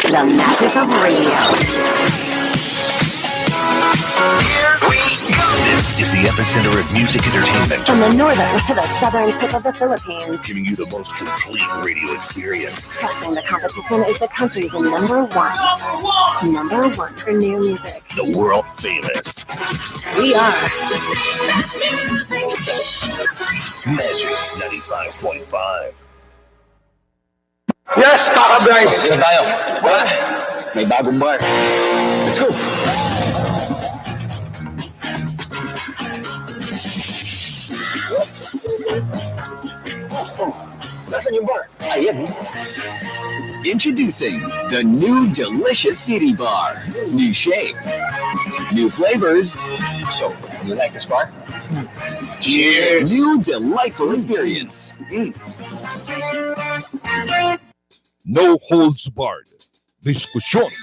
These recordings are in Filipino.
The magic of radio. Here we go. This is the epicenter of music entertainment. From the northern to the southern tip of the Philippines. Giving you the most complete radio experience. Crushing the competition is the country's number one. Number one for new music. The world famous. We are Magic 95.5. Yes, kaka-Bryce! Saan tayo? May bagong bar. Let's go! Nasaan yung bar? Ayan. Introducing the new delicious titty bar. New shape. New flavors. So, you like this bar? Cheers! New delightful experience. No Holds Barred. Diskusyon.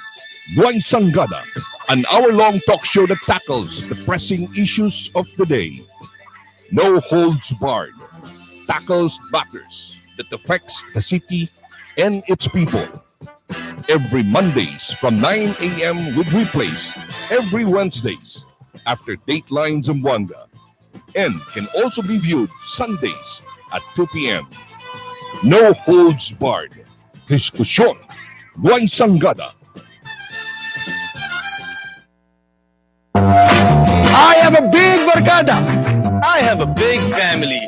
Buhay Sanggada. An hour-long talk show that tackles the pressing issues of the day. No Holds Barred. Tackles matters that affects the city and its people. Every Mondays from 9 a.m. with replays every Wednesdays after Dateline Zamboanga. And can also be viewed Sundays at 2 p.m. No Holds Barred. Diskusyon. Buhay Sanggada. I have a big barkada! I have a big family.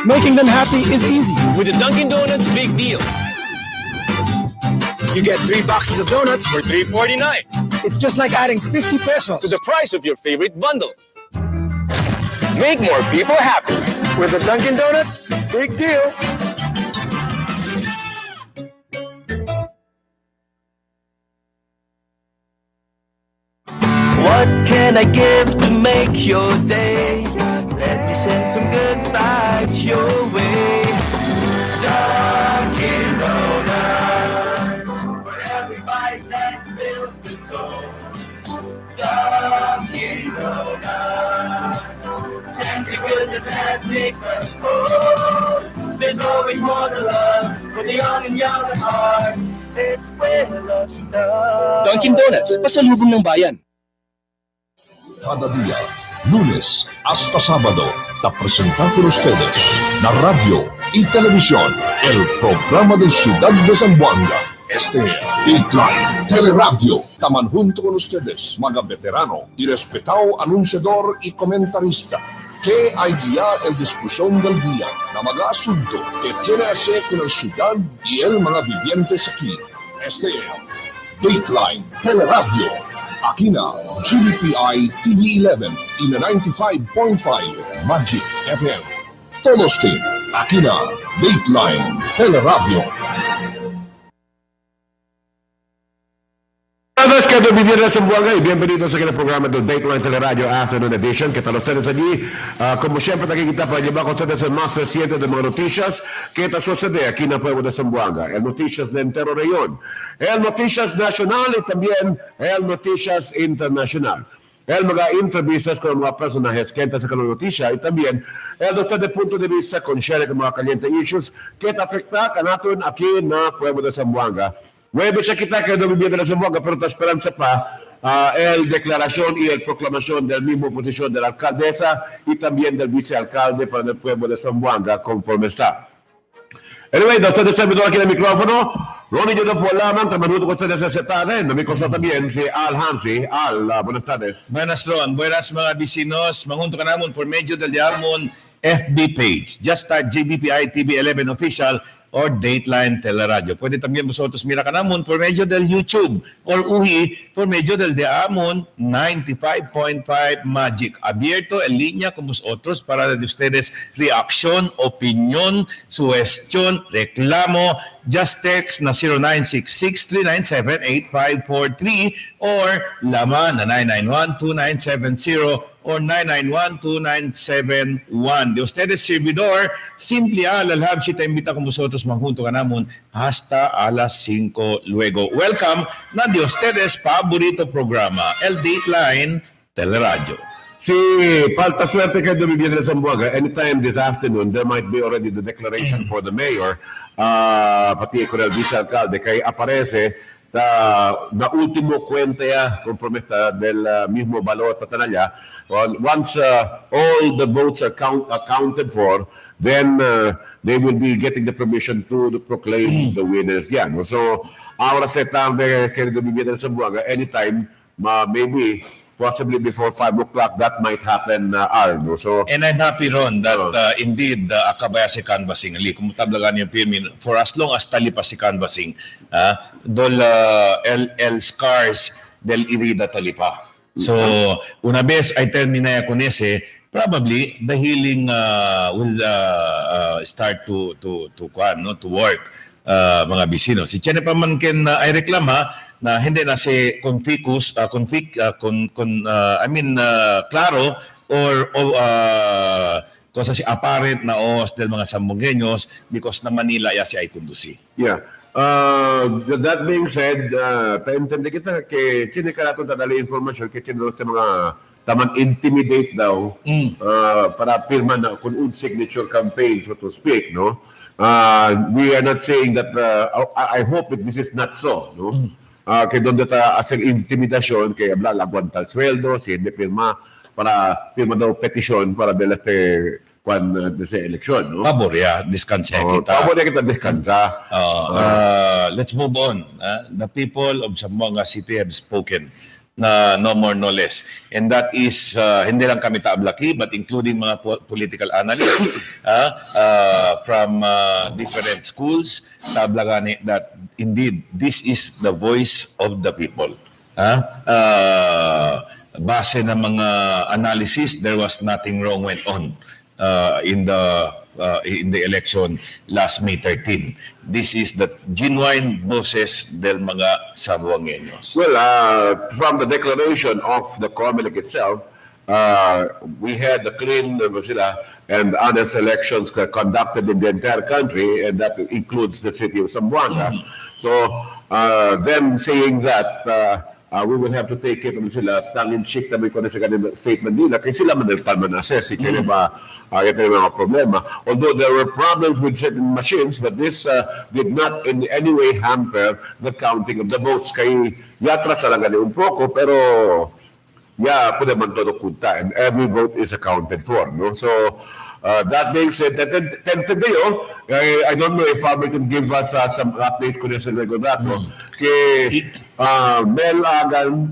Making them happy is easy. With the Dunkin' Donuts Big Deal You get 3 boxes of donuts for $3.49 It's just like adding 50 pesos to the price of your favorite bundle. Make more people happy. with the Dunkin' Donuts Big Deal. What can I give to make your day? Let me send some good vibes your way. Dunkin' Donuts, for every bite that fills the soul. Dunkin' Donuts, tender goodness that makes us whole. There's always more to love for the young and young at heart. It's where love starts. Dunkin' Donuts, pasalubong ng bayan. Cada día, lunes hasta sábado, te presentamos con ustedes la radio y televisión, el programa de Ciudad de Zamboanga. Este es Dateline Teleradyo. Taman junto con ustedes, mga veterano y respetado anunciador y comentarista, que hay guía el discusión del día na mga asunto que tiene que hacer con la ciudad y el mga vivientes aquí. Este es Dateline Teleradyo. Aquí na GBPI TV11 y na 95.5 Magic FM. Todos team, aquí na Dateline Teleradyo. Todos que vivieron en Zamboanga y bienvenidos aquí al programa del Dateline Teleradyo Afternoon Edition. ¿Qué tal ustedes allí? Como siempre, nakikita para llevar con ustedes el más reciente de mga noticias que está sucede aquí en el pueblo de Zamboanga. El noticias de entero región, el noticias nacional y también el noticias internacional. El mga entrevistas con mga personajes que entran sa kanong notisya y también el doctor de punto de vista con share ng mga caliente issues que afecta ka natin aquí na pueblo de Zamboanga. Nueve siya kita que no vivía de la Zamboanga, pero ta esperanza pa el declaración y el proclamación del mismo posición de la alcaldesa y también del vicealcalde para el pueblo de Zamboanga conforme está. Anyway, doctor de servidor aquí en el micrófono, Ronnie yo no puedo lamang, tamanuto ko ustedes sa setare, namikoso también si Al Hamsi. Al, buenas tardes. Buenas, Ron. Buenas, mga vecinos. Mangunto ka naman por medio del Diamond FB page. Just type GBPI TV11 Official or Dateline Teleradyo. Pwede también vosotros mira ka naman por medio del YouTube or UHI por medio del Diamond 95.5 Magic. Abierto en línea con vosotros para de ustedes reacción, opinión, sugestión, reclamo. Just text na 0966-397-8543 or laman na 991-2970 or 991-2971. De ustedes, servidor, simple alalhab si te invita con vosotros manjunto ka namon hasta alas 5 luego. Welcome na de ustedes paborito programa, el Dateline Teleradyo. Si falta suerte que de vivir en Zamboanga, anytime this afternoon, there might be already the declaration for the mayor pati Coronel Vice-Alcalde, kay aparece na último cuenta comprometa del mismo balota tanaya. Once all the votes are accounted for, then they will be getting the permission to proclaim the winners yan. So, ahora se tarde, querido Vivian del Zamboanga, anytime, maybe, possibly before 5 o'clock, that might happen, Arno. So, And I'm happy, Ron, that indeed, akabaya si canvassing. Ali, kumutablagan yung PMI, for as long as talipas si canvassing, el scars del irida talipa. So, una vez ay termina con ese, probably the healing will start to work, mga bisino. Si Chene Pamanken ay reklama na hindi na si klaro or cosa si apparent na os del mga Sambongueños because na Manila ya si ay kundusi. yeah. That being said, paintindi kita kay chinikarato tadali informasyon kay chinulote mga tamang intimidate daw para pirma na kung un signature campaign, so to speak, no? We are not saying that, I hope that this is not so, no? Kaya doon data as an intimidasyon, kaya lagwan tal sweldo, si hindi pirma, para pirma daw petisyon para delate kwan sa eleksyon, no? Paborya, diskansya kita. Paborya kita diskansa. Let's move on. The people of Zamboanga City have spoken. No more, no less. And that is, hindi lang kami taablaki, but including mga political analysts from different schools, taablagani that indeed, this is the voice of the people. Base ng mga analysis, there was nothing wrong went on in the election last May 13. This is the genuine boses del mga Zamboangueños. Well, from the declaration of the COMELEC itself, we had the clean and honest elections conducted in the entire country, and that includes the city of Zamboanga. So, them saying that we will have to take it sila tangin-cheek namin ko na sa kanila statement nila kasi sila man-assess kaya ba yung mga problema. Although there were problems with certain machines, but this did not in any way hamper the counting of the votes. Kaya yatra sa lang un poco, pero pwede man todo kunta and every vote is accounted for. No? So, that being said, I don't know if Faber can give us some updates kung sa regulato. Mel Agan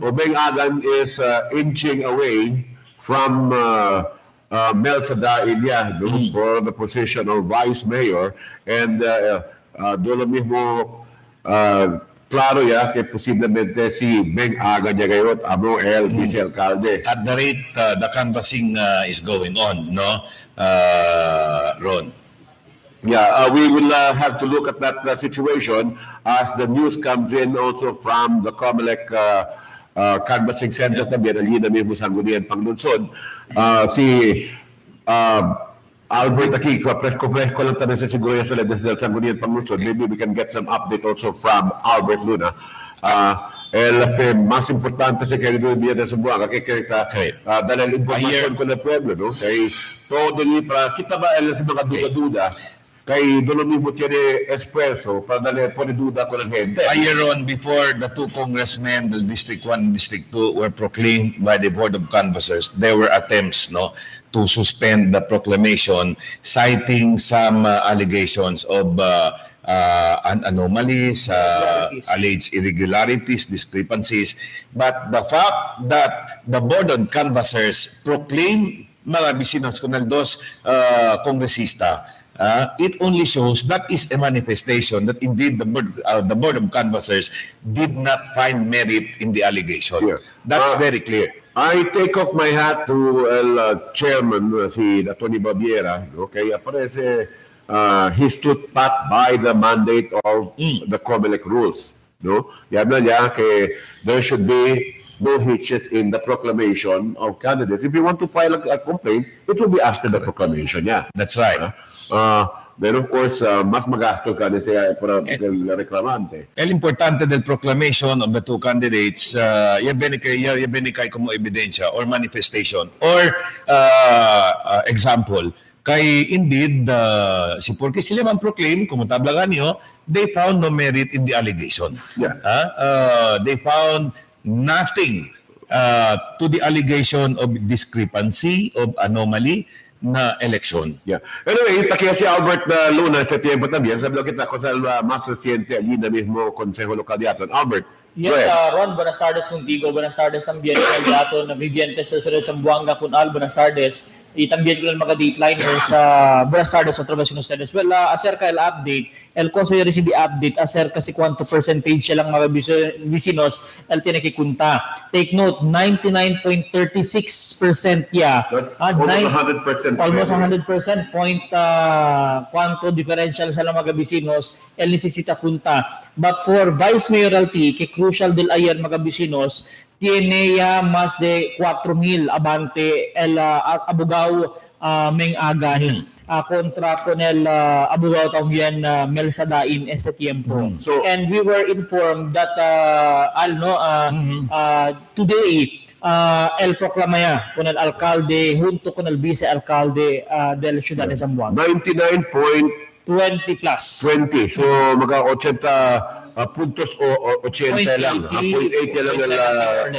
is inching away from Mel Sadain for the position of vice mayor, and doon mismo klaro kay posiblemente si Beng Agan niya ngayon amo el vice-alcalde. At the rate the canvassing is going on, no, Ron? Yeah, we will have to look at that situation as the news comes in also from the COMELEC Canvassing Center también, alina mismo Sangguniang Panglunsod. Si Albert aquí, presko lang tayo sa siguro sa labas del Sangguniang Panglunsod. Maybe we can get some update also from Albert Luna. Mas importante sa querido Vivian del Zamboanga dahil impormasyon ko na pueblo, no? Kay todo niyo para kita ba sa mga duda-duda kay doon mismo tiene esfuerzo para dali pone duda ko ng gente. A year on, before the two congressmen, the District 1 and District 2, were proclaimed by the Board of Canvassers, there were attempts to suspend the proclamation, citing some allegations of anomalies, alleged irregularities, discrepancies. But the fact that the Board of Canvassers proclaimed mga bisinos kunaldos kongresista, it only shows that is a manifestation that indeed the board of canvassers did not find merit in the allegation. Yeah. That's very clear. I take off my hat to chairman si Tony Babiera. Okay, aparece he stood pat by the mandate of the COMELEC rules. No, yan na niya kay there should be no hitches in the proclamation of candidates. If you want to file a complaint, it will be after the proclamation. Yeah, that's right. Then of course, mas magasto ka na siya para el reclamante. El importante del proclamation of the two candidates, yabenikay como ebidensya or manifestation or example Kay indeed, si Porque sila man proclaim, kung matablagan nyo, they found no merit in the allegation. Yeah. They found nothing to the allegation of discrepancy, of anomaly na election. Yeah. Anyway, takiya si Albert Luna, este tiempo también. Sabi lang kita ko sa más reciente allí na mismo Consejo Local de Aton. Albert, go Yes, ahead. Ron, buenas tardes contigo. Buenas tardes también candidato na Viviente sa Sunod Zamboanga con Al. Buenas tardes. Y también con el mga dateliners. Buenas tardes otra vez con ustedes. Well, acerca del update, el cosa yo recibí update acerca si cuánto percentage lang mga vecinos el tiene que kunta. Take note, 99.36% yeah. That's almost 100%. Almost 100%. Point cuánto differential sa mga vecinos el necesita kunta. But for vice mayoralty, que crucial del ayer mga vecinos, tiene ya más de 4,000 abante el abogado Meng Agan contra con el abogado también Mel Sadain este tiempo. So- and we were informed that today el proclamaya con el alcalde junto con el vicealcalde del ciudad de Zamboanga. 99.20. 20 plus. So, mga 80 puntos o 80 lang. 0.80 lang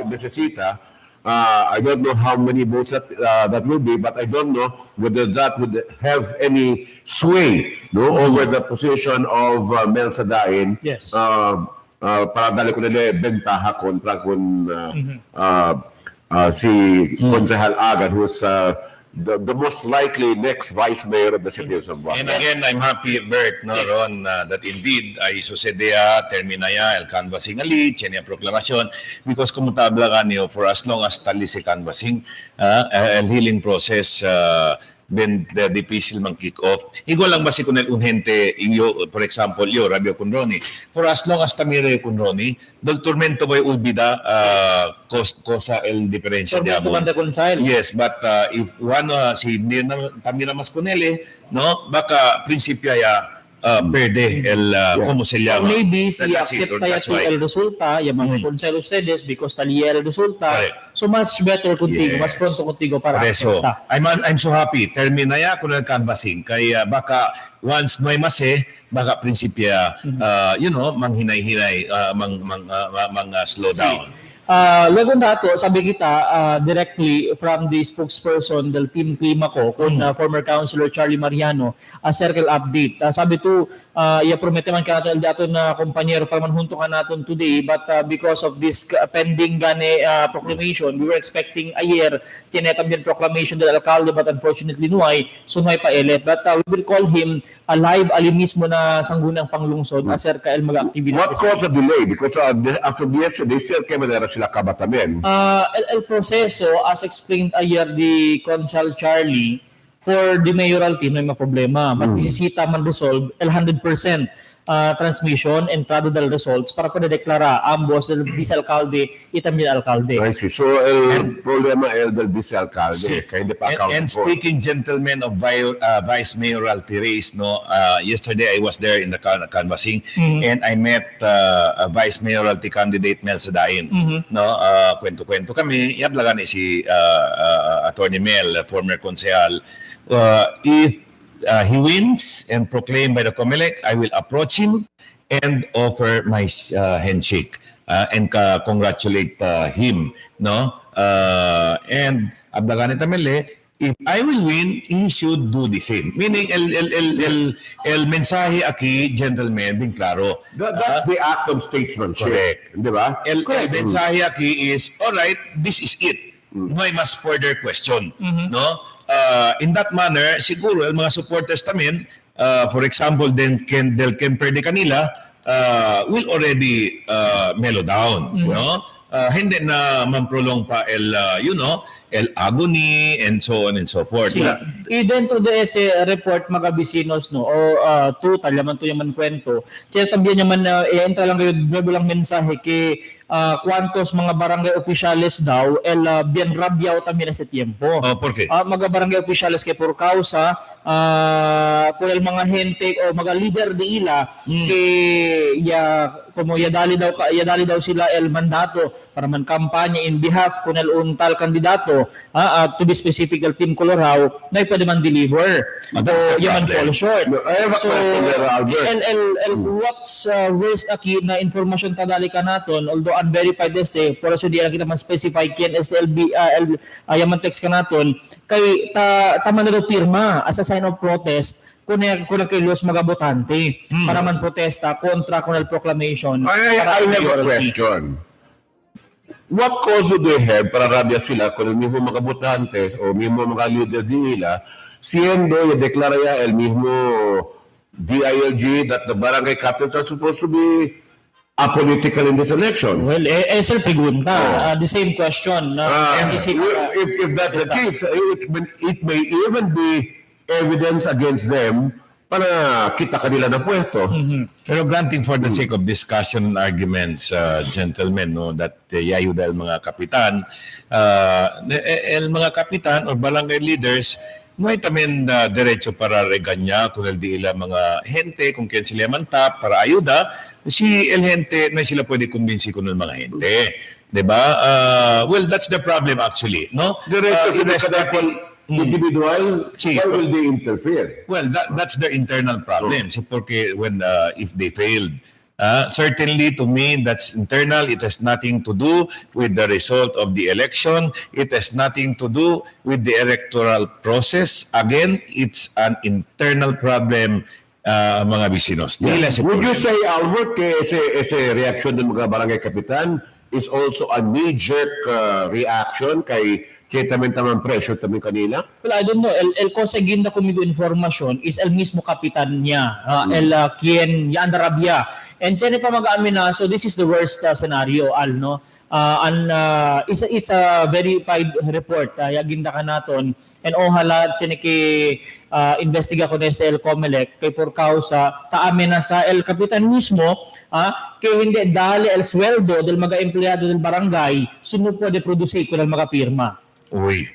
necesita. I don't know how many votes that will be, but I don't know whether that would have any sway over the position of Mel Sadain. Yes. Para dali ko nila bentaha kontra kung si Konsehal Agan, who's the most likely next vice mayor of the city of Zamboanga. And again, I'm happy, Bert, Ron, that indeed ay sucedea, terminaya, el canvassing ali, tiene proklamasyon, because kumutabla ka niyo, for as long as tali si canvassing, el healing process, then the difícil mang kick off. Igual lang ba si Kunel Unhente, for example, Radio Kunroni, for as long as tamira yung Kunroni, del tormento boy ulbida, cosa el diferencia de Tormento amon. Banda Consile. Yes, but if one si Tamira Masconele, no, baka prinsipyo ya perde el como se llama. Maybe si That's it, or acepta ya that's tu why. el resulta, ya mga konselo ustedes because taliya el resulta. Correct. So much better contigo, Yes. mas pronto contigo para Por eso, acepta. I'm so happy. Termina ya con el canvassing. Kaya baka once may mase, baka prinsipya, manghinay-hinay, slow down. Luego dato, sabi kita directly from the spokesperson del Team Klima ko, con former Councilor Charlie Mariano, a circle update. Sabi to, iya promete man ka natin dato na kompanyero para manhunto ka natin today, but because of this pending gane proclamation, we were expecting a year, tinetam din proclamation del alcalde, but unfortunately nuay, so nuay pa elet. But we will call him alive ali mismo na sanggunang panglungsod, acerca el mga aktividades. What caused the delay? Because as of yesterday, Sir Kemalera sila kabatamen. El proseso, as explained ayer the Consul Charlie, for the mayoralty, no may problema. Magsisita man resolve el 100% transmission, entrada del results para deklara ambos del vice-alcalde y también alcalde. I see. So, el problema del vice-alcalde. Kaya hindi pa account And for. speaking, gentlemen, of vice mayoralty race, yesterday I was there in the canvassing, and I met a vice mayoralty candidate Mel Sadain. Kwento-kwento kami. Yablagan ni si Attorney Mel, former konsehal. If he wins and proclaimed by the COMELEC, I will approach him and offer my handshake and congratulate him. And ablagan ni Tamele, if I will win, he should do the same. Meaning, el mensahe aquí, gentlemen, bin klaro. That's the act of statesmanship. Correct. Di ba? El mensahe aquí is, all right, this is it. No hay mas further question. No? In that manner, siguro, el mga supporters namin, for example, del Kemper de Canila, will already mellow down. No? Hindi na mamprolong pa el agony and so on and so forth. Sí. Y dentro de ese report mga bisinos total yaman to yaman kwento. Kaya también yaman entra lang kayo nuevo lang mensahe que cuantos mga barangay oficiales daw el bien rabiao también ese tiempo. ¿Por qué? Mga barangay oficiales que por causa con el mga gente o mga leader de ila que como yadali daw sila el mandato para man kampanya in behalf con el untal kandidato Carazo, to be specific, el Team Colorado, na pwede man deliver. So, yaman fall short. No, I have a question there, Albert. What's worst aki na informasyon tadali ka naton, although unverified este, pero so di lang kita man specify ken SLB, yaman text ka naton, kay tama na daw pirma as a sign of protest kung kay Los Magabotante para man protesta kontra Conal Proclamation. I have a question. What cause do they have para rabia sila con el mismo mga botantes o mismo mga leaders nila siendo y declara ya el mismo DILG that the barangay captains are supposed to be apolitical in these elections? Well, es el pregunta. The same question. If that's the case, it may even be evidence against them para kita kanila na pwesto. Pero granting for the sake of discussion arguments, gentlemen, no, that yayo dahil mga kapitan, el mga kapitan or barangay leaders, may tamen derecho para reganya kung di ila mga gente, kung kaya sila mantap, para ayuda, si el gente, na sila pwede kumbinsi kung ng mga gente. Diba? Well, that's the problem actually. No? Derecho sila kadakon individual, why will they interfere? Well, that's their internal problem. Porque when if they failed, certainly to me that's internal. It has nothing to do with the result of the election. It has nothing to do with the electoral process. Again, it's an internal problem, mga bisinos. Would you say, Albert, ese reaction ng mga barangay kapitan is also a knee-jerk reaction kay tamang pressure tamang kanila? Well, I don't know. El cosa ginda conmigo information is el mismo kapitan niya, quien ya anda rabia. And tiene pa mag-aamin na, so this is the worst scenario, Al, no? It's a verified report. Ginda ka naton. And ohala, tiene que investiga con este el COMELEC, kay por causa, taamin na sa el kapitan mismo, kay hindi dali el sweldo del mga empleyado del barangay, sino pwede produce ko ng mga pirma. Uy,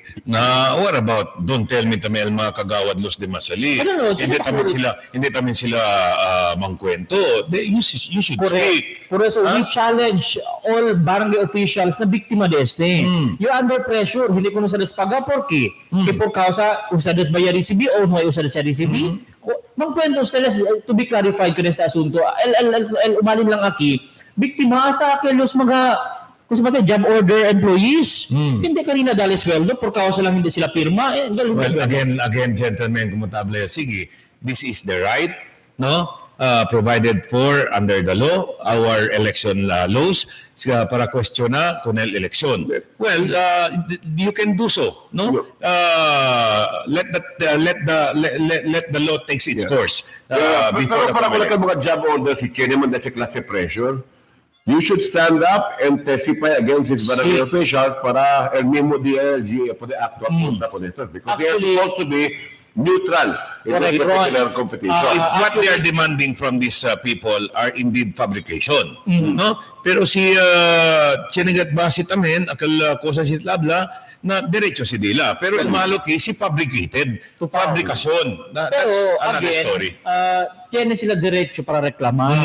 what about, don't tell me tami el mga kagawad Los de Masali. Hindi tamin sila mangkwento. You should speak. Por eso, we challenge all barangay officials na biktima de este. You're under pressure, hindi ko na sa despaga porque por causa ustedes ba ya recibi o no ustedes ya recibi? Mangkwento ustedes, to be clarified ko na este asunto. El umalin lang aki, biktima sa los mga kasi pati job order employees, hindi kanina dali sweldo por causa lang hindi sila pirma. Well, again, gentlemen, kumutable, sige, this is the right, no? Provided for under the law, our election laws, para kwestiona kung el eleksyon. Well, you can do so, no? Let the law takes its course. Pero para kung mga job orders, si Chen naman dahil sa klase pressure, you should stand up and testify against his barangay officials para el mismo DLG puede actuar contra con esto. Because they are supposed to be neutral in this particular competition. What they are demanding from these people are indeed fabrication. No? Pero si Chenigat Basit amen, akal kosa si Tlabla, na derecho si Dila. Pero el malo que si fabricated. Fabrikasyon. That's another story. Tiene sila derecho para reklamar.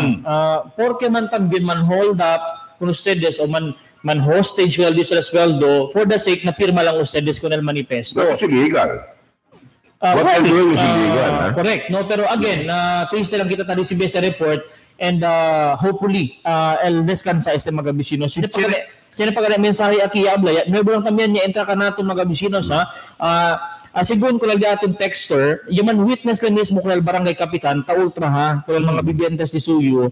Porque man también man hold up kung ustedes o man hostage well sila sweldo for the sake na pirma lang ustedes con el manifesto. That's illegal. What they're doing is illegal. Correct. No, pero again, triste lang kita tadi si Besta report and hopefully el descansa este mga bisinos. Tiene pa mensahe aki abla. Nuevo lang también niya entra ka nato mga bisinos sigun ko lang atong texter, yung man witness lang mismo kung barangay kapitan, ta-ultra ha, kung mga bibiyentes di suyo,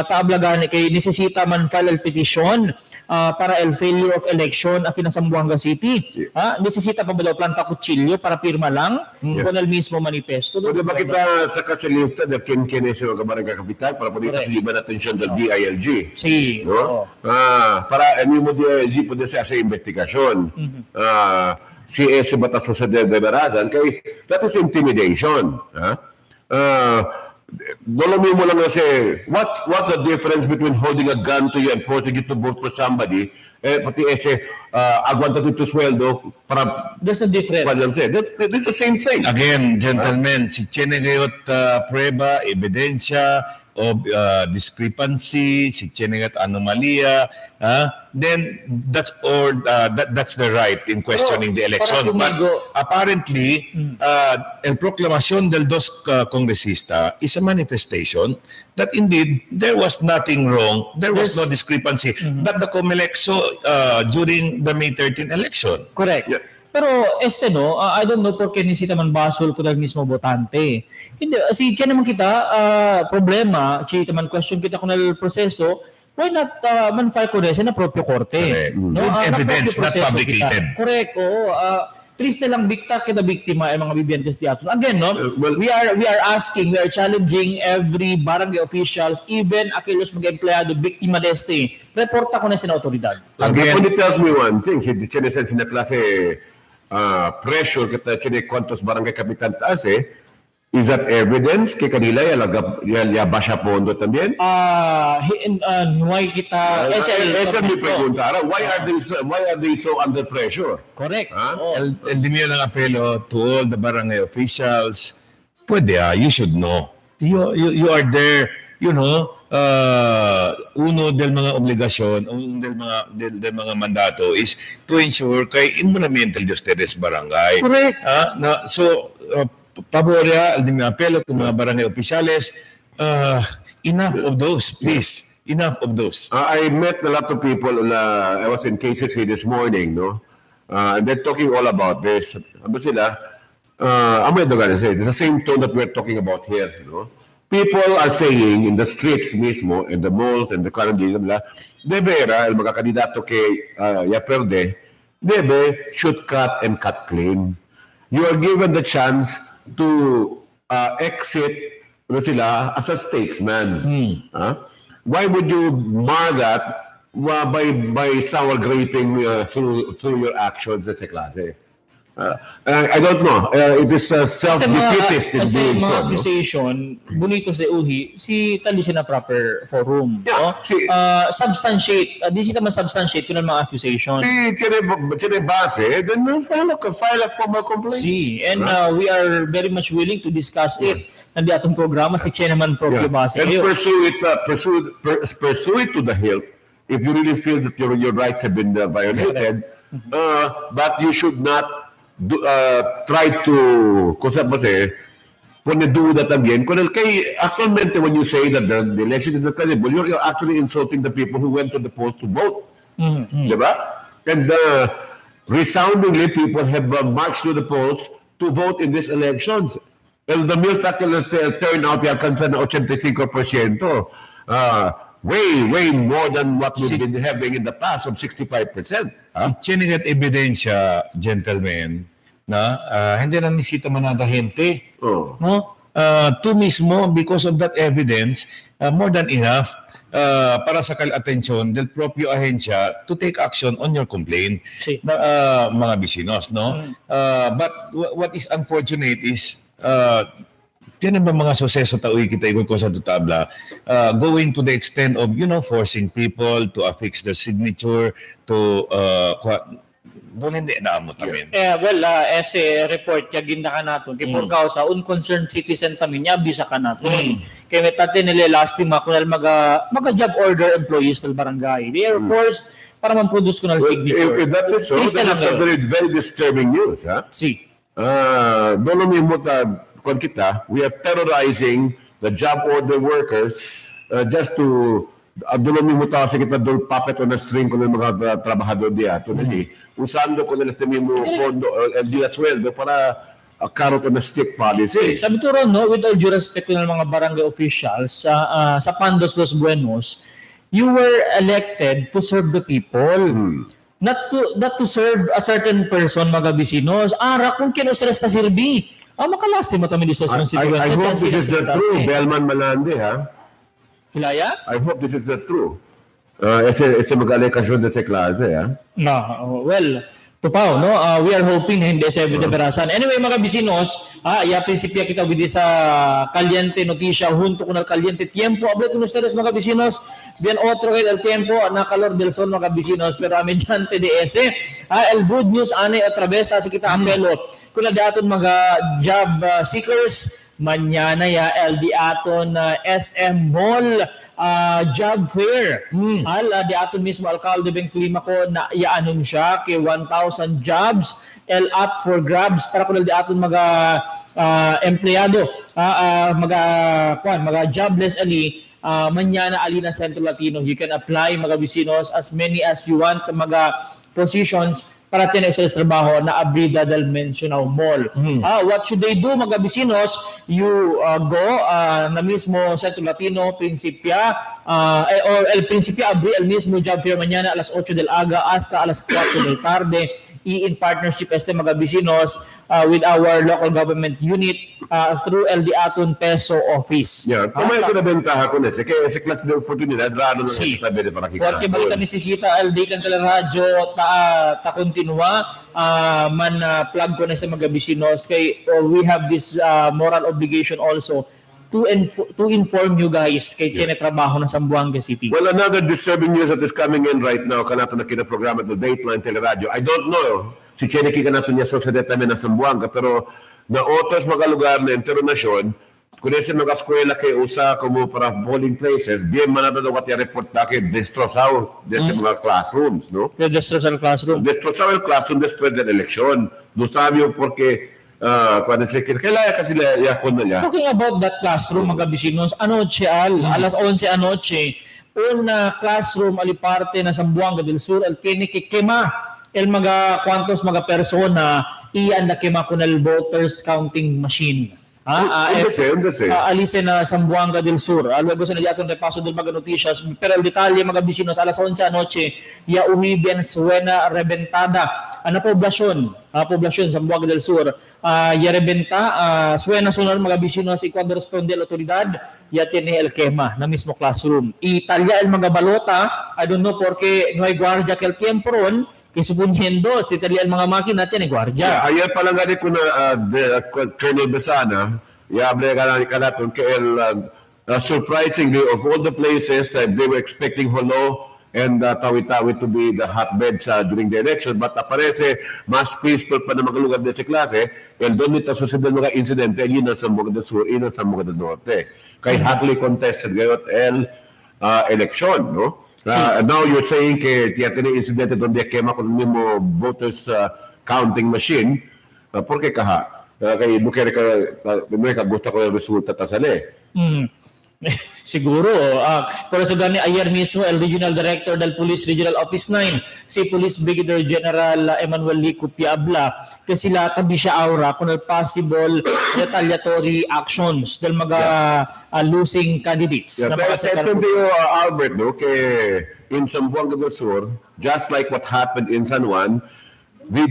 taabla gani kay necesita man file el petition para el failure of election aquí na Zamboanga City. Necesita pa ba daw planta kutsilyo para pirma lang kung el mismo manifesto? Pwede ba kita sa kasilista del kin-kinese ng barangay kapitan para pwede kasiliban atensyon del DILG? Sí. No? Para el mismo DILG pwede sa investigasyon. Si ese bata suceder de verazan, kay that is intimidation. Lo mismo lang kasi, what's the difference between holding a gun to you and forcing you to vote for somebody pati ese, aguanta dito sweldo para There's a difference. That's the same thing. Again, gentlemen, si Chenegayot prueba, ebidensya, o discrepancy, si Chenegayot anomalia, then that's the right in questioning the election. But apparently, el proclamación del dos congresista is a manifestation that indeed there was nothing wrong, there was no discrepancy that the COMELEC saw during the May 13 election. Correct. Yeah. Pero I don't know por qué nisita man basol ko ng mismo botante. Hindi, si Chen naman kita, problema, si man question kita kung nal proseso, why not man file ko rin na proprio korte? Correct. With evidence, not fabricated. Correct, oo. Triste lang bikta kita biktima ay mga bibiyentes di ato. Again, we are asking, we are challenging every barangay officials, even aquellos mga empleyado biktima deste. Reporta ko na sa autoridad. Again, it tells me one thing, si Chene sa klase pressure kita Chene quantos barangay kapitan taas is that evidence kay kanila ya ba siya pondo también? Nuway kita esa mi pregunta. Why are they so under pressure? Correct. El dinero ng apelo to all the barangay officials, pwede you should know. You are there, you know, uno del mga obligasyon, del mga mandato is to ensure kay inmunamiento de ustedes barangay. Correct. Paborya, el apelo to mga barangay oficiales, enough of those, please. Enough of those. I met a lot of people. I was in KCC this morning, no? And they're talking all about this. Ano sila? I'm going to say, it's the same tone that we're talking about here, no? People are saying in the streets mismo, in the malls, and the currently, de vera, el mga kandidato kay Yaperde, debe should cut and cut clean. You are given the chance to exit sila as a statesman. Why would you mar that by sour graping through your actions sa klase? I don't know. It is self-defeatist in doing so. Mga accusation, bonito sa uhi, si tali siya na proper forum. Yeah, substantiate. Di siya man substantiate kung mga accusation. Si Chine base, then file a formal complaint. And we are very much willing to discuss it. Nandi atong programa, si Chen naman proprio base. And pursue it to the hilt if you really feel that your rights have been violated. But you should not try to, kung saan pone duda también. Actualmente, when you say that the election is credible, you're actually insulting the people who went to the polls to vote. Diba? And resoundingly, people have marched to the polls to vote in these elections. And the mere turnout alcanza na 85%. Way more than what we've been having in the past of 65%. Chiningat ebidensya, gentlemen, na hindi na nisita man ang gente. No? To mismo, because of that evidence, more than enough para sa atensyon del propio ahensya to take action on your complaint, mga bisinos. No? But what is unfortunate is yan ba mga suseso taoy kita ikot ko sa tutabla, going to the extent of, forcing people to affix the signature to, doon hindi na mo tamin. As a report, yagin na ka natin. Kaya por sa unconcerned citizen tamin, bisa ka natin. Kaya may tatin nila last time ako mag-job order employees ng barangay. They are forced para man-produce ko ng signature. If that is so, that's a very disturbing news. Doon mo kita, we are terrorizing the job order workers just to doon mo kasi kita doon puppet on a string ko ng mga trabahador diya. Usando ko nila mo pondo di la sweldo para carrot on a stick policy. Sabi to Ron, with all due respect ng mga barangay officials sa Pandos Los Buenos, you were elected to serve the people. Not to serve a certain person, mga bisinos. Kung kinusalas na sirbi. Makalasti mo tayo sa constituent. I hope this is the true. Belman Malande, Hilaya? I hope this is the true. Ese mag-alekasyon na sa klase, No, well, Tupaw, no? We are hoping na hindi sa de Verasan. Anyway, mga bisinos, ya prinsipya kita with sa caliente noticia junto con el caliente tiempo. Hablo con ustedes, mga bisinos, bien otro el tiempo, na calor del sol, mga bisinos, pero mediante de ese, el good news, ane a través, sa kita apelo, kung na daton mga job seekers, mañana ya el di aton SM Mall job fair. Di aton mismo alcalde Beng Klima ko na i-anunsya kay 1,000 jobs el up for grabs para kung di aton mga empleyado mga jobless ali mañana ali na Centro Latino. You can apply, mga bisinos, as many as you want mga positions para tiyan sa trabaho na abrida del mencionado mall. What should they do, mga bisinos? You go na mismo Centro Latino, Principia, or el Principia abri el mismo job fair mañana alas 8 del aga hasta alas 4 del tarde. In partnership mga bisinos with our local government unit through el di aton peso office. Yeah, tumay sa nabentaha ko na kaya sa klase de oportunidad rano na sa tabi de para kita. Porque balita necesita el Dateline Teleradyo ta continua man plug ko na sa mga bisinos kay we have this moral obligation also to inform you guys kay tiene trabaho na Zamboanga City. Well, another disturbing news that is coming in right now kanato na kinaprograma ng Dateline Teleradyo. I don't know si Cheney kanato niya sa namin na Zamboanga pero na otros mga lugar na internasyon kung ese mga eskwela kay usa como para polling places bien manado na what report na kay destrozado desde mga classrooms, no? Destrozar el classroom. Destrozado el classroom después de la elección. No sabio porque cuando se kailangan kasi yakon na niya. Talking about that classroom, mga bisinos, anoche alas 11 anoche, una classroom aliparte na Zamboanga del Sur, el tiene que quema el mga cuantos mga persona iyan na quema con el voters counting machine. Alice na Zamboanga del Sur. Luego sa nagyaton repaso del mga noticias. Pero el detalye, mga bisinos, alas 11 anoche, ya uhibian suena rebentada. Poblasyon Zamboanga del Sur. Ya rebenta, suena sonar mga bisinos y cuando responde la autoridad, ya tiene el quema na mismo classroom. Italia el mga balota, I don't know porque no hay guardia que el tiempo ron, que suponiendo, si Italia el mga makina, tiene guardia. Ayer pa lang gani ko na Colonel Besana, yable ka natin kay surprisingly of all the places that they were expecting Holo and Tawi-Tawi to be the hotbeds during the election, but aparece mas peaceful pa na mga lugar din sa klase, and doon nito susunod mga insidente, yun na sa Zamboanga del Sur, yun na sa Zamboanga del Norte. Kay hotly contested gayot el election, no? Now you're saying que tiene incidente donde quema con el mismo voters counting machine. ¿Por qué kaha? Kaya no ka gusto ko yung resulta tasale. Siguro. Por eso gani ayer mismo el Regional Director del Police Regional Office 9, si Police Brigadier General Emmanuel Lico Piabla, que sila tabi siya aura kung possible retaliatory actions del mga losing candidates. Ito Albert, no? Kaya in Zamboanga del Sur, just like what happened in San Juan, the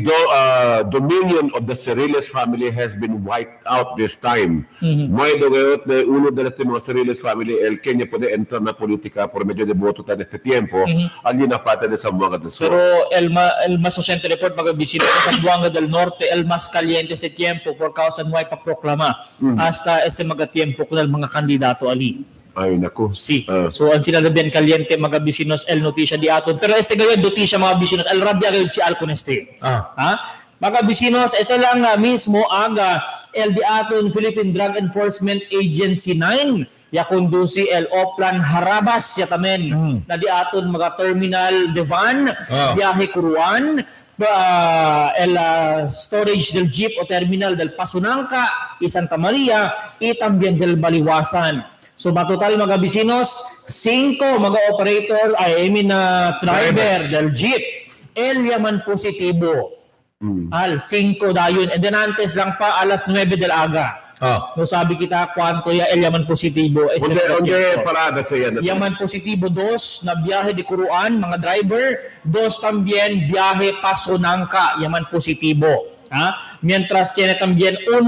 dominion of the Ceriles family has been wiped out this time. May dogayot na uno de mga Ceriles family, el Kenya puede entrar na politika por medio de voto tan este tiempo, allí na parte de Zamboanga del Sur. Pero el más reciente report mga bisita sa Zamboanga del Norte, el más caliente este tiempo por causa no hay paproklama hasta este mga tiempo con el mga kandidato ali. Ay, naku. Sí. So, ang sinalabyan kaliente, mga bisinos, el noticia di aton. Pero este gayon, noticia, mga bisinos, el rabia gayon si Alcon este. Mga bisinos, isa lang mismo aga, el di aton Philippine Drug Enforcement Agency 9, ya conduci el Oplan Harabas, ya tamen, na di aton mga terminal Devan, biyahe Kuruan, el storage del jeep o terminal del Pasunangka y Santa Maria, y también del Baliwasan. So matotal mga bisinos, 5 mga operator, driver del jeep, el yaman positibo. Al 5 dayon. And then antes lang pa alas 9 del aga. No sabi kita kwanto ya el yaman positibo. Onde parada sa yan? Yaman positibo 2 na biyahe di Kuruan, mga driver. 2 tambien biyahe Pasunangka, yaman positibo. Mientras tiene también 1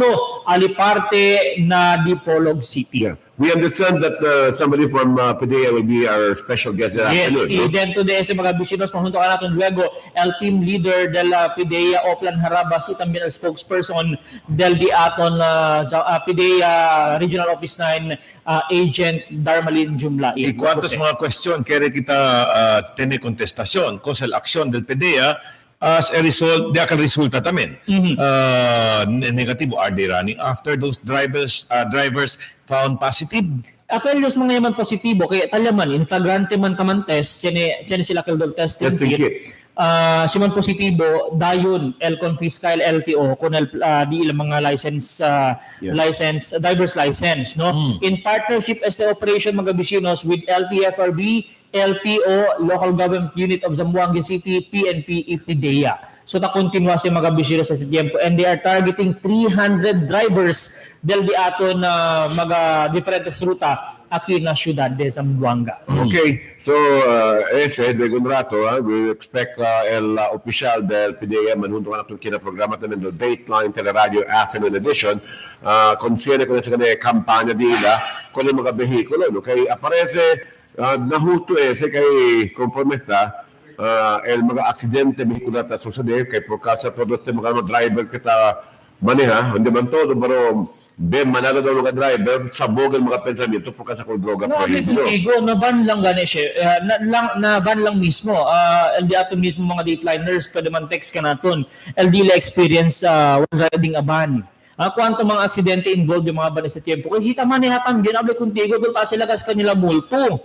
aliparte na Dipolog City. Yeah. We understand that somebody from PDEA will be our special guest this Yes, afternoon. y dentro de ese mga bisinos, mahuntukan natin luego el team leader de la PDEA Oplan Harabas y también el spokesperson del di aton PDEA Regional Office 9 Agent Darmalin Jumla. Y cuántos mga question kaya kita tiene contestación cosa la acción del PDEA as a result, di akan resulta tamen. Negatibo, are they running after those drivers found positive? Actually, los mga yaman positibo, kaya talaman, in flagrante man taman test, tiyan sila kaldol testing Testing kit. Siman positibo, dayon, el confisca el LTO, kung di ilang mga driver's license, no? In partnership as the operation mga bisinos with LTFRB, LTO, Local Government Unit of Zamboanga City, PNP, IPDEA. So ta-continue si mga bisinos sa tiempo and they are targeting 300 drivers del di ato na mga diferentes ruta aquí na syudad de Zamboanga. Okay, so ese de un rato, we expect el oficial del PDEA manuntukan natin kinaprograma natin del Dateline Teleradyo Afternoon Edition consiene con esa kampanya nila con el mga behikulo, no? Kaya aparece nahuto ese kay conforme está el mga aksidente behikular ta suceder kay por causa todo este mga driver kita maneha, hindi man todo pero manalo daw mga driver sabog ang mga pensamento por causa con droga prohibido. Na ban lang gani siya, na ban lang mismo. LD ato mismo mga dateliners, pwede man text ka naton. LD la experience when riding a van. Kwanto mga aksidente involved yung mga ban sa tiempo. Kaya hita man hatam din abli kuntigo dul ta sila kas kanila multo.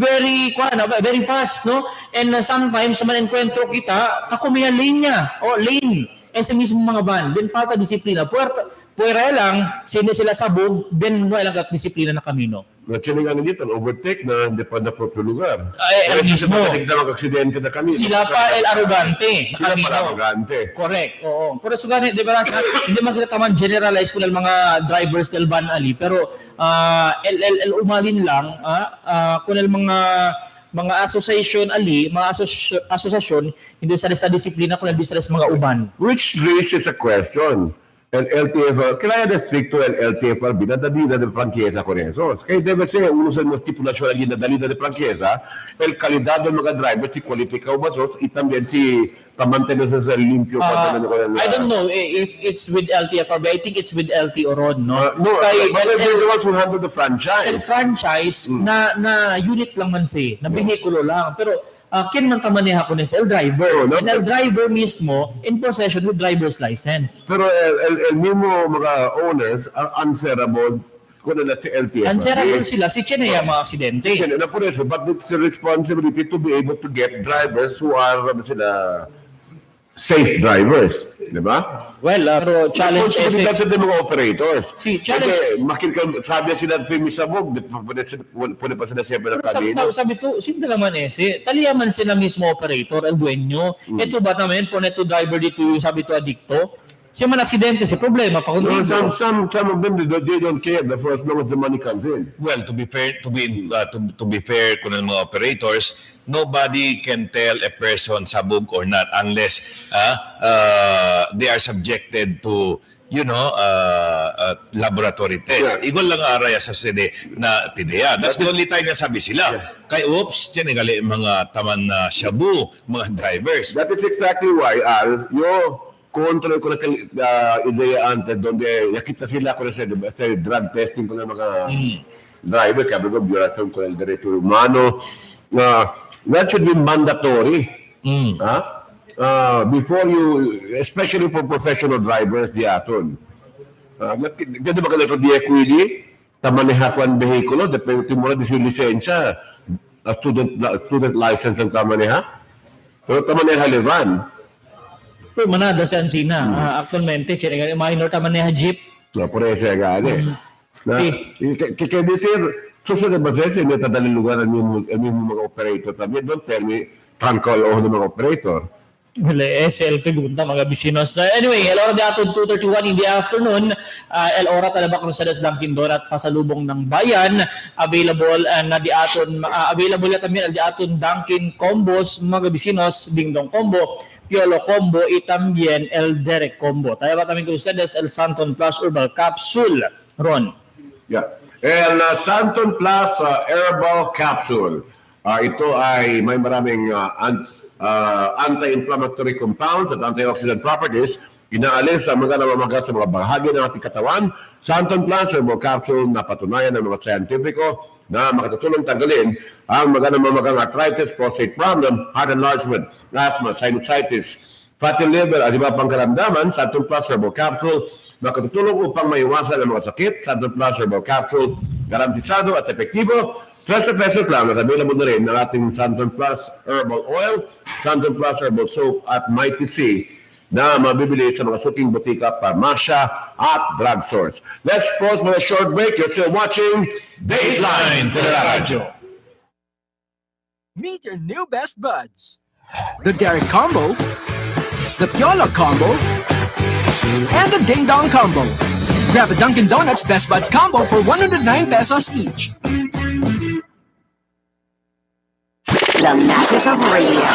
Very fast, no? And sometimes sa man-encuentro kita, kakumiya lane. Sa mismo mga van, then falta disiplina. Puwera lang, sila sabog, then wala lang disiplina na kamino. Nachiling ang dito, overtake na hindi pa na proprio lugar. El mismo. Sila aksidente na kamino. Sila pa el arrogante. Sila pa arrogante. Correct, oo. Pero so ganit, di ba, hindi man kita taman generalize kung mga drivers del van ali, pero el umalin lang, kung mga association ali, mga asosasyon, hindi sa lista disiplina kung hindi sa mga uban. Which raises a question. El LTFR, kaya na stricto el LTFR binadalida de franqueza con eso. Kaya debe ser uno sa mga stipulación allí na dalida de franqueza, el calidad ng mga drivers si qualifica umasos y también si pamantenerse sa limpio. I don't know if it's with LTFR, but I think it's with LTO Ron, no? No, but they're the ones who handle the franchise. El franchise na unit lang man siya, na behikulo lang. Pero kin man tamaneha ko el driver. And el driver mismo in possession with driver's license. Pero el mismo mga owners are answerable kung na LTFR. Answerable sila si Chenea mga aksidente. Na por eso, but it's a responsibility to be able to get drivers who are safe drivers, di ba? Well, pero challenge responsibilidad sa mga operators. Challenge. Sabi sila pimisabog, pwede pa sila siyempre ng kanino. Sabi to, simple naman taliyaman sila mismo operator, el dueño. Ito ba naman, po neto driver dito, sabi to adikto. Siya man aksidente, si problema pa kung some of them they don't care for as long as the money comes in. Well, to be fair kung ang mga operators, nobody can tell a person sabog or not unless they are subjected to laboratory test. Igol lang araya sa sede na PDEA. That's the only time na sabi sila. Kay oops, tinigali mga taman na shabu, mga drivers. That is exactly why, control ko na ideya antes donde nakita sila ko sa drug testing ko ng mga driver kaya ko violación con el derecho humano that should be mandatory before you, especially for professional drivers di aton ganda ba kanito di equity tamaneha ko ang behikulo depende mo na di lisensya student license ang tamaneha pero tamaneha levan. Pero manada sa Ansina. Actualmente, minor taman na jeep. Por eso gani. Kaya decir, susunod ba siya na tadali lugar ang mismo mga operator también. Don't tell me, tangkol o ng mga operator. Wala, SLP gunta mga bisinos. Anyway, el ora de aton 2:31 in the afternoon, el ora talaba kung sa Dunkin Donut pasalubong ng bayan, available na di aton available na también el di aton Dunkin combos mga bisinos, dingdong combo, piolo combo, y también el Derek combo. Tayo ba también con ustedes el Santon Plus Herbal Capsule, Ron? Yeah. El Santon Plus Herbal Capsule. Ito ay may maraming anti-inflammatory compounds at antioxidant properties. Inaalis ang mga namamaga sa mga bahagi ng ating katawan. Santon Plus Herbal Capsule na patunayan ng mga scientifico na makatutulong tanggalin ang mga namamagang arthritis, prostate problem, heart enlargement, asthma, sinusitis, fatty liver at iba pang karamdaman. Santon Plus Herbal Capsule makatutulong upang maiwasan ang mga sakit. Santon Plus Herbal Capsule, garantisado at epektibo. 13 pesos lang at available na rin ng ating Santon Plus Herbal Oil, Santon Plus Herbal Soap at Mighty C na mabibili sa mga suking butika, parmasya at drugstores. Let's pause for a short break. You're still watching Dateline Teleradyo. Meet your new best buds. The Derek Combo, the Piolo Combo, and the Ding Dong Combo. Grab a Dunkin' Donuts Best Buds Combo for 109 pesos each. The magic of radio.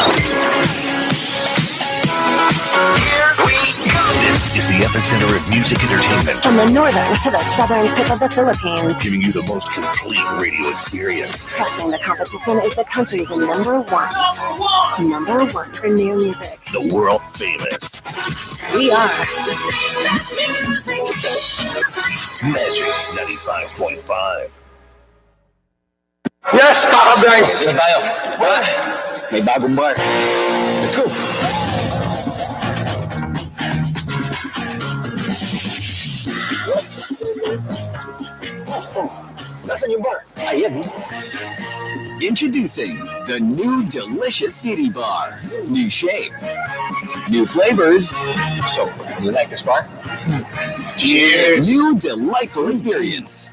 Here we go. This is the epicenter of music entertainment. From the northern to the southern tip of the Philippines, Giving you the most complete radio experience. crushing the competition is the country's number one. Number one for new music. The world famous We are Magic 95.5. Yes, Papa Bryce. Saan tayo? May bagong bar. Let's go. Nasaan yung bar? Ayan. Introducing the new delicious Titty Bar. New shape, new flavors. So, you like this bar? Cheers! New delightful experience.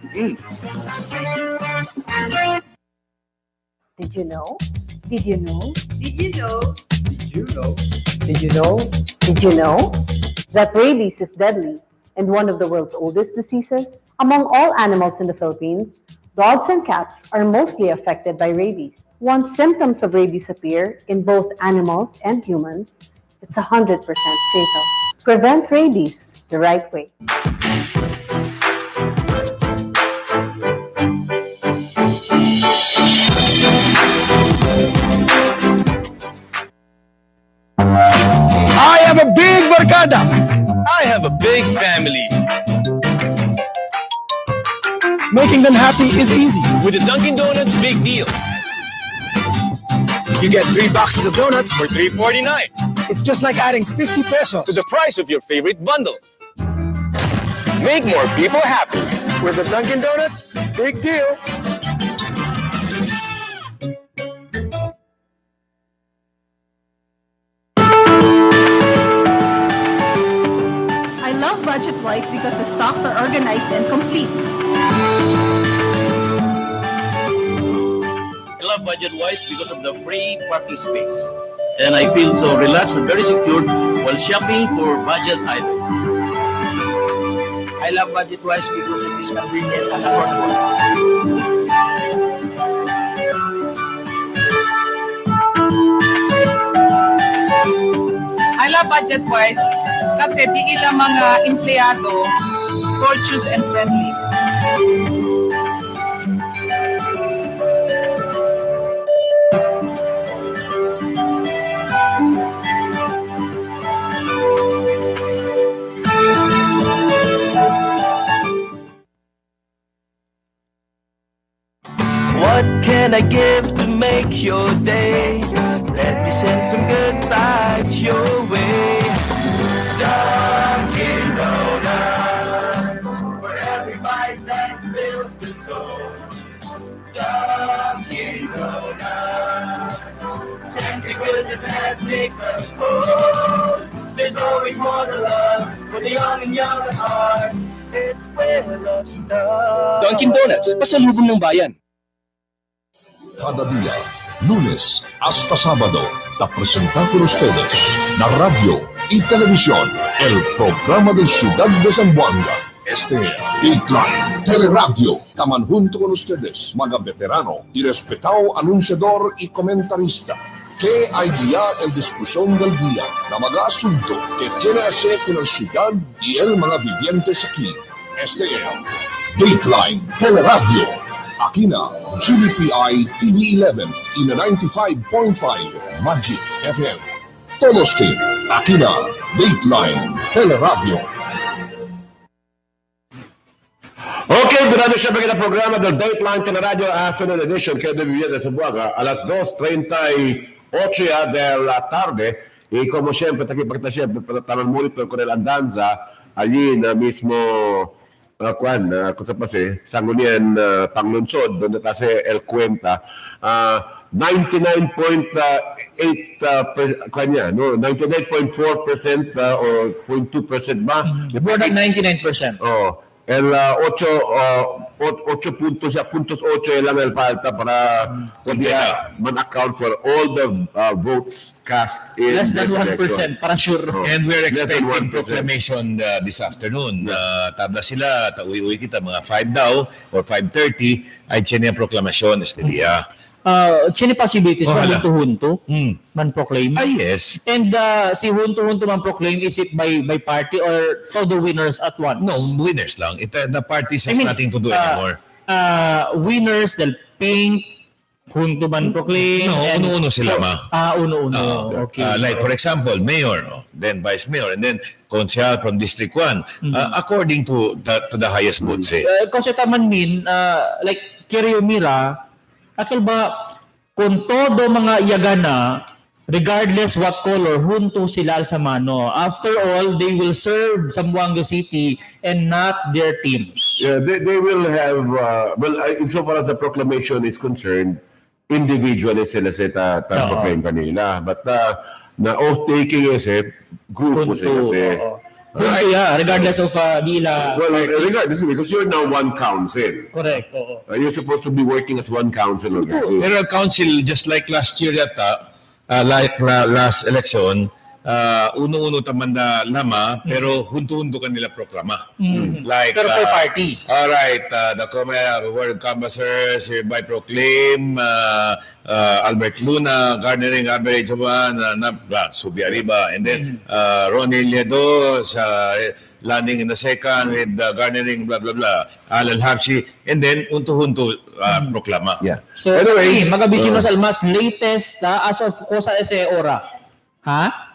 Did you know? Did you know? Did you know? Did you know? Did you know? Did you know that rabies is deadly and one of the world's oldest diseases? Among all animals in the Philippines, dogs and cats are mostly affected by rabies. Once symptoms of rabies appear in both animals and humans, it's 100% fatal. Prevent rabies the right way. I have a big barkada. I have a big family. Making them happy is easy. With the Dunkin' Donuts Big Deal You get 3 boxes of donuts. for $3.49 It's just like adding 50 pesos to the price of your favorite bundle. Make more people happy. with the Dunkin' Donuts. Big deal. I love Budget-Wise because the stocks are organized and complete. I love Budget-Wise because of the free parking space. And I feel so relaxed and very secure while shopping for budget items. I love Budget-Wise because it is convenient and affordable. I love Budget-Wise kasi di ilang mga empleyado courteous and friendly. What can I give to make your day? Let me send some good vibes your way. Dunkin' Donuts, for every bite that fills the soul. Dunkin' Donuts, tender goodness that makes us whole. There's always more to love for the young and young at heart. It's where love starts. Dunkin' Donuts, pasalubong ng bayan. Kada dia, lunes hasta sábado, te presenta con ustedes la radio y televisión, el programa de Ciudad de Zamboanga. Este Dateline Teleradyo, taman junto con ustedes, mga veterano y respetado anunciador y comentarista, que hay guiar el discusión del día, na mga asunto que tiene hacer con la ciudad y el mga vivientes aquí. Este Dateline Teleradyo, aquí na GBPI TV11 y na 95.5 Magic FM. Todos team, aquí na Dateline Teleradyo. Okay, durante siya magiging programa del Dateline Teleradyo Afternoon Edition que de Vivir de Zamboanga a las 2:38 de la tarde. Y como siempre, takipagta siempre para monitor con el andanza allí na mismo kung sa pase, Sanggunian Panglunsod, donde tase el cuenta 99.8 kanya, no? 99.4% or 0.2% ba? More than 99%. Oh. El 8.8 lang el falta para man-account for all the votes cast in less than this 1%, election. para sure. And we're Less than expecting 1%. proclamation this afternoon. Tabla sila, uwi kita mga 5 daw or 5:30 ay siya niya proklamasyon este dia. Chini possibilities Oh, ba hala. Hunto man proclaim? Yes. And si Hunto man proclaim, is it by party or all the winners at once? No, winners lang. The parties has I mean, nothing to do anymore. Winners del Pink, Hunto man proclaim. No, and- uno-uno sila, ma. Uno-uno. Okay. Like for example, mayor, then vice mayor, and then konsyal from District 1, according to the highest votes. Kasi taman min, like Kirio Mira, akil ba kung todo mga yagana, regardless what color, hunto sila sa mano. After all, they will serve Zamboanga City and not their teams. Yeah, they will have, insofar as the proclamation is concerned, individually sila sa proclaim kanila. But na oath-taking kasi, grupo sila kasi. Hunto, yeah, regardless of nila. Well, regardless, because you're now one council. Correct, oo. You're supposed to be working as one council already. Pero council, just like last year yata, last election, uno-uno tamanda lama, pero hunto-hunto kanila proklama. Like, Pero per party. All right, the word canvassers by proclaim, Albert Luna, garnering average of Subi Arriba, and then Ronnie Liedo sa landing in the second with garnering blah blah blah, Al Habshi, and then hunto-hunto proklama. Yeah. So, anyway, mga bisinos almas latest as of kosa ese ora. Ha?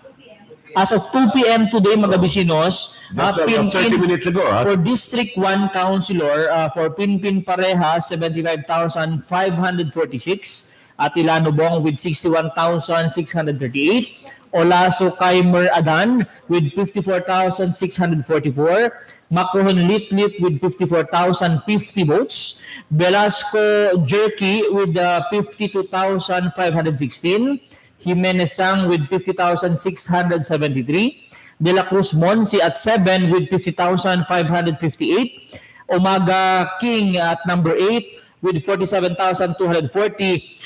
As of 2 p.m. today, mga bisinos, That's about 30 minutes ago. for District 1 Councilor, for Pinpin Pareha, 75,546. At Ilano Bong with 61,638. Olaso Kaimer Adan with 54,644. Macrohon Litlit with 54,050 votes. Velasco Jerky with 52,516. Jimenez Sang with 50,673. De La Cruz Monsi at 7 with 50,558. Umaga King at number 8 with 47,240.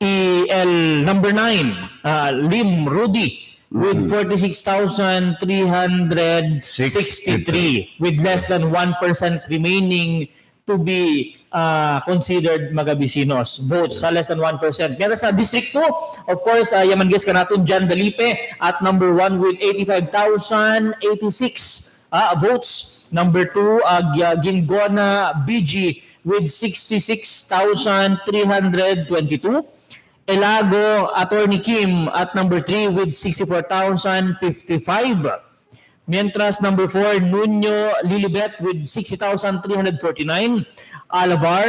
EL number 9, Lim Rudy with 46,363 with less than 1% remaining to be considered mga bisinos votes sa less than 1%. Pero sa District 2, of course, yaman guess ka natin Jan Dalipe at number 1 with 85,086 votes. Number 2, Gingona BG with 66,322. Elago Attorney Kim at number 3 with 64,055. Mientras number 4, Nuno Lilibet with 60,349. Alavar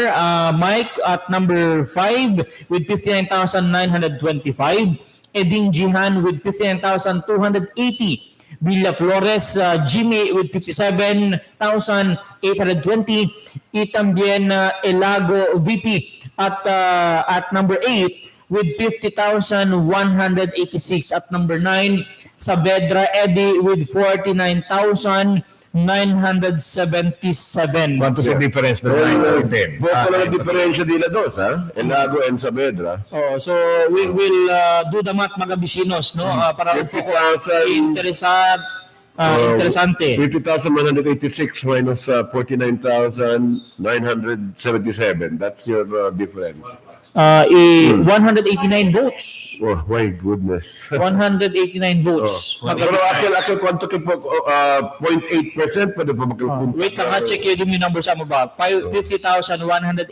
Mike at number 5 with 59,925. Eding Jihan with 59,280. Villa Flores Jimmy with 57,820. Itambien Elago VP at number 8 with 50,186. At number 9, Saavedra Eddie with 49,000 977. ¿Cuánto es el difference ng 9 to 10? Boto lang ang diferensya nila dos, ha? Elago and Saavedra. Oh, so we will do the math mga bisinos, no? Para un poco 50,000. interesante. 50,186 minus 49,977. That's your difference. 189 votes. Oh, my goodness. 189 votes. Pero akil kwanto ke 0.8% pwede pa magkalpunta. Wait lang, check yung numbers mo ba? 50,186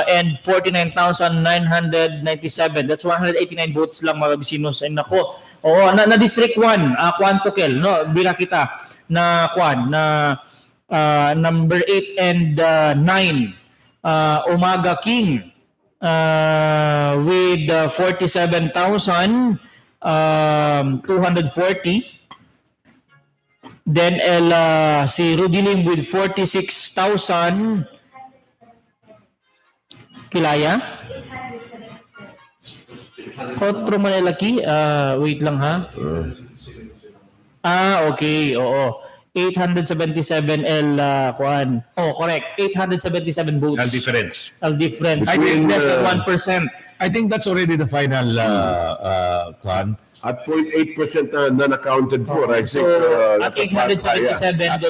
and 49,997. That's 189 votes lang mga bisinos. Ay nako. Oo, na District 1, Quantokel, no? Bila kita na number 8 and 9. Umaga King with 47,240. Then si Rudy Lim with 46,000. Kilaya? Otro Manilaki? Wait lang ha. Okay. Oo. 877 Kuan. Oh, correct. 877 votes. Ang difference. Ang difference. I think less than 1%. I think that's already the final Kuan. At 0.8% na non-accounted for. I think, at 877 At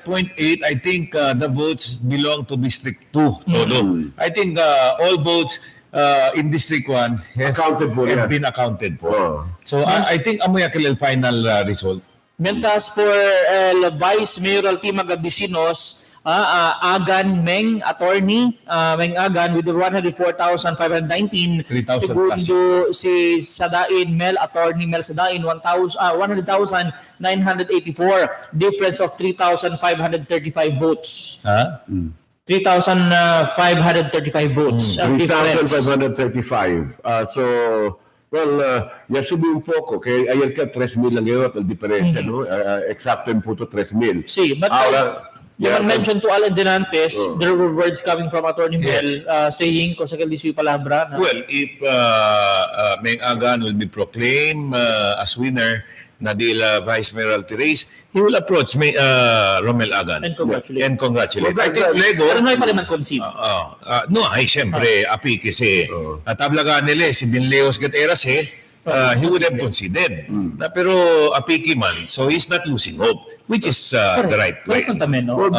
0.8, I think the votes belong to District 2. Todo. I think all votes in District 1 have been accounted for. So I think amoy akil final result. Mientras for Vice Mayoral Team Magabisinos, Agan Meng, attorney, Meng Agan with 104,519. Segundo si Sadain Mel, attorney Mel Sadain, 100,984. Difference of 3,535 votes. 3,535 votes. 3,535. Well, ya subió un poco, que ayer que 3,000 lang yun, el diferencia, no? Exacto en punto 3,000. Sí, but you mentioned to all Endenantes, there were words coming from Attorney Mel saying, kung sa kalisi palabra. Well, if Meng Agan will be proclaimed as winner na dila Vice Mayoralty race, he will approach Romel Agan. And congratulate. I think Lego... Pero no ay pala man-concede. No, ay siyempre, api kasi tablagan nila si Binleos Gateras he would have conceded. Pero apiki man, so he's not losing hope, which is the right way. Well,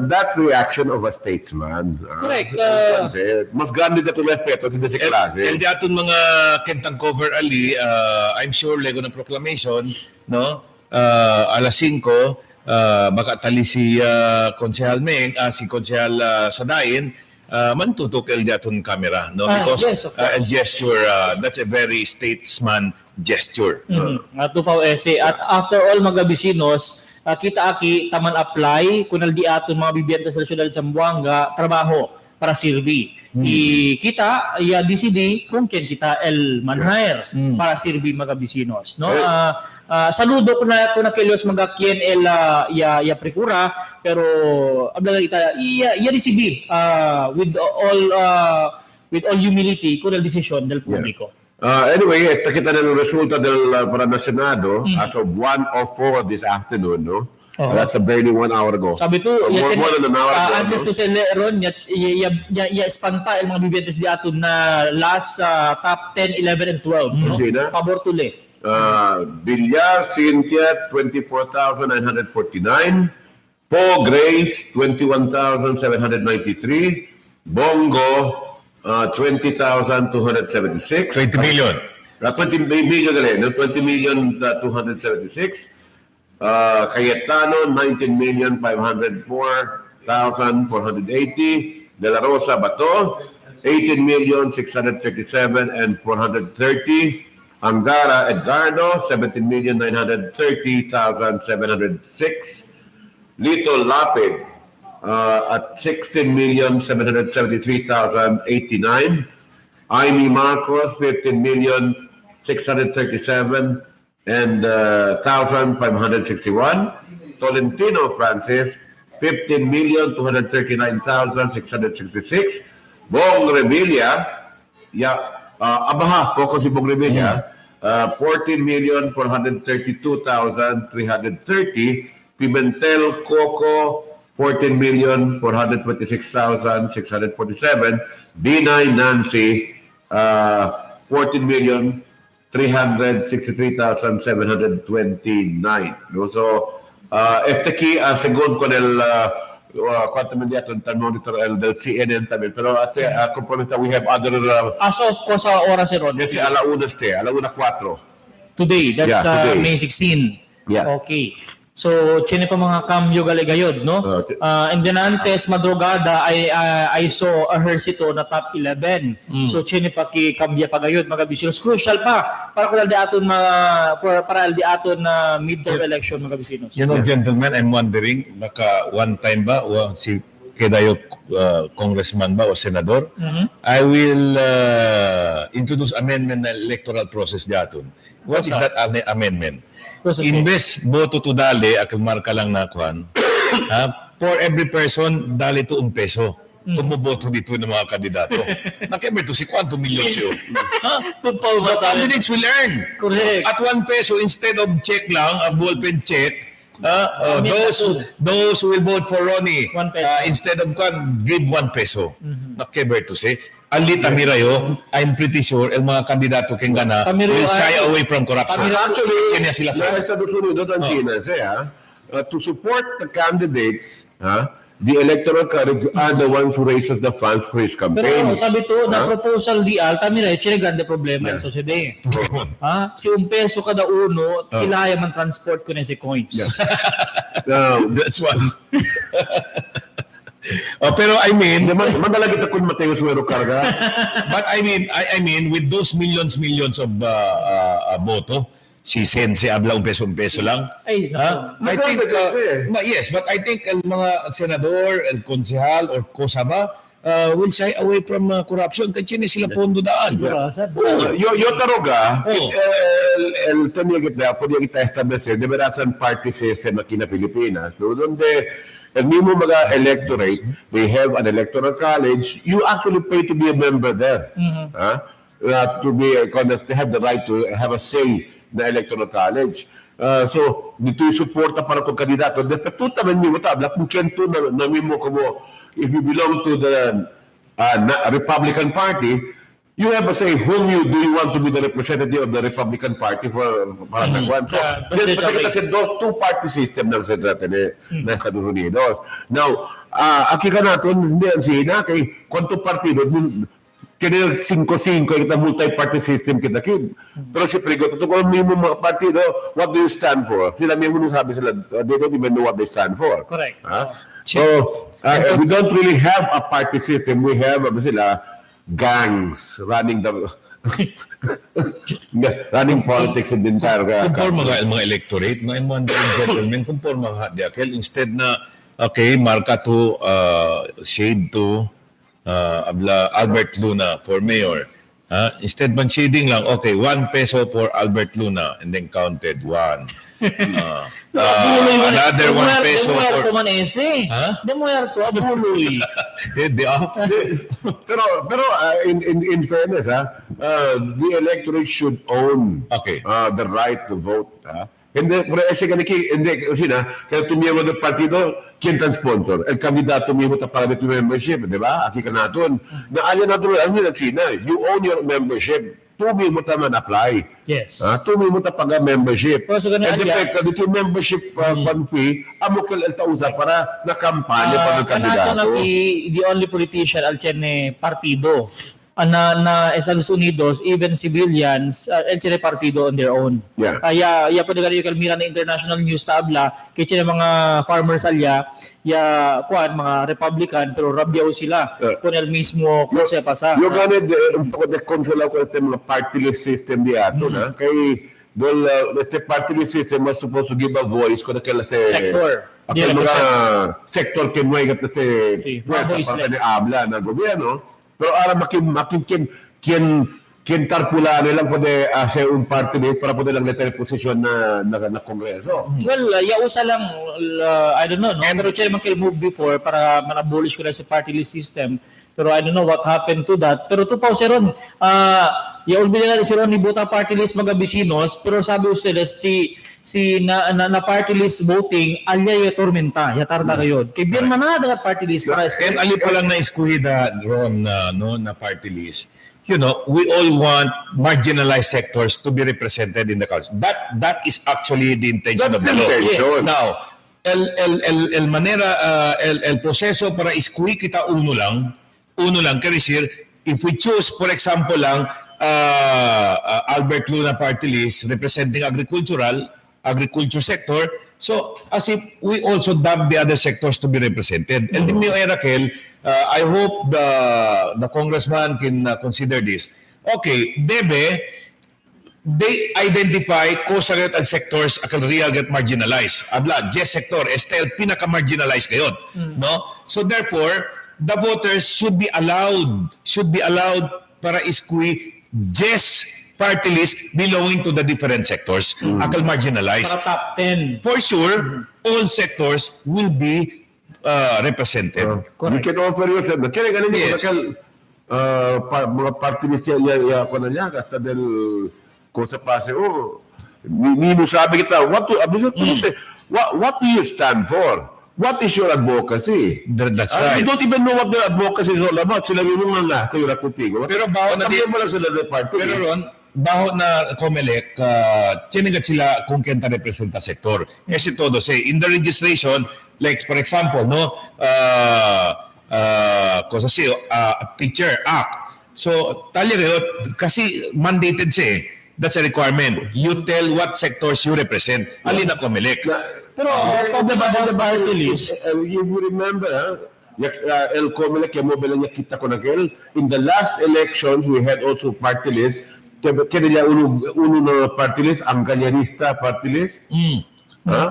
that's the action of a statesman. Correct. Mas ganda na tulad peto sa si klase. El di aton mga kentang cover ali, I'm sure lego ng proclamation, no? Alas 5, baka tali si Konsehal Meng, si Konsehal Sadain, mantutok el di aton camera, no? Because yes, of course. a gesture, that's a very statesman gesture. Tupaw ese. At after all mga bisinos, kita aki taman apply kunal di aton mga bibiyenta sa syudad sa Zamboanga trabaho para sirbi. Kita ya DCD kung ken kita el manhire para sirbi mga bisinos, no? Saludo ko na kelios mga kien el ya prekura pero abla ita ya DCD with all humility kunal desisyon del publiko. Anyway, kita na ng resulta para na Senado as of 1:04 this afternoon, no? That's barely 1 hour ago. Sabi to, more than an hour ago. Antes to sa Leron, ya espanta el mga bibiyentes di aton na last top 10, 11, and 12. No? Pabor tuli. Villar, Cynthia, 24,949. Po Grace, 21,793. Bongo, 20,276. 20 million. 20 million galing, no? 20,276. Cayetano, 19,504,480. De La Rosa Bato, 18,637,430. Angara Edgardo, 17,930,706. Lito Lapid, at 16,773,089. Amy Marcos, 15,637,000 and 1,561. Tolentino Francis, 15,239,666. Bong Revilla, abaha, poco si Bong Revilla, 14,432,330. Pimentel Coco, 14,426,647. D9 Nancy, 14,363,729. No? So, este aquí, según con el cuánto mandato el monitor del CNN también, pero componente we have other As of ko sa oras si Ron. yes, alauna 4. Today, that's Yeah, today. May 16. Yeah. Okay. So, chine pa mga cambio galigayod, no? And then antes, madrugada, I saw a Hersito na top 11. So, chine pa ki cambia pa gayod, mga bisinos. Crucial pa, para kung aldi aton para aldi aton na midterm election, mga bisinos. You know, gentlemen, I'm wondering, baka one time ba, si Kedayo congressman ba o senador, I will introduce amendment na electoral process daton. What is that amendment? Imbes boto to dali, akong marka lang na kuhan, for every person, dali to peso. Tumuboto dito ng mga kandidato. Nakember to si kwanto milyon siyo. The candidates will earn. Correct. At 1 peso, instead of check lang, a ballpen check, those who will vote for Ronnie, 1 peso. instead of give 1 peso. Nakember to si Alita Mirayo, I'm pretty sure el mga kandidato keng gana will shy away from corruption. Actually, Kanya sila sa to support the candidates, the electoral college are the ones who raises the funds for his campaign. Pero sabi to, na proposal di Alta Mira, chine grande problema sa sociedad. Si peso kada uno, kilaya man transport ko na si coins. That's one. Pero I mean, mandala kita kun Mateo Suero Carga. But I mean, with those millions of boto, si Sense abla peso lang. Ay, I think, yes, but I think el mga senador, el konsehal, or kosaba, will shy away from corruption. Kaya chine sila pondo daan. Yo taroga, el tenía que podía kita establecer, deberá ser party system aquí na Pilipinas, no? Donde el mismo mga electorate, they have an electoral college, you actually pay to be a member there. To have the right to have a say na electoral college. So, dito yung suporta para kung kandidato. Dito naman yung matabla, kung kento na mimo como, if you belong to the Republican Party, you have a say whom do you want to be the representative of the Republican Party for para tagwan. So, kasi those two-party system ng sa natin na Estados Unidos. Now, aki ka natin, hindi ang sina, kay kwanto partido, kaya 5-5, kita multi-party system kita. Pero siyempre, kung mo mga partido, what do you stand for? Sila may muna sabi sila, they don't even know what they stand for. Correct. So, we don't really have a party system. We have, gangs running politics in the entire conforme mga electorate no I'm wondering gentlemen conforme nga instead na okay marka to shade to Albert Luna for mayor instead man shading lang okay 1 peso for Albert Luna and then counted 1 another 1 peso for de muerto abuloy. Pero in fairness, the electorate should own the right to vote. Hindi, kaya tumiyaw ng partido, quien tan sponsor? El candidato mismo ta para de membership, di ba? Aki ka natin. Naalala natin, ang Sina, you own your membership. Tumi mo ta man apply. Yes. Tumi mo ta pag membership. So, ganun dito yung membership fee, amo kal el tausa para na kampanya pa ng kandidato. Kanato the only politician al chene partido. Na Estados Unidos, even civilians, el chene partido on their own. Yeah. Ya pwede kayo kalmira na international news tabla, kaya chene mga farmers alya, mga Republican, pero rabyaw sila. Kung el mismo kung siya pasa. Yung ganit, de-consula ko ito mga party list system di ato, na? Kay, este party list system was supposed to give a voice kung nakala sector. Mga sector kinway kat ito, habla na gobyerno. Pero ara quien tarpula nilang pwede sa un party list para pwede lang letter position na kongreso. Well, usa lang, I don't know, no? Pero siya naman move before para man-abolish ko na sa party list system. Pero I don't know what happened to that. Pero to pa, Ron, Ulbi nila si Ronnie Buta party list mga bisinos, pero sabi ustedes si na party list voting alya yung tormenta, yatarda kayo. Kaya biyan manada na party list para And ali pa lang na iskuhida, Ron, na party list. You know, we all want marginalized sectors to be represented in the council. That is actually the intention of the law. Yes. Now, el proseso para iskuhi kita uno lang, kaya sir, if we choose, for example lang, Albert Luna party list representing agriculture sector, so as if we also dump the other sectors to be represented. And din yung Raquel, I hope the congressman can consider this. Okay, they identify co-sector and sectors at real get marginalized. Abla, just sector, Estel, pinaka-marginalized kayo. No? So therefore, the voters should be allowed para iskuhi just party list belonging to the different sectors, akal marginalized. Para top 10. For sure, all sectors will be represented. You can offer yourself. Kaya ganin Yes. mga party list ya ko na niya hasta del cosa pase ni mo sabi kita what do you stand for? What is your advocacy? That's right. You don't even know what their advocacy is all about. Sila yung mga kayo na kuntigo. Pero baho na mo lang sila ng party Pero list. Ron, baho na COMELEC, chinigat sila kung kenta representa sektor. Kasi todo say, in the registration, like for example, no, teacher act. So, tali rin, kasi mandated siya that's a requirement. You tell what sectors you represent. Alin na COMELEC. Pero the party list, If you remember, el COMELEC, yung mobile niya kita ko na in the last elections, we had also party list. Kaya niya uno na party list, ang Gallerista party list.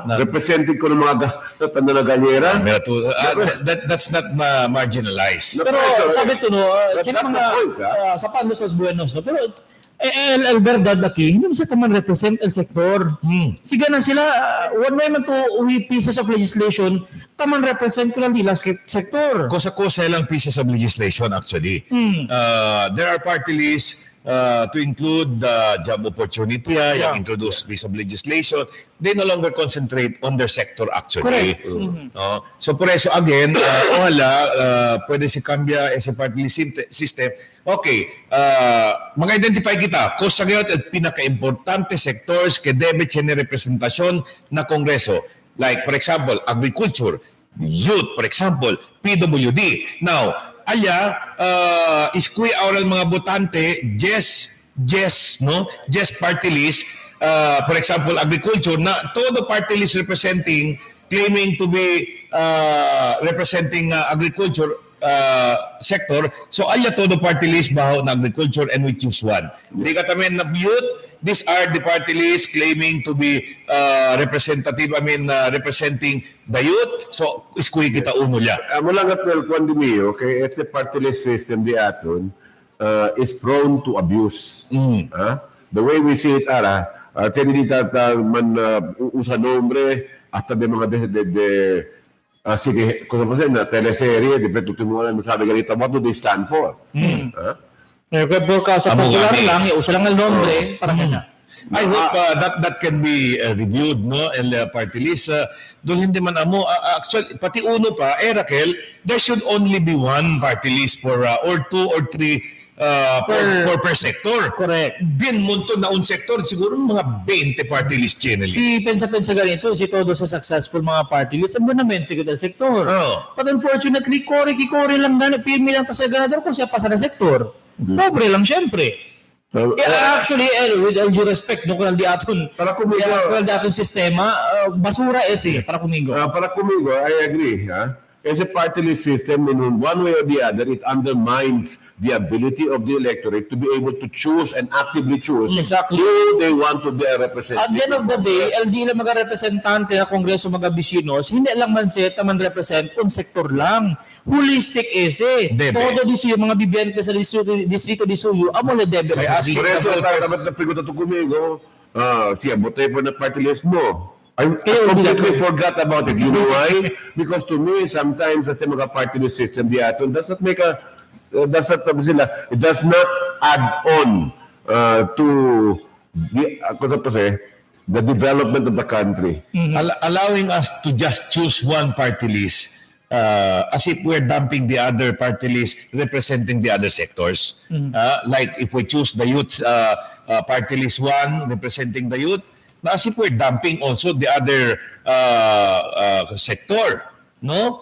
Representing ko ng mga tanda na Gallera. That's not marginalized. pero sabi to no, sila mga sa Panlosas Buenos, no? Pero el verdad aquí, hindi mo sa taman represent el sektor. Siga na sila, one way man to pieces of legislation, taman represent ko lang nila sektor. Kosa-kosa lang pieces of legislation actually. There are party lists to include job opportunity, yung introduce piece of legislation. They no longer concentrate on their sector actually. So por eso again, pwede si cambia ese party list system. Okay, mag-identify kita kung sa gayon at pinaka-importante sectors que debe tener representasyon na kongreso. Like for example, agriculture, youth, for example, PWD. Now, iskuy oral mga botante, just party list, for example, agriculture, na todo party list representing, claiming to be representing agriculture sector, so todo party list baho na agriculture and we choose one. Hindi ka tamen na youth, these are the party list claiming to be representing the youth, so iskuy kita uno niya. Amo lang at kuan dimiyo, kay este party list system di aton is prone to abuse. The way we see it tinidita man usa nombre hasta de mga sige, kung sa na teleserye, depende tumulan mo sabi ganito, what do they stand for? Sa popular lang, usa lang ang nombre, para kanya. I hope that can be reviewed, no? And party list, doon hindi man amo. Actually, pati uno pa, Raquel, there should only be one party list for, or two or three per sector. Correct. Bin munto na un sector, siguro mga 20 party list channel. Si pensa ganito, si todo sa successful mga party list, ang bonamente ko dal sektor. But unfortunately, kore lang gana, pirmi lang ta sa ganador kung siya pa sa sektor. Pobre lang syempre. Actually, with all due respect, no, kung di aton sistema, basura para kumigo. Para kumigo, I agree. As a party list system, in one way or the other, it undermines the ability of the electorate to be able to choose and actively choose who they want to be a representative. At the end of the day, LD lang mga representante na kongreso mga bisinos, hindi lang man seta man represent un sektor lang. Holistic todo di suyo mga bibiyente sa distrito di suyo, amo le debe. Por eso, dapat na pregunta to kumigo, siya, bote po na party list mo. I completely forgot about it. You know why? Because to me, sometimes the mga party list system, it does not add on to the development of the country. Allowing us to just choose one party list as if we're dumping the other party list representing the other sectors. Like if we choose the youth party list 1 representing the youth, as if we're dumping also the other sector. No?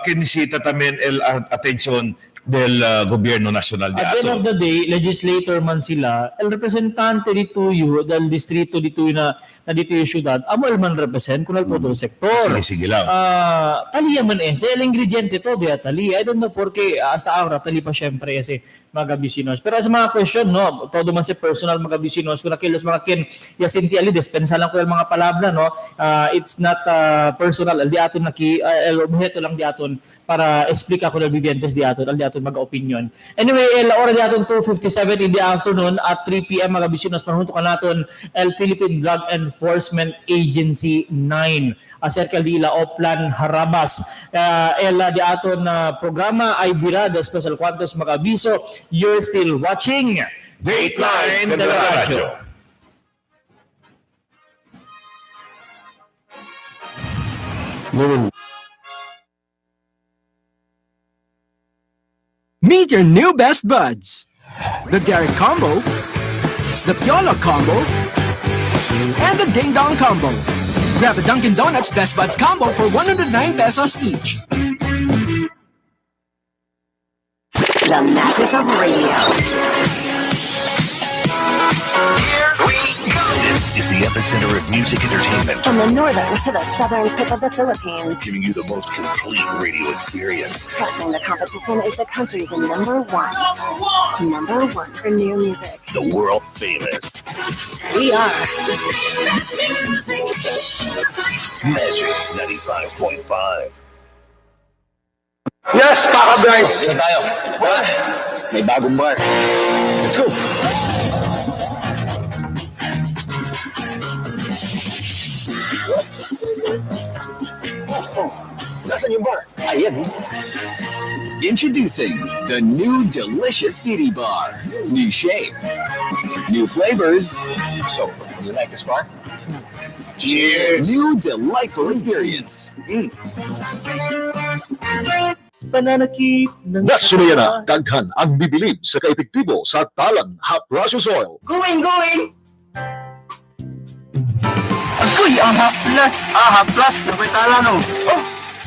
Kinisita tamen el atensyon del gobyerno nasyonal di At the end ato. of the day, legislator man sila, el representante dito yung del distrito dito na dito yung syudad, amo el man represent kung po do sektor. Sige lang. Taliya man el ingrediente to dia tali. I don't know porque hasta ahora tali pa syempre kasi mga bisinos. Pero sa mga question no, todo man si personal mga bisinos kung nakilos mga kin ya sinti ali dispensa lang ko el mga palabra no. It's not personal al di aton naki el objeto lang di aton para explica ko el vivientes di aton al di aton mag-opinion. Anyway, el ora di aton 2:57 in the afternoon at 3 PM mga bisinos panghunto naton el Philippine Drug Enforcement Agency 9 acerca di la Oplan Harabas. El di aton programa ay birada special quantos mga abiso. You're still watching Dateline Teleradyo. Meet your new best buds. The Derek Combo, the Piola Combo, and the Ding Dong Combo. Grab a Dunkin' Donuts Best Buds Combo for 109 pesos each. The magic of radio. Here we go. This is the epicenter of music entertainment. From the northern to the southern tip of the Philippines, Giving you the most complete radio experience. crushing the competition is the country's number one for new music. The world famous We are Magic 95.5. Yes, backup guys. Saan tayo? May bagong bar. Let's go. Nasaan yung bar? Ayan. Introducing the new delicious titty bar. New shape, new flavors. So, you like this bar? Cheers. New delightful experience. Nasunayan na daghan ang bibilib sa kaepektibo sa talang Hap-Rasius Oil. Going! Agoy, ang haplas! Haplas! Napay tala no! Oh!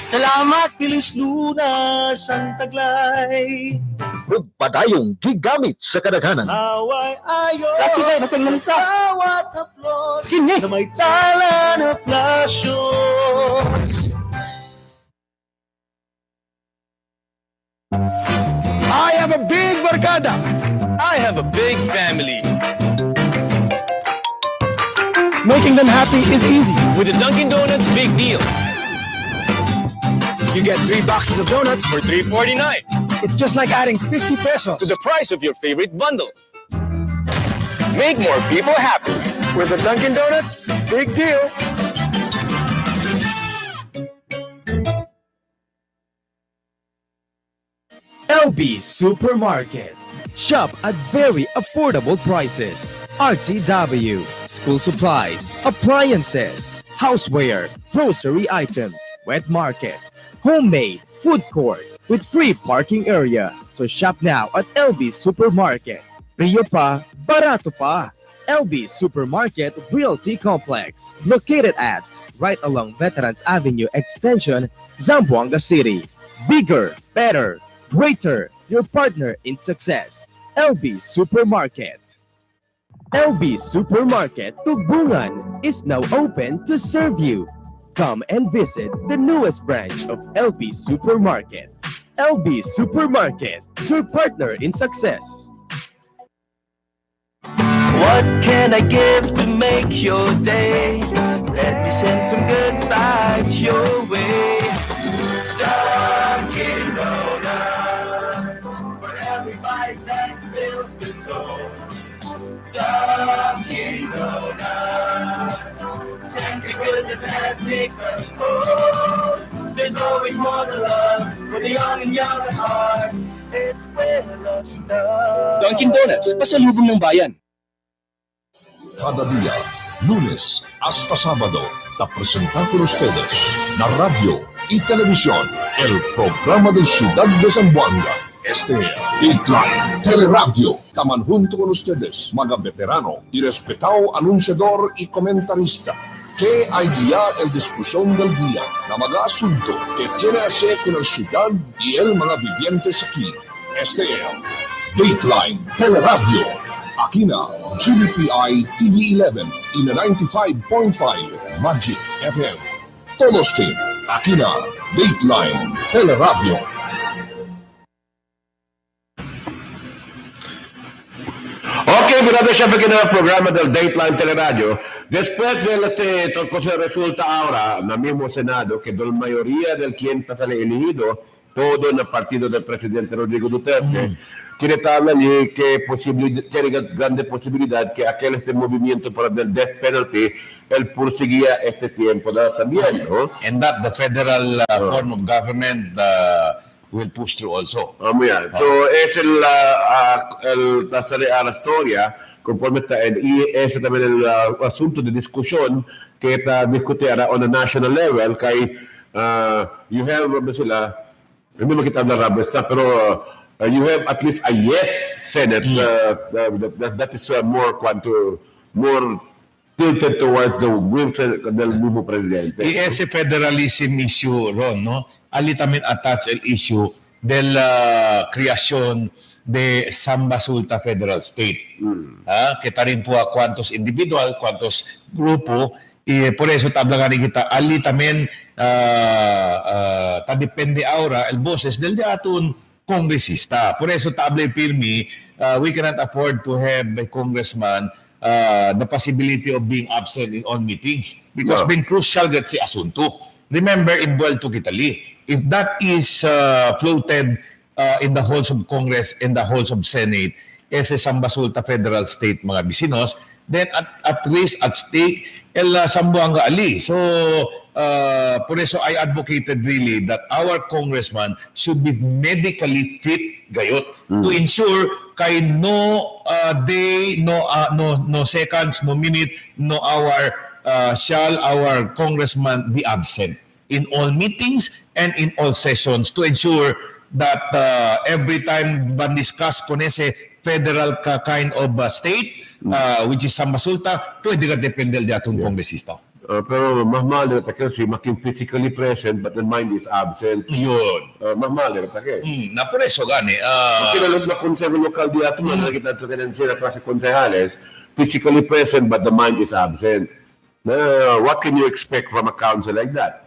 Salamat! Pilis lunas ang taglay. Ug padayong gigamit sa kadaghanan. Away ayos. Kasi kayo, basing manisa. Bawat haplos. Kini! Na may tala na plasyos. I have a big barkada. I have a big family. Making them happy is easy. With the Dunkin' Donuts Big Deal You get 3 boxes of donuts. for $3.49 It's just like adding 50 pesos. to the price of your favorite bundle. Make more people happy. With the Dunkin' Donuts, big deal. LB Supermarket. Shop at very affordable prices. RTW, school supplies, appliances, houseware, grocery items, wet market, homemade, food court, with free parking area. So shop now at LB Supermarket. Rio pa, barato pa. LB Supermarket Realty Complex, located at right along Veterans Avenue Extension, Zamboanga City. Bigger, better, greater, your partner in success. LB Supermarket. LB Supermarket Tugbugan is now open to serve you. Come and visit the newest branch of LB Supermarket. LB Supermarket, your partner in success. What can I give to make your day? Let me send some good vibes your way. Dunkin' Donuts, for every bite that fills the soul. Dunkin' Donuts, tender goodness that makes us whole. There's always more to love for the young and young at heart. It's where love starts. Dunkin' Donuts, pasalubong ng bayan. Cada día, lunes hasta sábado, te presentamos con ustedes la radio y televisión, el programa de Ciudad de Zamboanga. Este es Dateline Teleradyo. Taman junto con ustedes, mga veterano y respetado anunciador y comentarista, que hay día el discusión del día na mga asunto que tiene que hacer con la ciudad y el mga vivientes aquí. Este es Dateline Teleradyo. Aquí na GBPI TV11 y na 95.5 Magic FM. Todos team, aquí na Dateline Teleradyo. Ok, mirando siempre que en el programa del Dateline Teleradio, después de lo que resulta ahora, en el mismo Senado, que la mayoría del quien está elegido, todo en el partido del presidente Rodrigo Duterte, tiene tabla y que tiene grande posibilidad que aquel movimiento para el death penalty, él perseguía este tiempo también, ¿no? And that the federal form of government will push through also. Yeah. So, es la historia, conforme está, y ese también el asunto de discusión que está discutida on a national level, que you have, hindi mo kita hablar pero you have at least a yes Senate that is more tilted towards the will del mismo presidente. Y ese federalism issue, Ron, no? Ali también attach el issue de la creación de Sambasulta Federal State. Que tarin po a cuantos individual, cuantos grupo, y por eso tabla nga rin kita, ali también depende ahora el boses del datun kongresista. Por eso tabla pirmi, we cannot afford to have a congressman the possibility of being absent in all meetings because being crucial gat si asunto. Remember, involved to Kitali. If that is floated in the halls of Congress and the halls of Senate, ese Sambasulta Federal State mga bisinos, then at least at stake el Sambuanga Ali. So, por eso I advocated really that our congressman should be medically fit gayot to ensure kay no day, no seconds, no minute, no hour shall our congressman be absent in all meetings and in all sessions to ensure that every time ban discuss kon ese federal kind of state, which is Sambasulta, pwede ka dependel di atong kongresista. Pero mas mahal rin kasi making physically present but the mind is absent. Yun. Mas mahal rin kasi. Na por eso gani. Kinalog na konservo lokal di ato man nakita sa tendency na klase konsehales, physically present but the mind is absent. What can you expect from a council like that?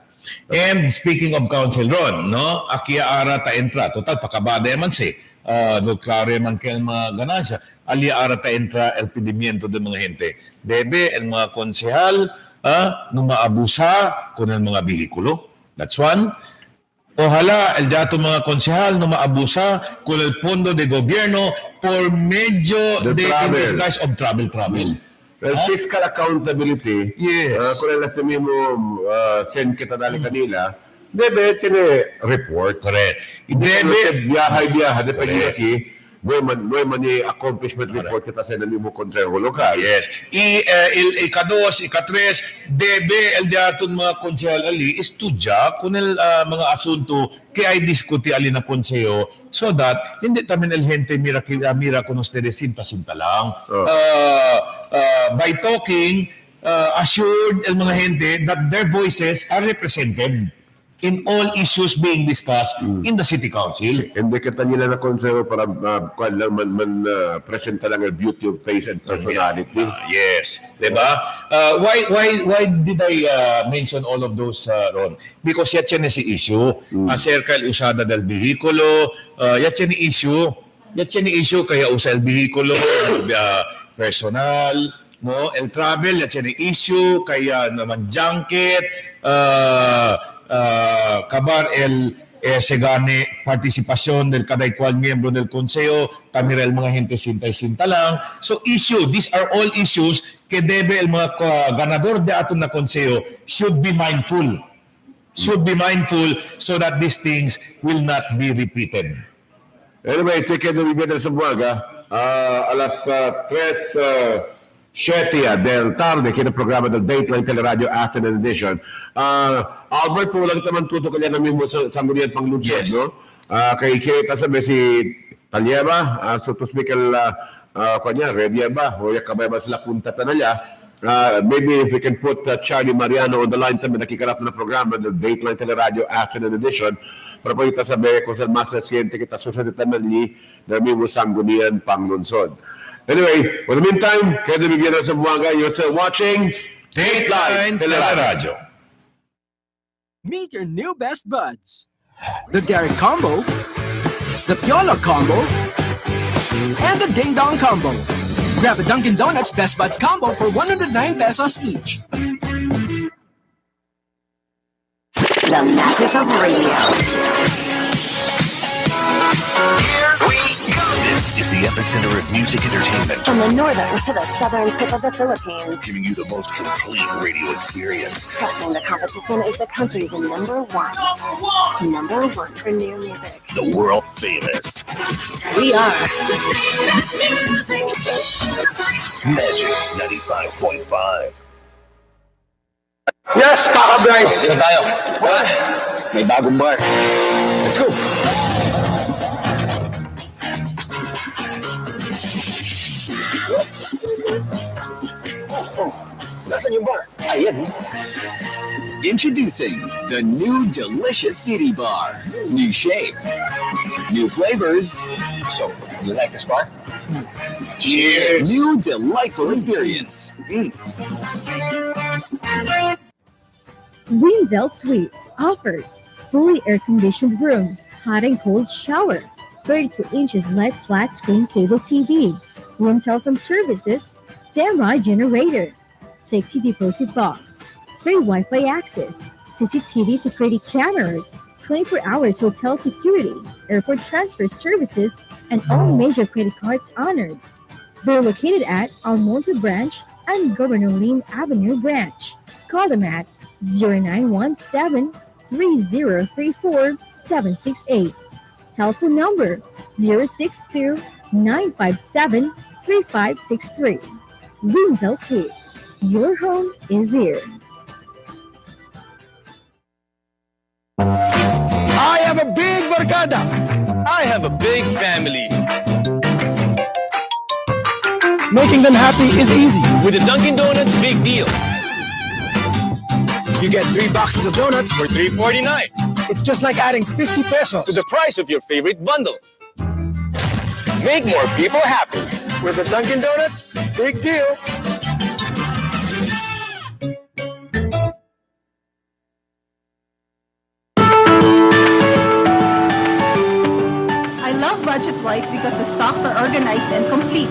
And speaking of council Ron, no? Akia ara ta entra, total pakabada man si. No klaro man kay mga ganansya. Ali ara ta entra el pedimiento de mga gente. Debe el mga konsehal nung maabusa con el mga bihikulo. That's one. Ojalá el dato mga konsehal nung maabusa con el pondo de gobierno por medio de in disguise of travel. Well, fiscal accountability, yes. Kung natin mismo send kita dali kanila, debe tiene report. Correct. Debe biyahay, depende aquí, no man accomplishment report kita sa mismo konseho lokal. Yes. Ika-2, ika-3, debe el daton mga konsehal ali estudya kung el mga asunto kaya ay diskuti ali na konseho so that hindi tamin el gente mira con ustedes sinta lang. By talking, assured el mga gente that their voices are represented in all issues being discussed in the city council. Hindi kita nila na konseho para presenta lang el beauty of face and personality. Yes, diba? Why did I mention all of those, Ron? Because yan si issue. Acerca el usada del vehikulo, yan issue kaya usa el vehikulo personal, no? El travel, yan issue kaya naman junket, kabar el segane partisipasyon del kada cual miembro del consejo, tamira el mga gente sinta lang. So these are all issues que debe el mga ganador de aton na consejo should be mindful so that these things will not be repeated. Anyway, take care ng Bibiyada sa Buwaga. Alas 3 del tarde, kinaprograma del Dateline Teleradyo Afternoon Edition. Albert, po lang naman tutukalyan namin mo sa Sanggunian Panglungsod, Yes. no? Kay kita sabi si Talyeba, so to speak, kanya, ready ba? O yakabay ba sila punta tanalya? Maybe if we can put Charlie Mariano on the line también, nakikarap na programa del Dateline Teleradyo Afternoon Edition para po kita sabi kung saan mas resiente kita susatita mali na may Sanggunian Panglungsod. Anyway, for the meantime, kayo na bibigyan sa Buanga. You're still watching Dateline Teleradyo. Meet your new best buds. The Derek Combo, the Piola Combo, and the Ding Dong Combo. Grab a Dunkin' Donuts Best Buds Combo for 109 pesos each. The magic of radio. Here we go. This is the epicenter of music entertainment, From the northern to the southern tip of the Philippines, giving you the most complete radio experience. trusting the competition is the country's number one. Number one for new music. The world famous We are Magic 95.5. Yes, Papa Bryce. Saan tayo? May bagong bar. Let's go. Nasaan yung bar? Ayan. Introducing the new delicious Titty Bar. New shape, new flavors. So, you like this bar? Cheers! New delightful experience. Winzel Suites offers fully air-conditioned room, hot and cold shower, 32 inches LED flat screen cable TV, room telephone services, standby generator, safety deposit box, free Wi-Fi access, CCTV security cameras, 24 hours hotel security, airport transfer services, and all major credit cards honored. They're located at Almonte Branch and Governor Lim Avenue Branch. Call them at 0917-3034-768. Telephone number 062-957-3563. Winzel Suites. Your home is here. I have a big barkada. I have a big family. Making them happy is easy. With the Dunkin' Donuts Big Deal You get 3 boxes of donuts. for $3.49 It's just like adding 50 pesos. to the price of your favorite bundle. Make more people happy. With the Dunkin' Donuts, big deal. I love Budget-Wise because the stocks are organized and complete.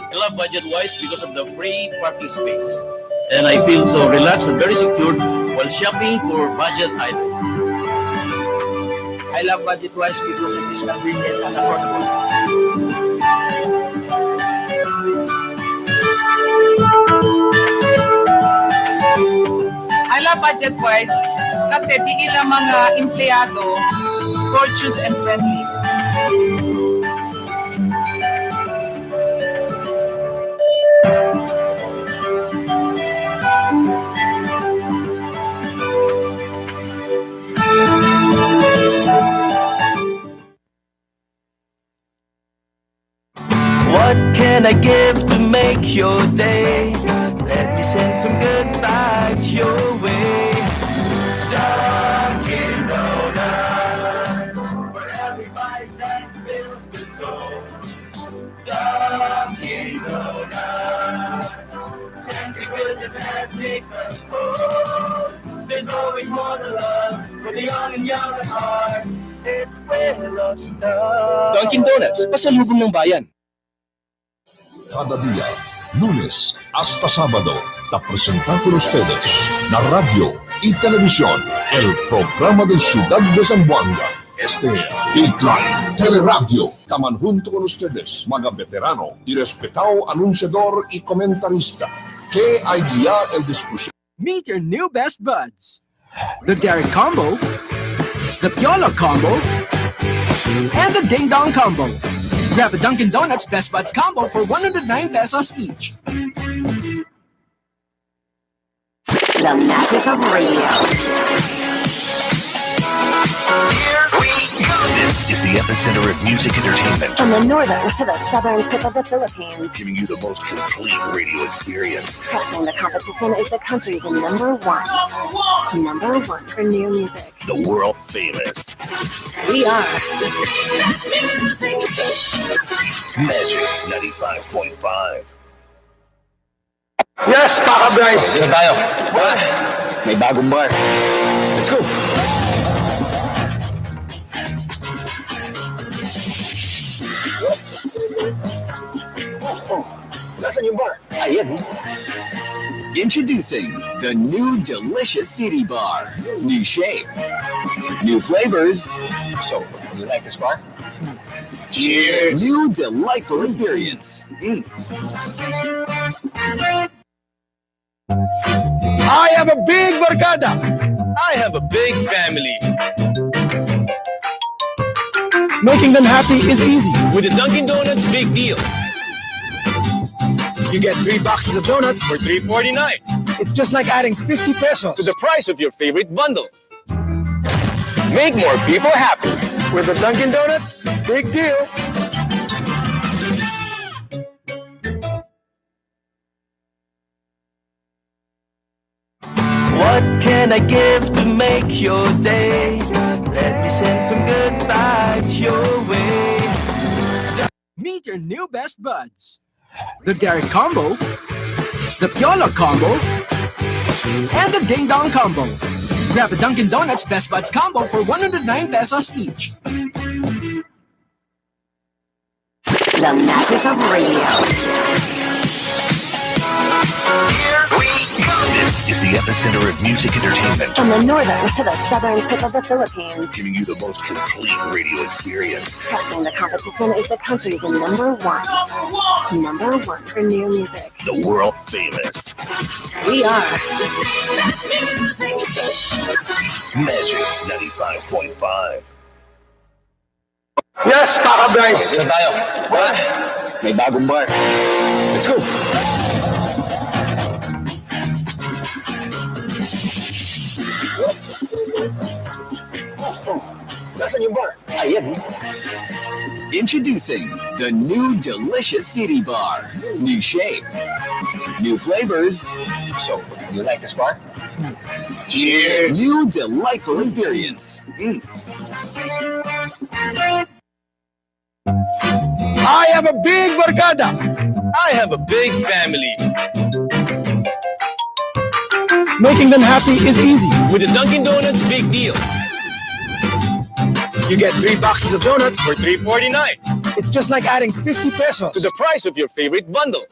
I love Budget-Wise because of the free parking space. And I feel so relaxed and very secure while shopping for budget items. I love Budget-Wise because it is convenient and affordable. I love Budget-Wise kasi di ilang mga empleyado courteous and friendly. What can I give to make your day? Let me send some good vibes your way. Dunkin' Donuts, for every bite that fills the soul. Dunkin' Donuts, tender goodness that makes us whole. There's always more to love for the young and young at heart. It's where love starts. Dunkin' Donuts, pasalubong ng bayan. Cada día, lunes hasta sábado, te presentan con ustedes la radio y televisión, el programa de Ciudad de Zamboanga. Dateline Teleradyo. Taman junto con ustedes, mga veterano y respetado anunciador y comentarista, que hay guía el discusión. Meet your new best buds. The Derek Combo, the Piola Combo, and the Ding Dong Combo. Grab a Dunkin' Donuts Best Buds combo for 109 pesos each. The magic of radio. Here we go. This is the epicenter of music entertainment. From the northern to the southern tip of the Philippines. Giving you the most complete radio experience. Trusting the competition is the country's number one. Number one for new music. The world famous We are Magic 95.5. Yes, Paka Bryce. Saan tayo? May bagong bar. Let's go. Nasaan yung bar? Ayan. Introducing the new delicious titty bar. New shape, new flavors. So, you like this bar? Cheers! New delightful experience. I have a big barkada. I have a big family. Making them happy is easy. With the Dunkin' Donuts Big Deal You get 3 boxes of donuts. for $3.49 It's just like adding 50 pesos to the price of your favorite bundle. Make more people happy. with the Dunkin' Donuts. Big deal. What can I give to make your day? Let me send some good vibes your way. Meet your new best buds. The Derek Combo, the Piola Combo, and the Ding Dong Combo. Grab a Dunkin' Donuts Best Buds combo for 109 pesos each. the magic of radio. Here we go. This is the epicenter of music entertainment. From the northern to the southern tip of the Philippines. Giving you the most complete radio experience. Trusting the competition is the country's number one. Number one for new music. The world famous We are Magic 95.5. Yes, Paka Bryce. Saan tayo? May bagong bar. Let's go. Nasaan yung bar? Ayan. Introducing the new delicious titty bar. New shape, new flavors. So, you like this bar? Cheers! New delightful experience. I have a big barkada. I have a big family. Making them happy is easy. With the Dunkin' Donuts Big Deal You get 3 boxes of donuts. for $3.49 It's just like adding 50 pesos to the price of your favorite bundle.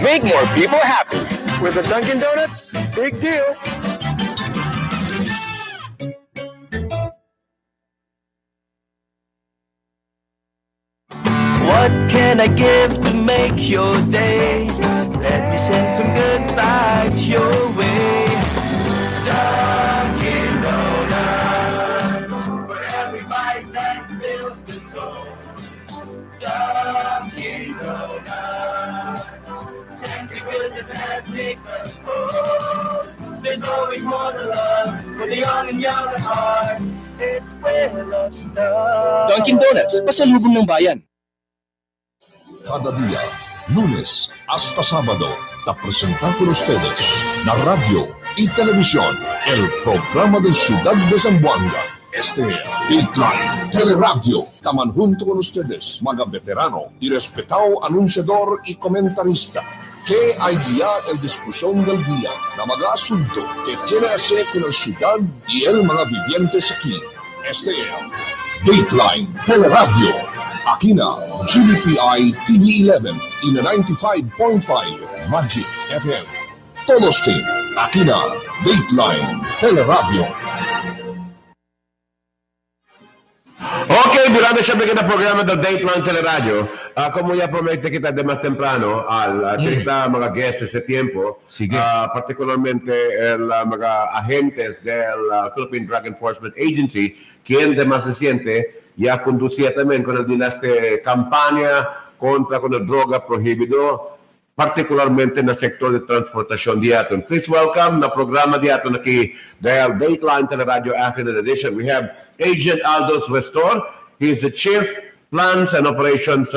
Make more people happy. with the Dunkin' Donuts. Big deal. What can I give to make your day? Let me send some good vibes your way. Dunkin' Donuts, for every bite that fills the soul. Dunkin' Donuts, tender goodness that makes us whole. There's always more to love for the young and young at heart. It's where love starts. Dunkin' Donuts, pasalubong ng bayan. Cada día, lunes hasta sábado, te presentan con ustedes la radio y televisión, el programa de Ciudad de Zamboanga. Este es Dateline Teleradyo. Taman junto con ustedes, mga veterano y respetado anunciador y comentarista, que hay guía el discusión del día na mga asunto que tiene que hacer con la ciudad y el mga vivientes aquí. Este es Dateline Teleradyo. Aquí na GBPI TV11 y na 95.5 Magic FM. Todos team, aquí na Dateline Teleradyo. Ok, durante siya bigyan ng programa del Dateline Teleradyo, como ya promete kita de más temprano al mga guests ese tiempo, particularmente el mga agentes del Philippine Drug Enforcement Agency, quien de más reciente ya conducía también con campaña contra con el droga prohibido, particularmente en el sector de transportación diaton. Please welcome na programa diaton naki Dateline Teleradyo Afternoon Edition. We have Agent Aldos Restor. He's the Chief Plans and Operations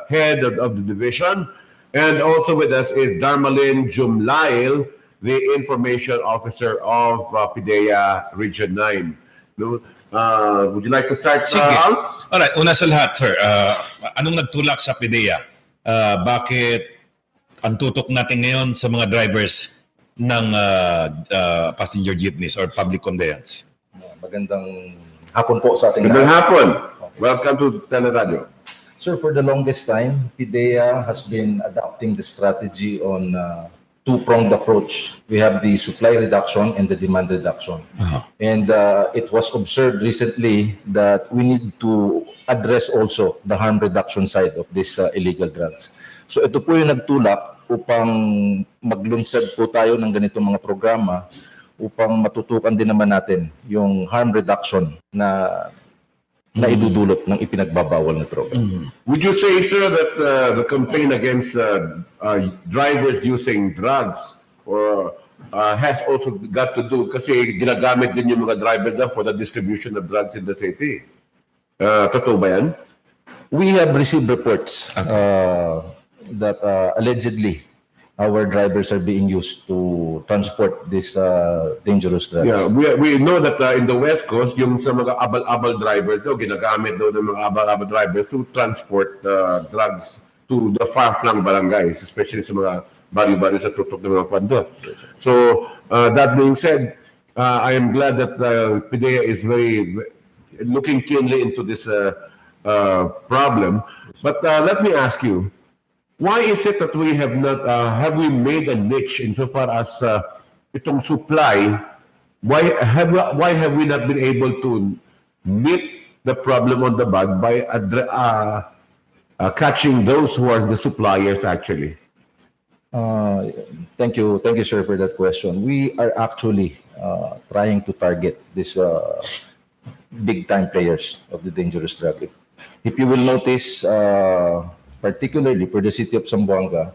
Head of the division. And also with us is Darmalin Jumlail, the Information Officer of PIDEA Region 9. No? Would you like to start, Sige. Al? Alright, una sa lahat, sir. Anong nagtulak sa PIDEA? Bakit ang tutok natin ngayon sa mga drivers ng passenger jeepneys or public conveyance? Magandang hapon po sa ating Magandang lahat. hapon. Welcome to Teleradyo. Sir, for the longest time, PIDEA has been adopting the strategy on two-pronged approach. We have the supply reduction and the demand reduction. And it was observed recently that we need to address also the harm reduction side of this illegal drugs. So ito po yung nagtulak upang maglunsad po tayo ng ganitong mga programa upang matutukan din naman natin yung harm reduction na idudulot ng ipinagbabawal na droga. Would you say, sir, that the campaign against drivers using drugs or has also got to do, kasi ginagamit din yung mga drivers for the distribution of drugs in the city? Totoo ba yan? We have received reports that allegedly our drivers are being used to transport this dangerous drugs. Yeah, we know that in the West Coast, yung sa mga abal-abal drivers, ginagamit daw ng mga abal-abal drivers to transport drugs to the far-flung barangays, especially sa mga bari-bari sa tutok ng mga kwando. So, that being said, I am glad that PIDEA is very looking keenly into this problem. But let me ask you, why is it that we have not, have we made a niche insofar as itong supply? Why have we not been able to meet the problem on the bag by catching those who are the suppliers actually? Thank you, sir, for that question. We are actually trying to target these big-time players of the dangerous drug. If you will notice, particularly for the city of Zamboanga,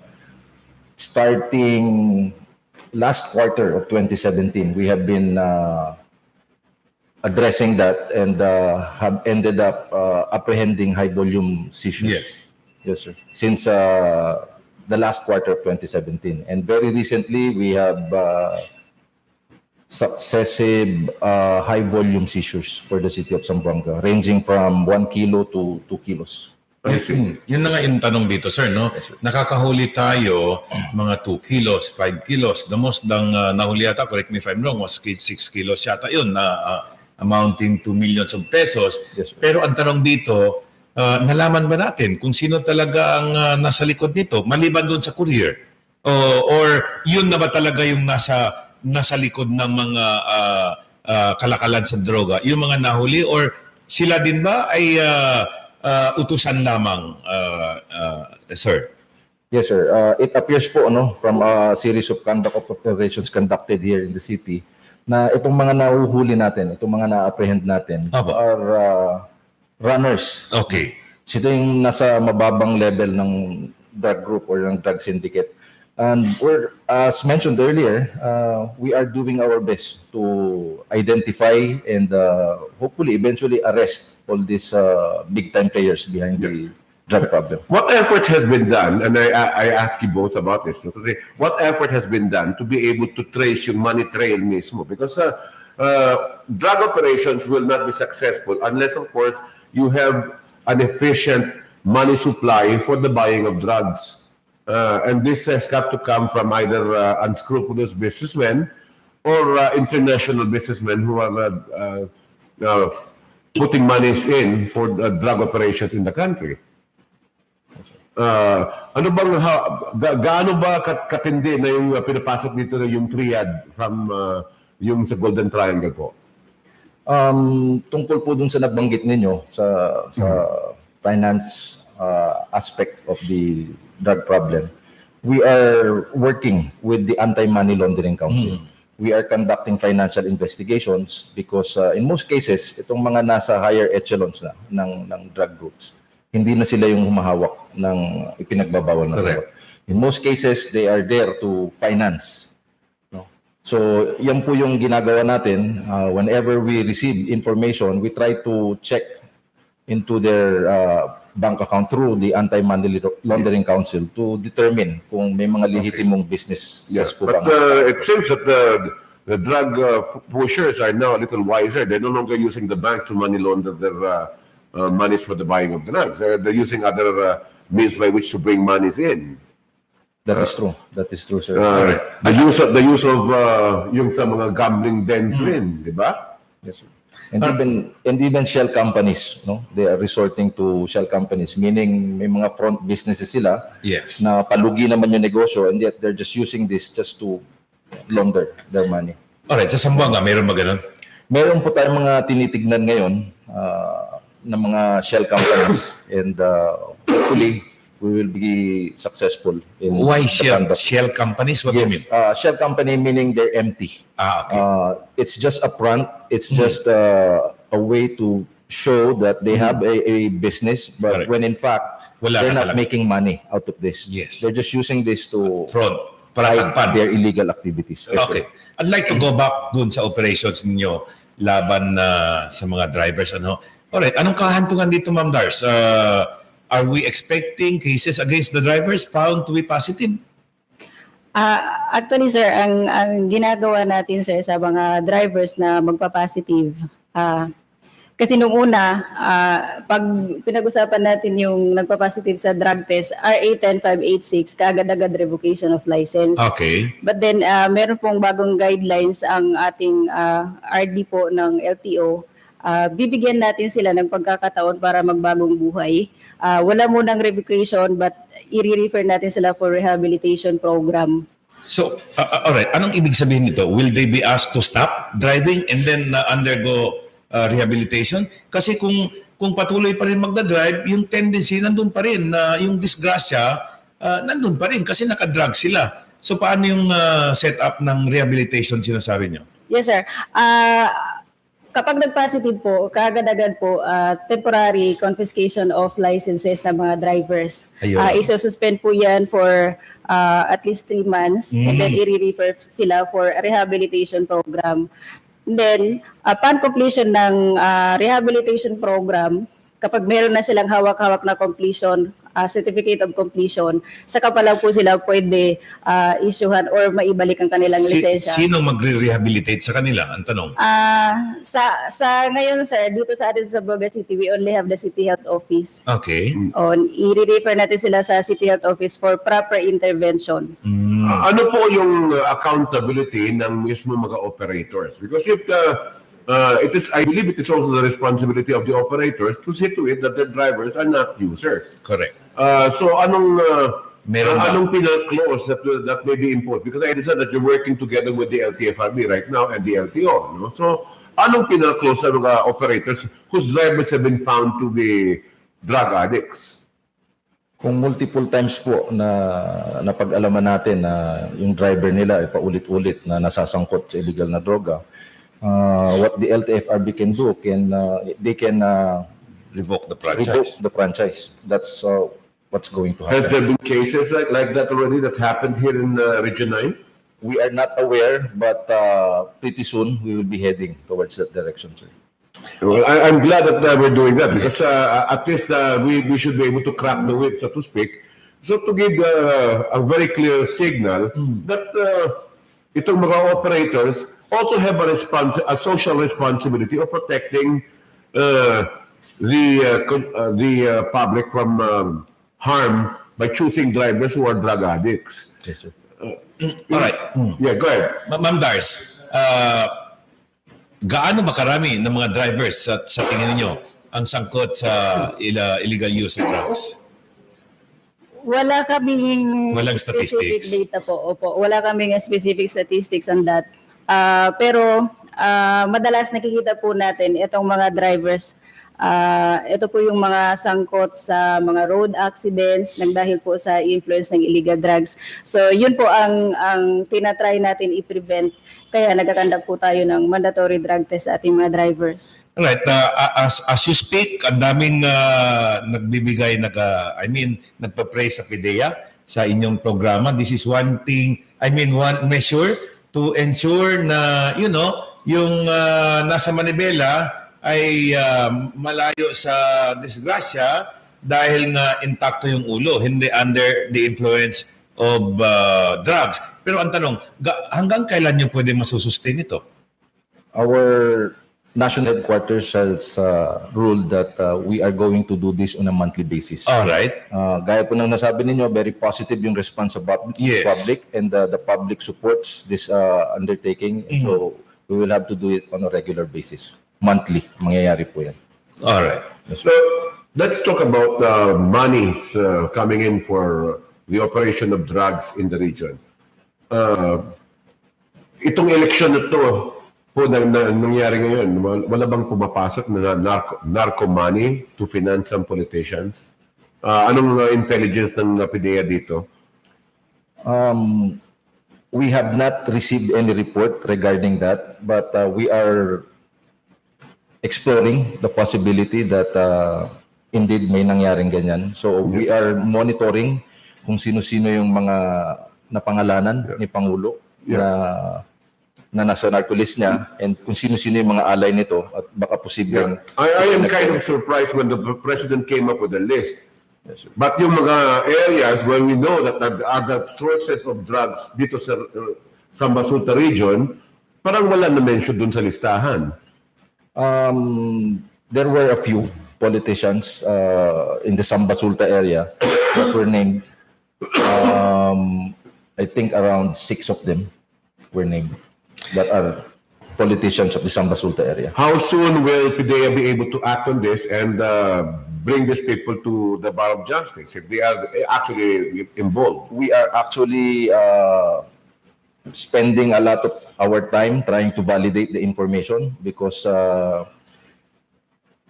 starting last quarter of 2017, we have been addressing that and have ended up apprehending high-volume seizures. Yes, sir. Since the last quarter of 2017. And very recently, we have successive high-volume seizures for the city of Zamboanga, ranging from 1 kilo to 2 kilos. Yun na nga yung tanong dito, sir, no? Nakakahuli tayo mga 2 kilos, 5 kilos. The most nahuli yata, correct me if I'm wrong, was 6 kilos yata yun, na amounting to millions of pesos. Pero ang tanong dito, nalaman ba natin kung sino talaga ang nasa likod nito, maliban doon sa courier? Or yun na ba talaga yung nasa likod ng mga kalakalan sa droga? Yung mga nahuli, or sila din ba ay utusan lamang, sir? Yes, sir. It appears po from a series of conduct of operations conducted here in the city na itong mga nahuhuli natin, itong mga na-apprehend natin are runners. Okay. Sito yung nasa mababang level ng drug group or ng drug syndicate. And we're, as mentioned earlier, we are doing our best to identify and hopefully eventually arrest all these big-time players behind the drug problem. What effort has been done, and I ask you both about this, what effort has been done to be able to trace yung money trail mismo? Because drug operations will not be successful unless, of course, you have an efficient money supply for the buying of drugs. And this has got to come from either unscrupulous businessmen or international businessmen who are putting monies in for drug operations in the country. Ano bang gaano ba katindi na yung pinapasok dito na yung triad from yung sa Golden Triangle po? Tungkol po dun sa nabanggit ninyo sa finance aspect of the drug problem, we are working with the Anti-Money Laundering Council. we are conducting financial investigations because in most cases, itong mga nasa higher echelons na ng drug groups, hindi na sila yung humahawak ng ipinagbabawal na drug. In most cases, they are there to finance. No? So, yan po yung ginagawa natin. Whenever we receive information, we try to check into their bank account through the Anti-Money Laundering Council to determine kung may mga lehitimong business. Yes, but it seems that the drug pushers are now a little wiser. They're no longer using the banks to money launder their monies for the buying of drugs. They're using other means by which to bring monies in. That is true. That is true, sir. The use of yung sa mga gambling dens rin, di ba? Yes, sir. And even shell companies, no? They are resorting to shell companies, meaning may mga front businesses sila na palugi naman yung negosyo, and yet they're just using this just to launder their money. Alright, sa Zamboanga, mayroon ba ganun? Meron po tayong mga tinitignan ngayon na mga shell companies, and hopefully we will be successful in Why shell companies? What do you mean? Shell company meaning they're empty. Okay. It's just a front. It's just a way to show that they have a business, but when in fact they're not making money out of this. Yes. They're just using this to hide their illegal activities. Okay. I'd like to go back dun sa operations ninyo laban sa mga drivers. Alright, anong kahantungan dito, Ma'am Dars? Are we expecting cases against the drivers found to be positive? Actually, sir, ang ginagawa natin, sir, sa mga drivers na magpa-positive, kasi nung una, pag pinag-usapan natin yung nagpa-positive sa drug test, RA 10586, kaagad-agad revocation of license. Okay. But then, meron pong bagong guidelines ang ating RD po ng LTO. Bibigyan natin sila ng pagkakataon para magbagong buhay. Wala munang revocation, but i-refer natin sila for rehabilitation program. So, alright, anong ibig sabihin nito? Will they be asked to stop driving and then undergo rehabilitation? Kasi kung patuloy pa rin magdadrive, yung tendency nandun pa rin, yung disgrasya nandun pa rin kasi nakadrug sila. So, paano yung setup ng rehabilitation sinasabi nyo? Yes, sir. Kapag nag-positive po, kaagad-agad po, temporary confiscation of licenses ng mga drivers. Iso-suspend po yan for at least 3 months and then i-refer sila for a rehabilitation program. Then, upon completion ng rehabilitation program, kapag meron na silang hawak-hawak na completion, certificate of completion, saka pa lang po sila pwede issuehan or maibalik ang kanilang lisensya. Sino magre-rehabilitate sa kanila? Ang tanong. Sa ngayon, sir, dito sa atin sa Zamboanga City, we only have the City Health Office. Okay. I-refer natin sila sa City Health Office for proper intervention. Ano po yung accountability ng mismo mga operators? Because if I believe it is also the responsibility of the operators to see to it that their drivers are not users. Correct. So anong Meron penal clause that may be imposed? Because I understand that you're working together with the LTFRB right now and the LTO. No? So anong penal clause sa mga operators whose drivers have been found to be drug addicts? Kung multiple times po na napag-alaman natin na yung driver nila ay paulit-ulit na nasasangkot sa illegal na droga, what the LTFRB can do, they can revoke the franchise. Revoke the franchise. That's what's going to happen. Has there been cases like that already that happened here in Region 9? We are not aware, but pretty soon we will be heading towards that direction, sir. Well, I'm glad that we're doing that because at least we should be able to crack the whip, so to speak. So to give a very clear signal that itong mga operators also have a social responsibility of protecting the public from harm by choosing drivers who are drug addicts. Yes, sir. All right. Yeah, go ahead. Ma'am Dars, gaano ba karami ng mga drivers sa tingin niyo ang sangkot sa illegal use of drugs? Wala kaming Walang specific statistics. data po. Opo, wala kaming specific statistics on that. Pero madalas nakikita po natin itong mga drivers Ito po yung mga sangkot sa mga road accidents nang dahil po sa influence ng illegal drugs. So yun po ang tinatry natin i-prevent. Kaya nagkakandak po tayo ng mandatory drug test sa ating mga drivers. Alright, as you speak, ang daming nagbibigay, nagpa-praise sa PIDEA sa inyong programa. This is one measure to ensure na, yung nasa Manibela ay malayo sa disgrasya dahil nga intakto yung ulo, hindi under the influence of drugs. Pero ang tanong, hanggang kailan nyo pwede masusustain ito? Our national headquarters has ruled that we are going to do this on a monthly basis. All right. Gaya po ng nasabi ninyo, very positive yung response sa public, and the public supports this undertaking. So we will have to do it on a regular basis. Monthly, mangyayari po yan. All right. So let's talk about monies coming in for the operation of drugs in the region. Itong election na to po na nangyari ngayon, wala bang pumapasok na narco money to finance some politicians? Anong intelligence ng PIDEA dito? We have not received any report regarding that, but we are exploring the possibility that indeed may nangyaring ganyan. So we are monitoring kung sino-sino yung mga napangalanan ni Pangulo na nasa narco-list niya, and kung sino-sino yung mga alay nito at baka posibleng... I am kind of surprised when the President came up with a list. Yes, sir. But yung mga areas where we know that the other sources of drugs dito sa Sambasuta region, parang wala na-mention dun sa listahan. There were a few politicians in the Sambasuta area that were named. I think around 6 of them were named that are politicians of the Sambasuta area. How soon will PIDEA be able to act on this and bring these people to the bar of justice if they are actually involved? We are actually spending a lot of our time trying to validate the information because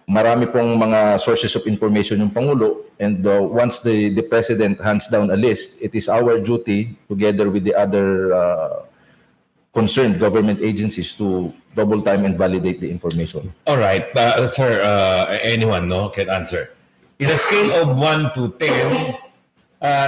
marami pong mga sources of information yung Pangulo, and once the President hands down a list, it is our duty together with the other concerned government agencies to double time and validate the information. All right, sir, anyone can answer. In a scale of 1 to 10,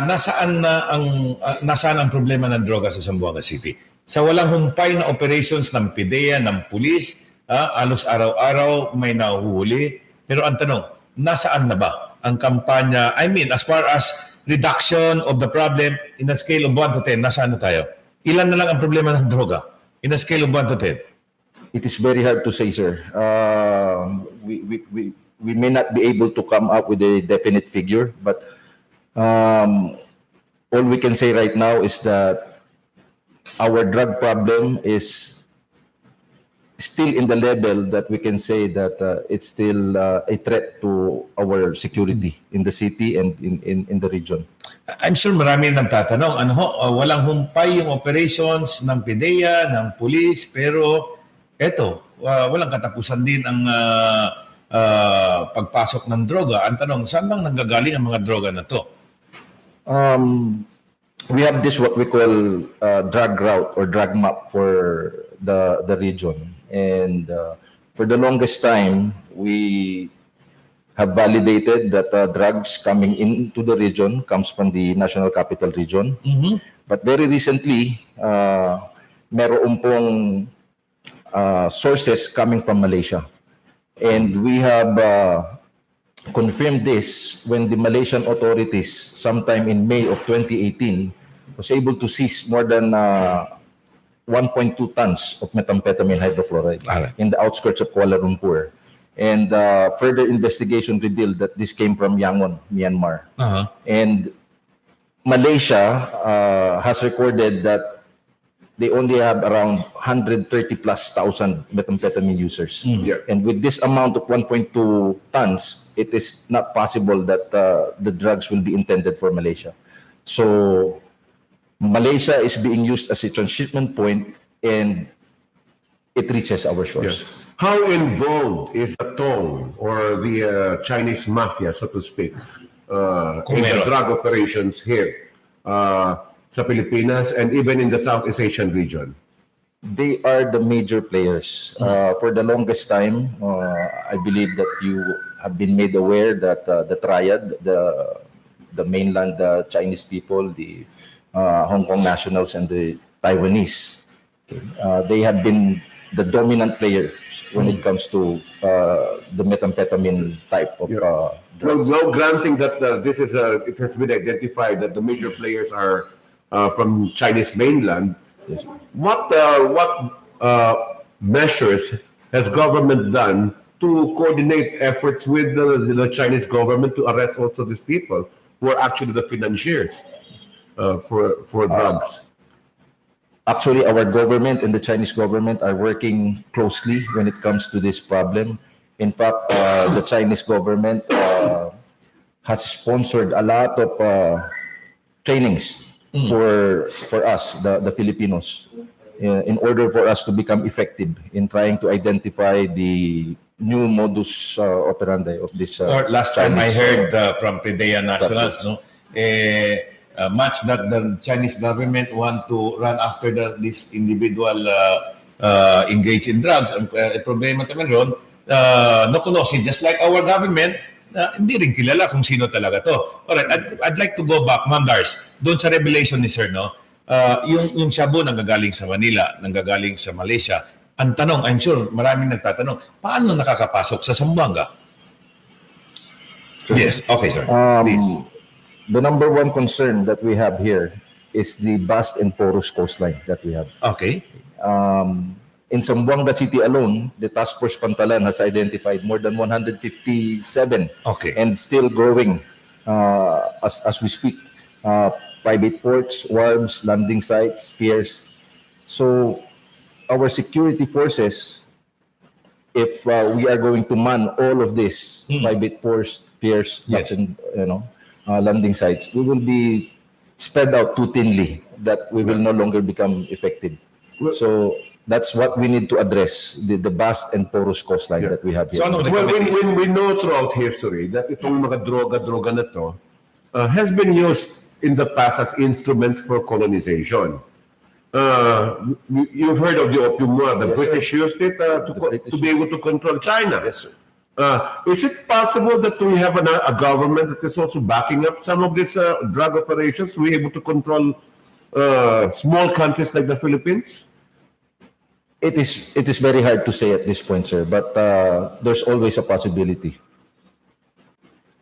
nasaan ang problema ng droga sa Zamboanga City? Sa walang humpay na operations ng PIDEA, ng pulis, alos araw-araw may nahuhuli. Pero ang tanong, nasaan na ba ang kampanya? As far as reduction of the problem, in a scale of 1 to 10, nasaan na tayo? Ilan na lang ang problema ng droga? In a scale of 1 to 10? It is very hard to say, sir. We may not be able to come up with a definite figure, but all we can say right now is that our drug problem is still in the level that we can say that it's still a threat to our security in the city and in the region. I'm sure marami nang tatanong, walang humpay yung operations ng PIDEA, ng police, pero walang katapusan din ang pagpasok ng droga. Ang tanong, saan bang nanggagaling ang mga droga na to? We have this what we call drug route or drug map for the region. And for the longest time, we have validated that drugs coming into the region comes from the National Capital Region. Mm-hmm. But very recently, meron pong sources coming from Malaysia. And we have confirmed this when the Malaysian authorities, sometime in May of 2018, was able to seize more than 1.2 tons of methamphetamine hydrochloride in the outskirts of Kuala Lumpur. And further investigation revealed that this came from Yangon, Myanmar. And Malaysia has recorded that they only have around 130 plus thousand methamphetamine users. And with this amount of 1.2 tons, it is not possible that the drugs will be intended for Malaysia. So Malaysia is being used as a transshipment point, and it reaches our shores. Yes. How involved is the Tong or the Chinese mafia, so to speak, in the drug operations here sa Pilipinas and even in the Southeast Asian region? They are the major players. For the longest time, I believe that you have been made aware that the triad, the mainland Chinese people, the Hong Kong nationals, and the Taiwanese, they have been the dominant players when it comes to the methamphetamine type of drugs. Well, granting that this is it has been identified that the major players are from Chinese mainland. Yes. What measures has government done to coordinate efforts with the Chinese government to arrest also these people who are actually the financiers for drugs? Actually, our government and the Chinese government are working closely when it comes to this problem. In fact, the Chinese government has sponsored a lot of trainings for us, the Filipinos, in order for us to become effective in trying to identify the new modus operandi of this. Last time I heard from PDEA nationals, much that the Chinese government want to run after this individual engaged in drugs. Ang problema naman ron, no kunosi, just like our government, hindi rin kilala kung sino talaga to. Alright, I'd like to go back, Ma'am Dars, doon sa revelation ni Sir, no? Yung shabu nanggagaling sa Manila, nanggagaling sa Malaysia. Ang tanong, I'm sure maraming nagtatanong, paano nakakapasok sa Zamboanga? Yes, okay, sir. Please. The number one concern that we have here is the vast and porous coastline that we have. Okay. In Zamboanga City alone, the Task Force Pantalan has identified more than 157 and still growing as we speak. Private ports, wharves, landing sites, piers. So our security forces, if we are going to man all of this, private ports, piers, and landing sites, we will be spread out too thinly that we will no longer become effective. So that's what we need to address, the vast and porous coastline that we have here. Well, when we know throughout history that itong mga droga na to has been used in the past as instruments for colonization. You've heard of the Opium War. The British used it to be able to control China. Yes, sir. Is it possible that we have a government that is also backing up some of these drug operations to be able to control small countries like the Philippines? It is very hard to say at this point, sir, but there's always a possibility.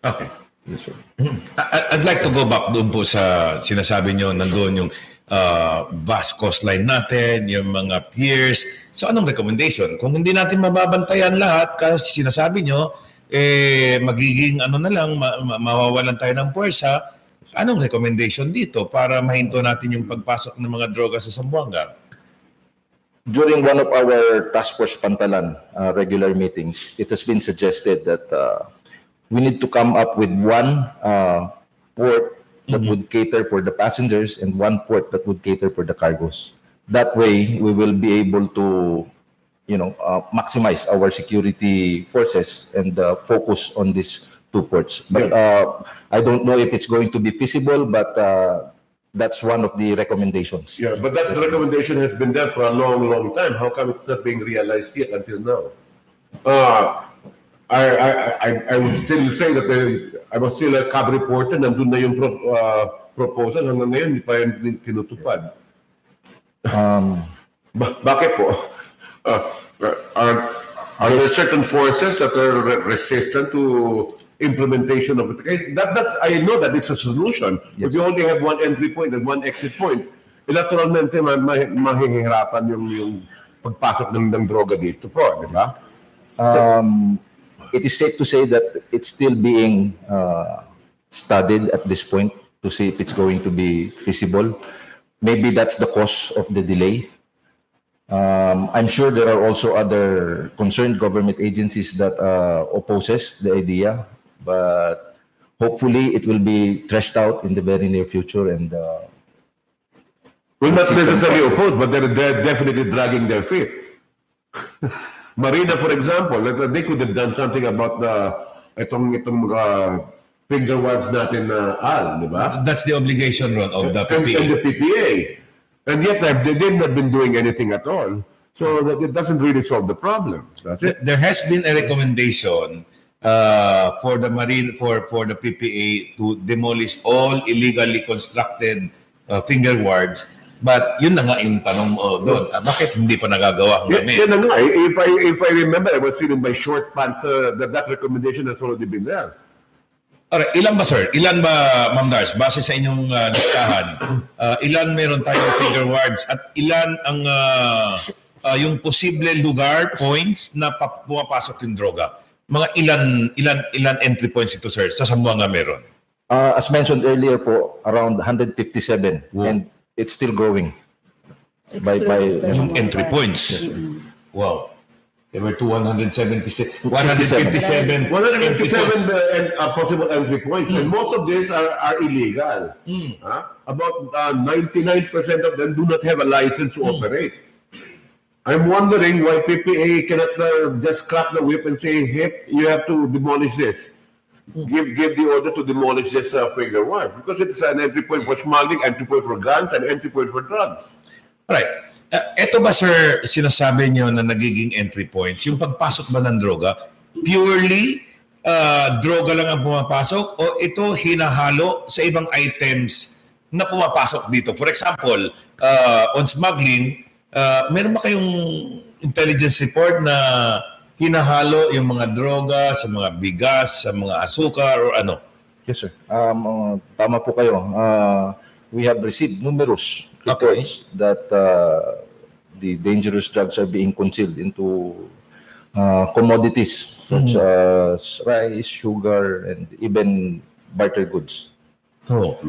Okay. Yes, sir. I'd like to go back doon po sa sinasabi nyo, nandoon yung vast coastline natin, yung mga piers. So anong recommendation? Kung hindi natin mababantayan lahat, kasi sinasabi nyo, magiging na lang, mawawalan tayo ng puwersa, anong recommendation dito para mahinto natin yung pagpasok ng mga droga sa Zamboanga? During one of our Task Force Pantalan regular meetings, it has been suggested that we need to come up with one port that would cater for the passengers and one port that would cater for the cargos. That way, we will be able to, maximize our security forces and focus on these two ports. But I don't know if it's going to be feasible, but that's one of the recommendations. Yeah, but that recommendation has been there for a long, long time. How come it's not being realized yet until now? I would still say that I was still a cab reporter. Nandun na yung proposal. Hanggang ngayon, hindi pa yung kinutupad. Bakit po? Are there certain forces that are resistant to implementation of it? I know that it's a solution. Yes. If you only have one entry point and one exit point, naturalmente mahihirapan yung pagpasok ng droga dito po, di ba? It is safe to say that it's still being studied at this point to see if it's going to be feasible. Maybe that's the cause of the delay. I'm sure there are also other concerned government agencies that opposes the idea, but hopefully it will be threshed out in the very near future and well, not necessarily opposed, but they're definitely dragging their feet. Marina, for example, they could have done something about itong finger waves natin na Al, di ba? That's the obligation, Ron, of the And PPA. the PPA. And yet they've not been doing anything at all. So that it doesn't really solve the problem. That's it. There has been a recommendation for the the PPA to demolish all illegally constructed finger wards. But yun na nga yung tanong mo doon. Bakit hindi pa nagagawa hanggang Yan na nga. If I remember, I was sitting in my short pants that recommendation has already been there. Alright, ilan ba sir? Ilan ba, Ma'am Dars, base sa inyong listahan, ilan meron tayong finger wards at ilan ang yung posible lugar, points na pumapasok yung droga? Mga ilan entry points ito sir? Sa Zamboanga meron? As mentioned earlier po, around 157 and it's still growing. By yung entry points. Yes, sir. Wow. There were 157 157 possible entry points, and most of these are illegal. About 99% of them do not have a license to operate. I'm wondering why PPA cannot just crack the whip and say, "Hey, you have to demolish this." Give the order to demolish this finger wave because it's an entry point for smuggling, entry point for guns, and entry point for drugs. Alright. Ito ba sir, sinasabi nyo na nagiging entry points, yung pagpasok ba ng droga, purely droga lang ang pumapasok o ito hinahalo sa ibang items na pumapasok dito? For example, on smuggling, meron ba kayong intelligence report na hinahalo yung mga droga sa mga bigas, sa mga asukar or ano? Yes, sir. Tama po kayo. We have received numerous reports that the dangerous drugs are being concealed into commodities such as rice, sugar, and even barter goods. Oh.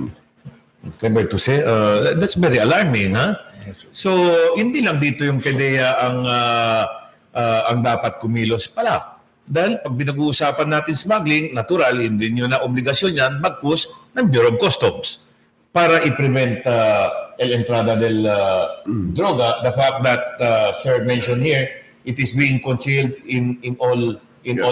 Remember to say, that's very alarming, ha? Yes, so, hindi lang dito yung PDEA ang dapat kumilos pala. Dahil pag pinag-uusapan natin smuggling, natural, hindi nyo na obligasyon yan, bagkus ng Bureau of Customs para i-prevent el entrada del droga. The fact that Sir mentioned here, it is being concealed in all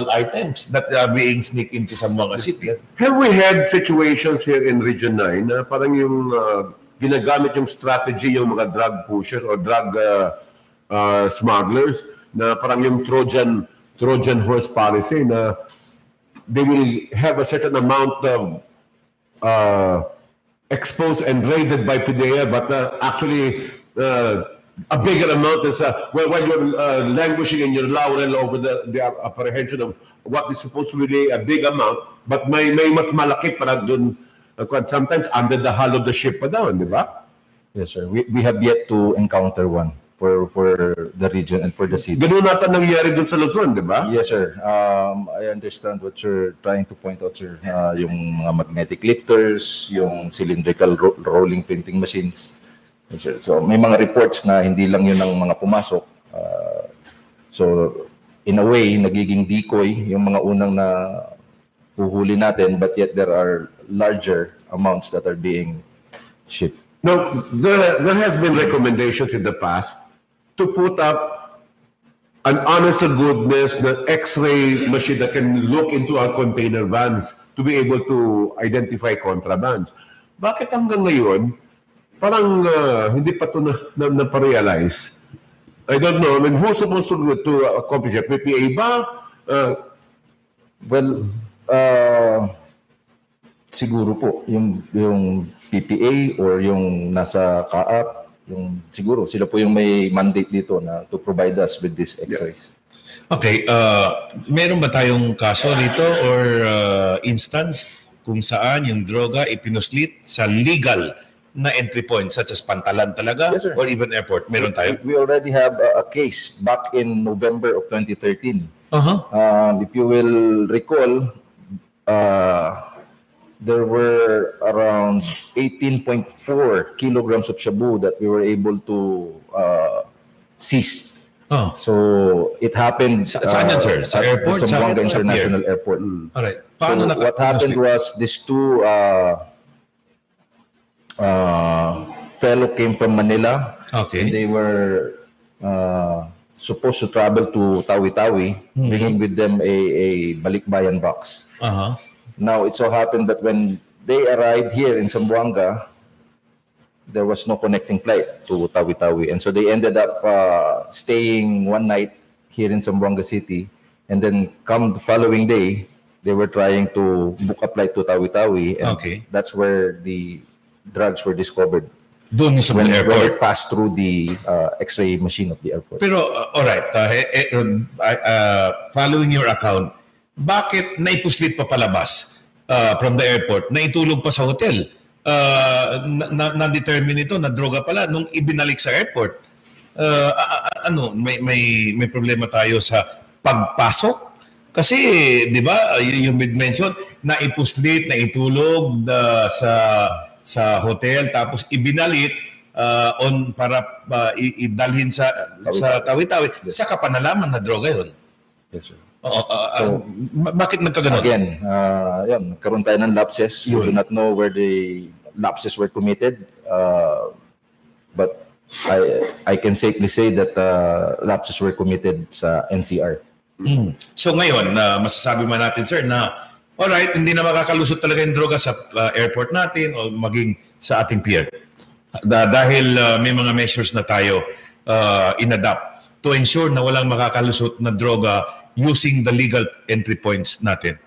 items that are being sneaked into Zamboanga City. Have we had situations here in Region 9 na parang yung ginagamit yung strategy yung mga drug pushers or drug smugglers na parang yung Trojan horse policy na they will have a certain amount of exposed and raided by PDEA, but actually a bigger amount is while you're languishing in your laurel over the apprehension of what is supposed to be a big amount, but may mas malaki para dun sometimes under the hull of the ship pa daw, di ba? Yes, sir. We have yet to encounter one for the region and for the city. Ganun nata nangyari dun sa Luzon, di ba? Yes, sir. I understand what you're trying to point out, sir. Yung mga magnetic lifters, yung cylindrical rolling printing machines. Yes, sir. So may mga reports na hindi lang yun ang mga pumasok. So in a way, nagiging decoy yung mga unang na huhuli natin, but yet there are larger amounts that are being shipped. Now, there has been recommendations in the past to put up an honest to goodness na X-ray machine that can look into our container vans to be able to identify contrabands. Bakit hanggang ngayon, parang hindi pa ito na-realize? I don't know. I mean, who's supposed to accomplish it? PPA ba? Siguro po, yung PPA or yung nasa CAAP, yung siguro sila po yung may mandate dito na to provide us with these X-rays. Okay, meron ba tayong kaso dito or instance kung saan yung droga ipinuslit sa legal na entry point such as Pantalan talaga, yes, or even airport? Meron tayo? We already have a case back in November of 2013. If you will recall, there were around 18.4 kilograms of shabu that we were able to seize. So it happened saan yan, sir? Sa airport? Sa Zamboanga Sa International pier? Airport. Alright. So what happened was these two fellow came from Manila. Okay. And they were supposed to travel to Tawi-Tawi, bringing with them a balikbayan box. Now, it so happened that when they arrived here in Zamboanga, there was no connecting flight to Tawi-Tawi. And so they ended up staying one night here in Zamboanga City. And then come the following day, they were trying to book a flight to Tawi-Tawi. And that's where the drugs were discovered. Doon sa when airport. it passed through the X-ray machine of the airport. Pero, alright, following your account, bakit naipuslit pa palabas from the airport, naitulog pa sa hotel? Na-determine ito, na droga pala, nung ibinalik sa airport. May problema tayo sa pagpasok? Kasi, di ba, yung mid-mention, naipuslit, naitulog sa hotel, tapos ibinalit para idalhin sa Tawi-Tawi. Saka pa nalaman na droga yun. Yes, sir. Bakit nagkaganon? Again, nagkaroon tayo ng lapses. We do not know where the lapses were committed. But I can safely say that lapses were committed sa NCR. So ngayon, masasabi man natin, sir, na alright, hindi na makakalusot talaga yung droga sa airport natin o maging sa ating pier. Dahil may mga measures na tayo inadapt to ensure na walang makakalusot na droga using the legal entry points natin.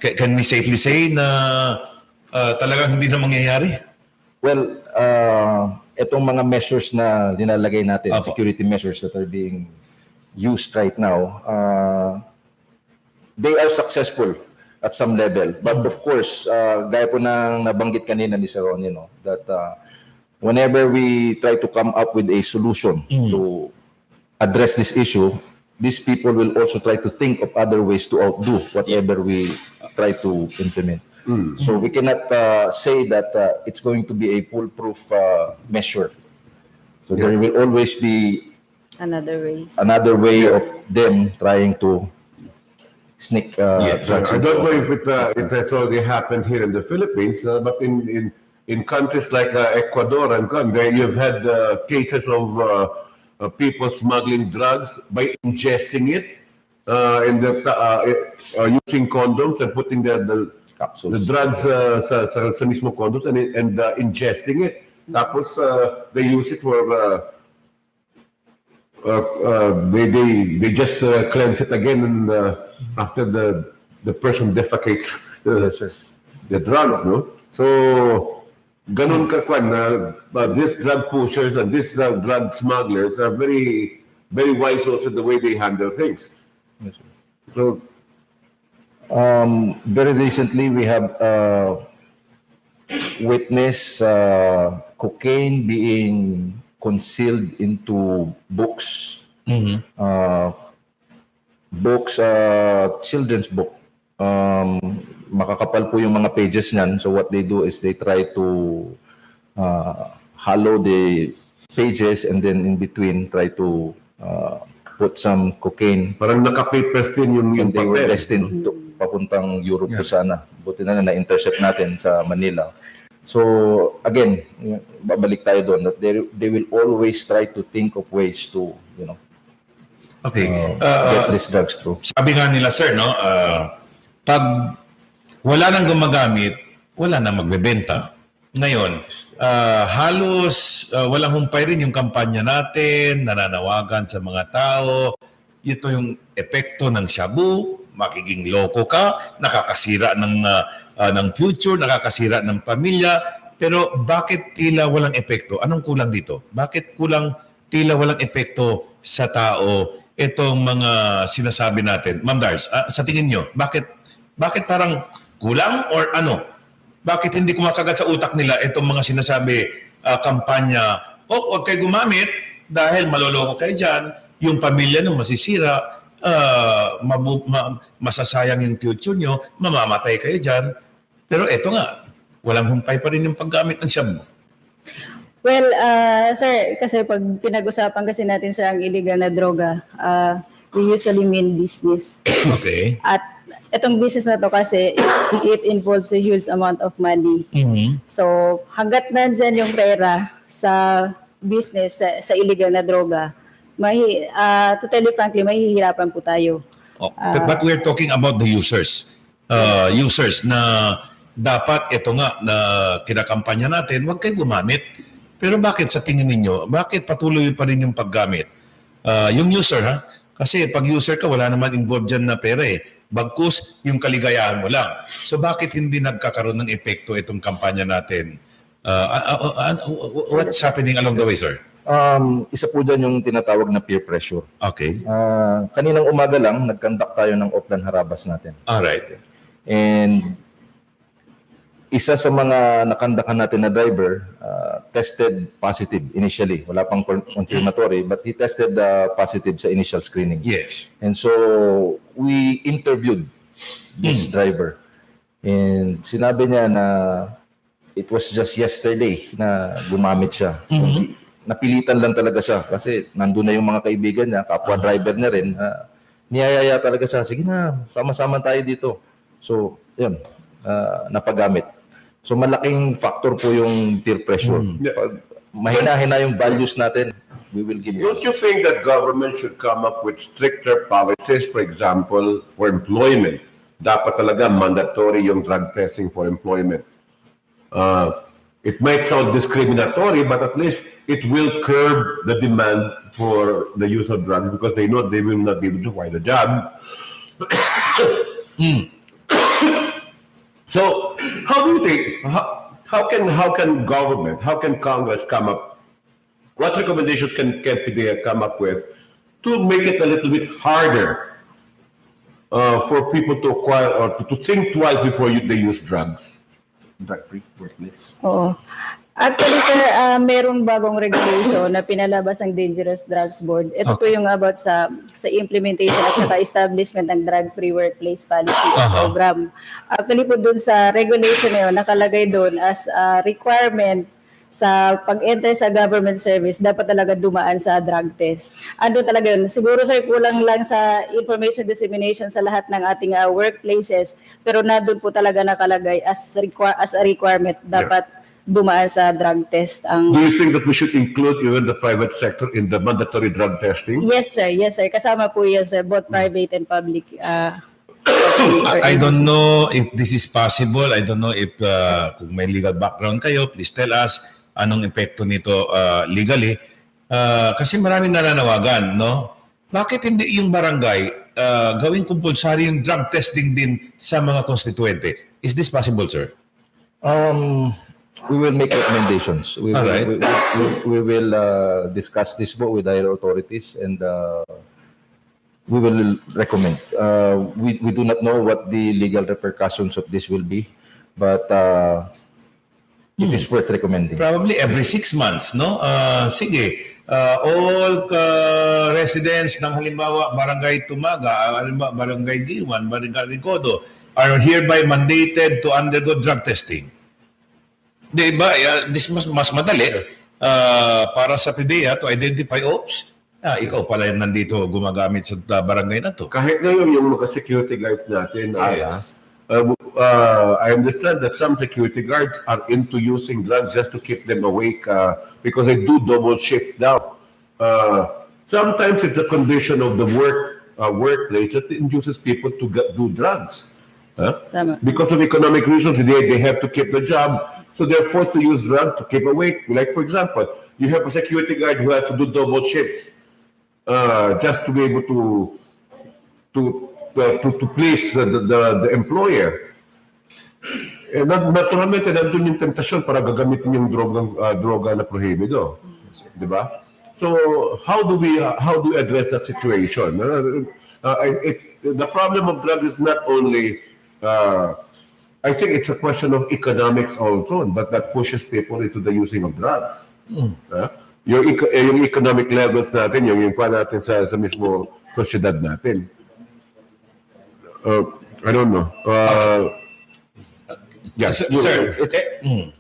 Can we safely say na talagang hindi na mangyayari? Well, itong mga measures na linalagay natin, security measures that are being used right now, they are successful at some level. But of course, gaya po nang nabanggit kanina ni Sir Ronnie, that whenever we try to come up with a solution to address this issue, these people will also try to think of other ways to outdo whatever we try to implement. So we cannot say that it's going to be a foolproof measure. So there will always be another way of them trying to sneak Yes, drugs. I don't know if it has already happened here in the Philippines, but in countries like Ecuador and there you've had cases of people smuggling drugs by ingesting it using condoms and putting the drugs sa mismo condoms and ingesting it. Tapos they use it for they just cleanse it again and after the person defecates the drugs, no? So ganun ka kwan na these drug pushers and these drug smugglers are very very wise also the way they handle things. So very recently we have witnessed cocaine being concealed into books. Books, children's book. Makakapal po yung mga pages niyan. So what they do is they try to hollow the pages and then in between try to put some cocaine. Parang naka-paper thin yung and they were papel. destined to papuntang Europe po sana. Buti na na-intercept natin sa Manila. So again, babalik tayo doon that they will always try to think of ways to, get these drugs through. Sabi nga nila, sir, no, pag wala nang gumagamit, wala nang magbebenta. Ngayon, halos walang humpay rin yung kampanya natin, nananawagan sa mga tao. Ito yung epekto ng shabu, makiging loko ka, nakakasira ng future, nakakasira ng pamilya. Pero bakit tila walang epekto? Anong kulang dito? Bakit tila walang epekto sa tao itong mga sinasabi natin? Ma'am Dars, sa tingin nyo, bakit parang kulang or ano? Bakit hindi kumakagat sa utak nila itong mga sinasabi kampanya, huwag kayo gumamit dahil maloloko kayo dyan, yung pamilya nyo masisira, masasayang yung future nyo, mamamatay kayo dyan. Pero eto nga, walang humpay pa rin yung paggamit ng shabu. Well, sir, kasi pag pinag-usapan kasi natin sa ang illegal na droga, we usually mean business. Okay. At itong business na to kasi, it involves a huge amount of money. So, hanggat nandyan yung pera sa business, sa illegal na droga, to tell you frankly, mahihirapan po tayo. But we're talking about the users. Users na dapat ito nga na kinakampanya natin, huwag kayo gumamit. Pero bakit sa tingin ninyo, bakit patuloy pa rin yung paggamit? Yung user, ha? Kasi pag user ka, wala naman involved dyan na pera eh. Bagkus, yung kaligayahan mo lang. So bakit hindi nagkakaroon ng epekto itong kampanya natin? What's happening along the way, sir? Isa po dyan yung tinatawag na peer pressure. Okay. Kaninang umaga lang, nag-conduct tayo ng Oplan Harabas natin. Alright. And isa sa mga nakandakan natin na driver tested positive initially. Wala pang confirmatory, but he tested positive sa initial screening. Yes. And so, we interviewed this driver. And sinabi niya na it was just yesterday na gumamit siya. So, napilitan lang talaga siya kasi nandun na yung mga kaibigan niya, kapwa driver na rin. Niyayaya talaga siya, sige na, sama-sama tayo dito. So, yun, napagamit. So, malaking factor po yung peer pressure. Pag mahina-hina yung values natin, we will give Don't you think that government should come up with stricter policies, for example, for employment? Dapat talaga mandatory yung drug testing for employment. It might sound discriminatory, but at least it will curb the demand for the use of drugs because they know they will not be able to find a job. So, how do you think? How can government? How can Congress come up? What recommendations can PDEA come up with to make it a little bit harder for people to acquire or to think twice before they use drugs? Drug-free workplace. Oo. Actually, sir, merong bagong regulation na pinalabas ng Dangerous Drugs Board. Ito po yung about sa implementation at saka establishment ng drug-free workplace policy program. Actually po dun sa regulation na yun, nakalagay dun as requirement sa pag-enter sa government service, dapat talaga dumaan sa drug test. Ano talaga yun? Siguro sir, kulang lang sa information dissemination sa lahat ng ating workplaces, pero nandun po talaga nakalagay as a requirement, dapat dumaan sa drug test. Do you think that we should include even the private sector in the mandatory drug testing? Yes, sir. Yes, sir. Kasama po yan, sir. Both private and public. I don't know if this is possible. I don't know if kung may legal background kayo, please tell us anong epekto nito legally. Kasi maraming nananawagan, no? Bakit hindi yung barangay gawing compulsory yung drug testing din sa mga konstituente? Is this possible, sir? We will make recommendations. We will discuss this with higher authorities and we will recommend. We do not know what the legal repercussions of this will be, but it is worth recommending. Probably every 6 months, no? Sige, all residents ng halimbawa Barangay Tumaga, halimbawa Barangay Diwan, Barangay Ricodo are hereby mandated to undergo drug testing. Diba? This mas madali para sa PDEA to identify, oops, ikaw pala yung nandito gumagamit sa barangay na to. Kahit ngayon yung mga security guards natin, I understand that some security guards are into using drugs just to keep them awake because they do double shift now. Sometimes it's a condition of the workplace that induces people to do drugs. Because of economic reasons, they have to keep the job. So they're forced to use drugs to keep awake. Like, for example, you have a security guard who has to do double shifts just to be able to please the employer. And naturalmente, nandun yung tentasyon para gagamitin yung droga na prohibido. Diba? So how do we address that situation? The problem of drugs is not only I think it's a question of economics also, but that pushes people into the using of drugs. Yung economic levels natin, yung pa natin sa mismo sosyedad natin. I don't know. Yes, sir.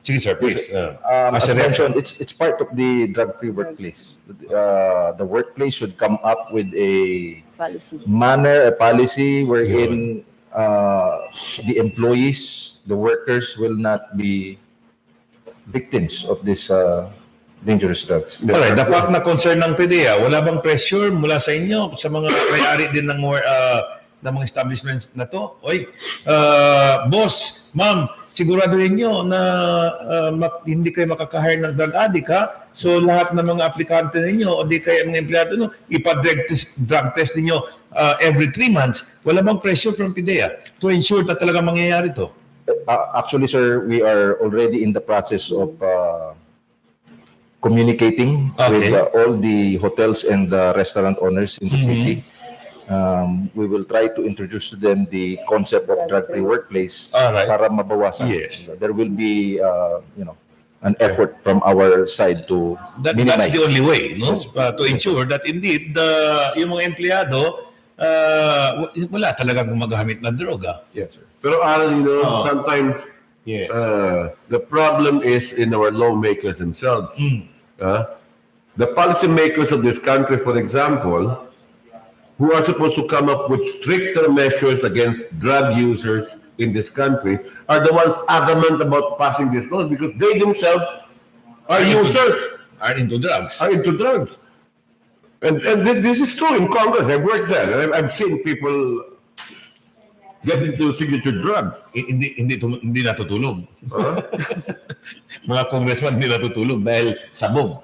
Sige, sir, please. As mentioned, it's part of the drug-free workplace. The workplace should come up with a policy wherein the employees, the workers will not be victims of this dangerous drugs. Alright, the fact na concern ng PDEA, wala bang pressure mula sa inyo sa mga may-ari din ng more ng mga establishments na to? Oy, boss, ma'am, siguraduhin nyo na hindi kayo makaka-hire ng drug addict, ha? So lahat ng mga aplikante ninyo o di kayo mga empleyado nyo, drug test ninyo every 3 months. Wala bang pressure from PDEA to ensure na talaga mangyayari to? Actually, sir, we are already in the process of communicating with all the hotels and restaurant owners in the city. We will try to introduce to them the concept of drug-free workplace para mabawasan. Yes. There will be, an effort from our side to minimize. That's the only way, no? To ensure that indeed yung mga empleyado wala talagang gumagamit ng droga. Yes, sir. Pero Alan, sometimes the problem is in our lawmakers themselves. The policymakers of this country, for example, who are supposed to come up with stricter measures against drug users in this country, are the ones adamant about passing this law because they themselves are users, are into drugs. And this is true in Congress. I've worked there. I've seen people get into signature drugs. Hindi natutulog. Mga congressman hindi natutulog dahil sabog.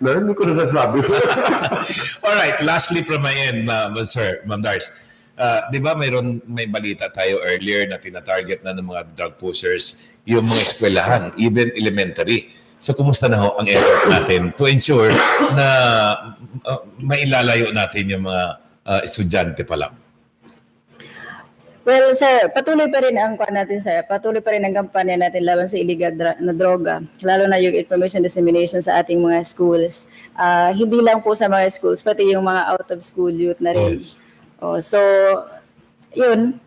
Hindi ko nasasabi. Alright, lastly from my end, sir, Ma'am Dars. Di ba may balita tayo earlier na tinatarget na ng mga drug pushers yung mga eskwelahan, even elementary. So, kumusta na ho ang effort natin to ensure na mailalayo natin yung mga estudyante pa lang? Well, sir, patuloy pa rin ang patuloy pa rin ang kampanya natin laban sa illegal na droga, lalo na yung information dissemination sa ating mga schools. Hindi lang po sa mga schools, pati yung mga out-of-school youth na rin. Yes. So, yun,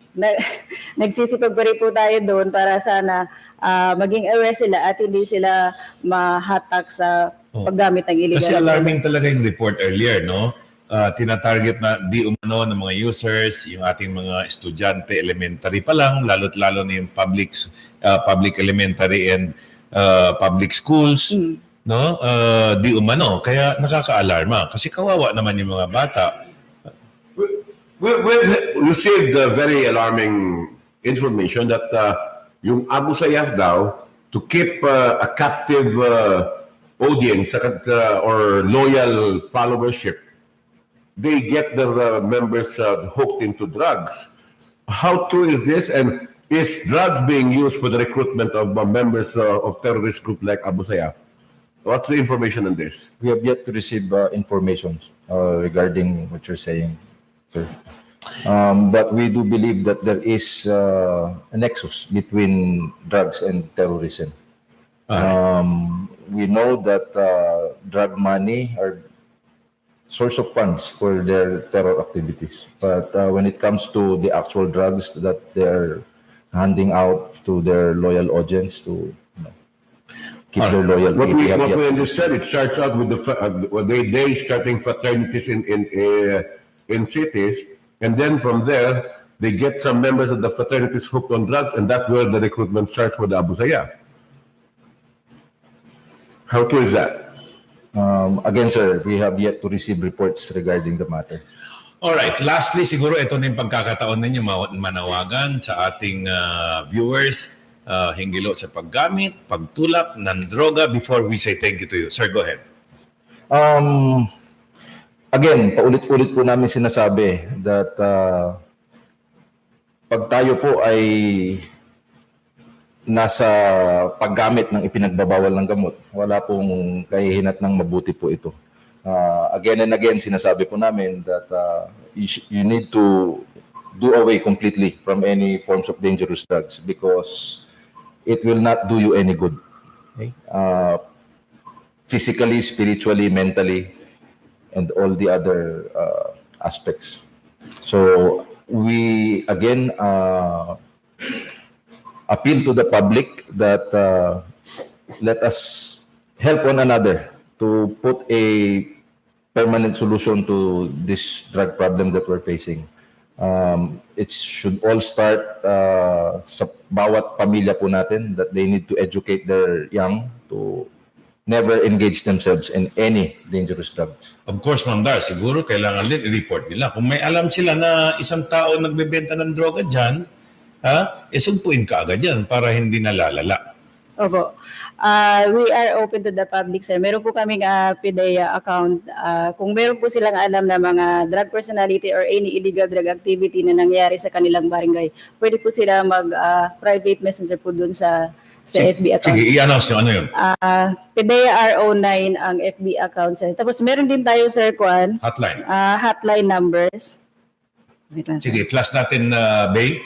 nagsisipag pa rin po tayo doon para sana maging aware sila at hindi sila mahatak sa paggamit ng illegal. Kasi alarming talaga yung report earlier, no? Tinatarget na di umano ng mga users, yung ating mga estudyante, elementary pa lang, lalo na yung public elementary and public schools, no? Di umano. Kaya nakaka-alarma. Kasi kawawa naman yung mga bata. We received very alarming information that yung Abu Sayyaf daw, to keep a captive audience or loyal followership, they get the members hooked into drugs. How true is this? And is drugs being used for the recruitment of members of terrorist group like Abu Sayyaf? What's the information on this? We have yet to receive information regarding what you're saying, sir. But we do believe that there is a nexus between drugs and terrorism. We know that drug money are source of funds for their terror activities. But when it comes to the actual drugs that they're handing out to their loyal audience to keep their loyalty. What we understand, it starts out with they starting fraternities in cities, and then from there they get some members of the fraternities hooked on drugs, and that's where the recruitment starts for the Abu Sayyaf. How true is that? Again, sir, we have yet to receive reports regarding the matter. Alright, lastly, siguro ito na yung pagkakataon ninyo manawagan sa ating viewers hinggilo sa paggamit, pagtulak ng droga before we say thank you to you. Sir, go ahead. Again, paulit-ulit po namin sinasabi that pag tayo po ay nasa paggamit ng ipinagbabawal ng gamot, wala pong kahihinat ng mabuti po ito. Again and again, sinasabi po namin that you need to do away completely from any forms of dangerous drugs because it will not do you any good. Okay? Physically, spiritually, mentally, and all the other aspects. So we, again, appeal to the public that let us help one another to put a permanent solution to this drug problem that we're facing. It should all start sa bawat pamilya po natin that they need to educate their young to never engage themselves in any dangerous drugs. Of course, Ma'am Dar, siguro kailangan din i-report nila. Kung may alam sila na isang tao nagbebenta ng droga dyan, sugpuin ka agad yan para hindi nalalala. Opo. We are open to the public, sir. Meron po kaming PDEA account. Kung meron po silang alam na mga drug personality or any illegal drug activity na nangyari sa kanilang barangay, pwede po sila mag-private messenger po dun sa FB account. Sige, i-announce nyo. Ano yun? PDEA R09 ang FB account, sir. Tapos meron din tayo, sir, Hotline. Hotline numbers. Wait lang, sir. Sige, plus natin, Bay.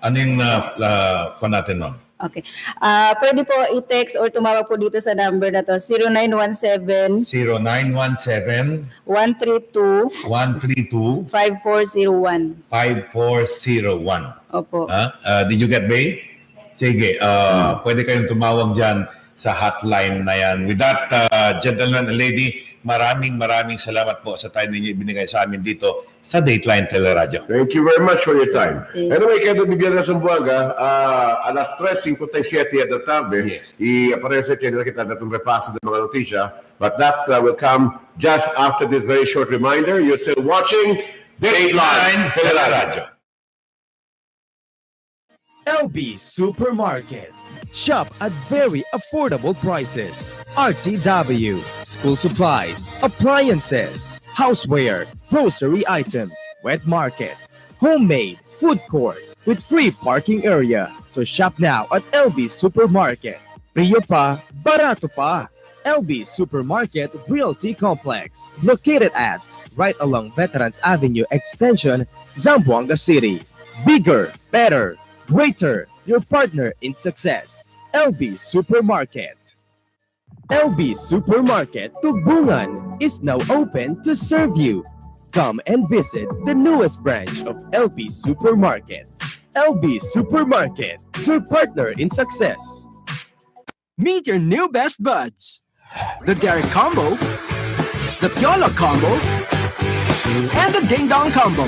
Ano yung natin, Ma'am? Okay. Pwede po i-text or tumawag po dito sa number na to, 0917 132 5401. 5401. Opo. Did you get Bay? Sige, pwede kayong tumawag dyan sa hotline na yan. With that, gentleman and lady, maraming salamat po sa time ninyo ibinigay sa amin dito sa Dateline Teleradyo. Thank you very much for your time. Anyway, kaya bibigyan na sa Buwaga, alas 3:57 at the tarde, i-aparece kayo na kita natong repaso ng mga notisya, but that will come just after this very short reminder. You're still watching Dateline Teleradyo. LB Supermarket. Shop at very affordable prices. RTW, school supplies, appliances, houseware, grocery items, wet market, homemade, food court, with free parking area. So shop now at LB Supermarket. Rio pa, barato pa. LB Supermarket Realty Complex, located at right along Veterans Avenue Extension, Zamboanga City. Bigger, better, greater, your partner in success. LB Supermarket. LB Supermarket Tugbugan is now open to serve you. Come and visit the newest branch of LB Supermarket. LB Supermarket, your partner in success. Meet your new best buds. The Derek Combo, the Piola Combo, and the Ding Dong Combo.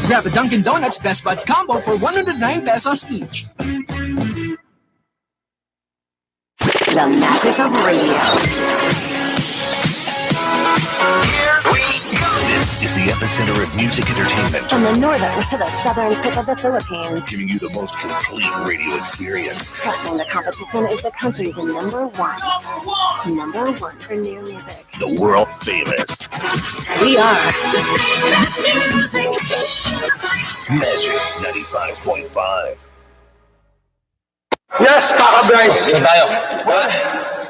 Grab a Dunkin' Donuts Best Buds Combo for 109 pesos each. The magic of radio. Here we go. This is the epicenter of music entertainment. From the northern to the southern tip of the Philippines. Giving you the most complete radio experience. Trusting the competition is the country's number one. Number one for new music. The world famous. We are Magic 95.5. Yes, Kaka Bryce! Saan tayo?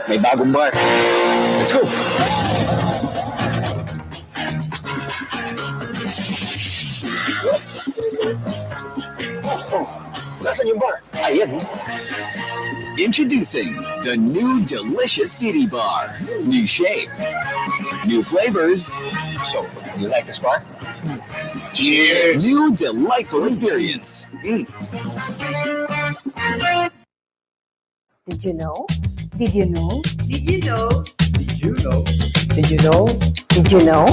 May bagong bar. Let's go! Nasaan yung bar? Ayan. Introducing the new delicious Titty Bar. New shape, new flavors. So, you like this bar? Cheers! New delightful experience. Did you know? Did you know? Did you know? Did you know? Did you know? Did you know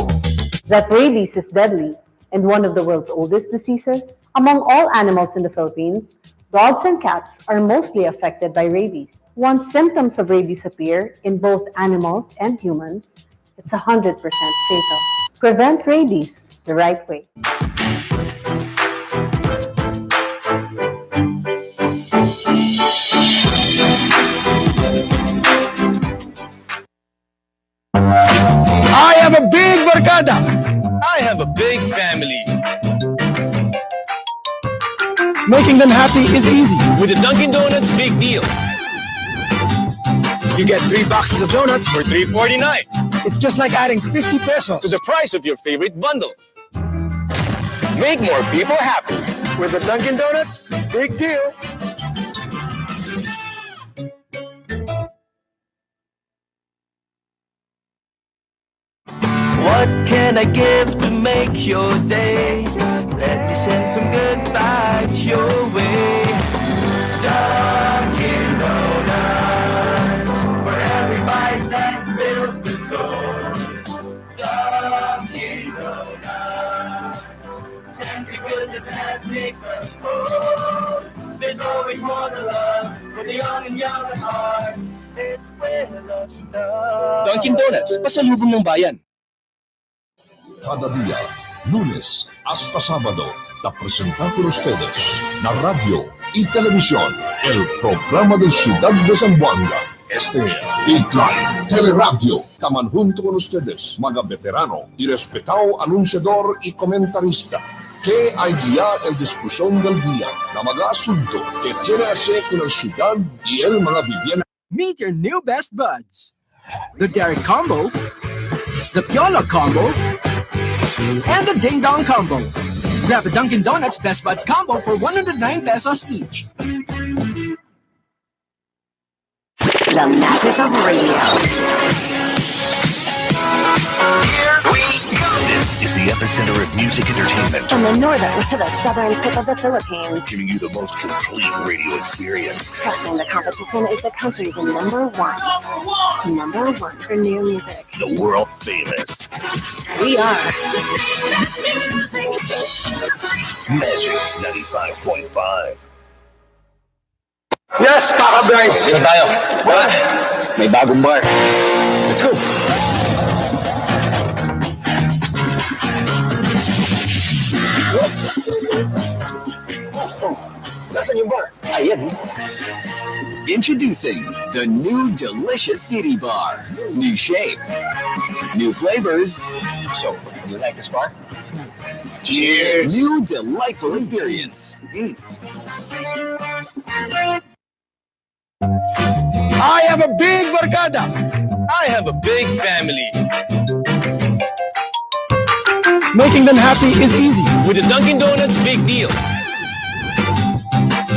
that rabies is deadly and one of the world's oldest diseases? Among all animals in the Philippines, dogs and cats are mostly affected by rabies. Once symptoms of rabies appear in both animals and humans, it's 100% fatal. Prevent rabies the right way. I have a big barkada. I have a big family. Making them happy is easy. With the Dunkin' Donuts Big Deal. You get 3 boxes of donuts For $3.49. It's just like adding 50 pesos To the price of your favorite bundle. Make more people happy. with the Dunkin' Donuts. Big deal. What can I give to make your day? Let me send some good vibes your way. Dunkin' Donuts, for every bite that fills the soul. Dunkin' Donuts, tender goodness that makes us whole. There's always more to love for the young and young at heart. It's where love starts. Dunkin' Donuts, pasalubong ng bayan. Cada día, lunes hasta sábado, te presenta con ustedes la radio y televisión, el programa de Ciudad de Zamboanga. Este Dateline Teleradyo, taman junto con ustedes, mga veterano y respetado anunciador y comentarista, que hay guiar el discusión del día, na mga asunto que tiene hacer con la ciudad y el mga vivienda. Meet your new best buds. The Derek Combo, the Piola Combo, and the Ding Dong Combo. Grab a Dunkin' Donuts Best Buds Combo for 109 pesos each. The magic of radio. Here we go. This is the epicenter of music entertainment. From the northern to the southern tip of the Philippines. Giving you the most complete radio experience. Threatening the competition is the country's number one. Number one for new music. The world famous. We are Magic 95.5. Yes, Paka Bryce. Saan tayo? What? May bagong bar. Let's go. Nasaan yung bar? Ayan. Introducing the new delicious Titty Bar. New shape, new flavors. So, you like this bar? Cheers! New delightful experience. I have a big barkada. I have a big family. Making them happy is easy. With the Dunkin' Donuts Big Deal.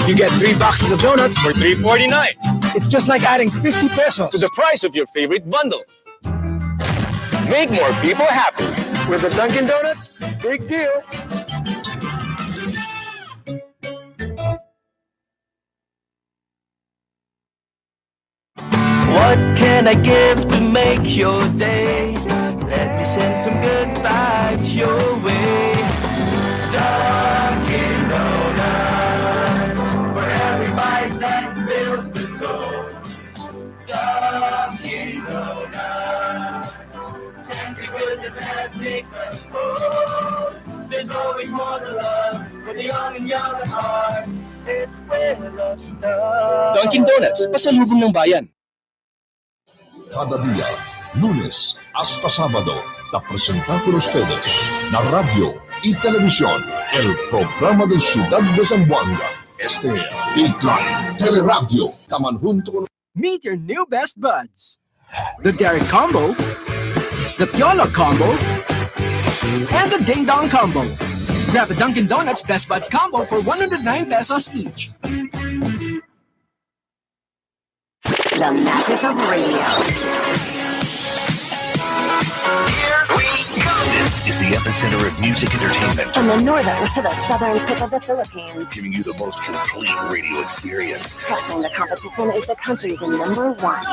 You get 3 boxes of donuts For $3.49. It's just like adding 50 pesos To the price of your favorite bundle. Make more people happy. with the Dunkin' Donuts. Big deal. What can I give to make your day? Let me send some good vibes your way. Dunkin' Donuts, for every bite that fills the soul. Dunkin' Donuts, tender goodness that makes us whole. There's always more to love for the young and young at heart. It's where love starts. Dunkin' Donuts, pasalubong ng bayan. Cada día, lunes hasta sábado, te presenta con ustedes la radio y televisión, el programa de Ciudad de Zamboanga. Este Dateline Teleradyo, taman junto con Meet your new best buds. The Derek Combo, the Piola Combo, and the Ding Dong Combo. Grab a Dunkin' Donuts Best Buds Combo for 109 pesos each. the magic of radio. Here we go. This is the epicenter of music entertainment. From the northern to the southern tip of the Philippines. Giving you the most complete radio experience. Threatening the competition is the country's number one.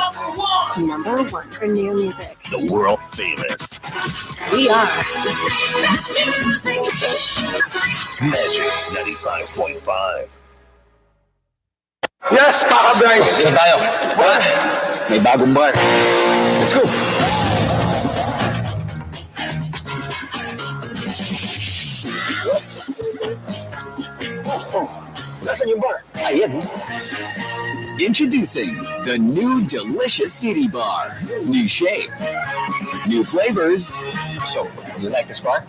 Number one for new music. The world famous. We are Magic 95.5. Yes, Paka Bryce. Saan tayo? What? May bagong bar. Let's go. Nasaan yung bar? Ayan. Introducing the new delicious Titty Bar. New shape, new flavors. So, you like this bar?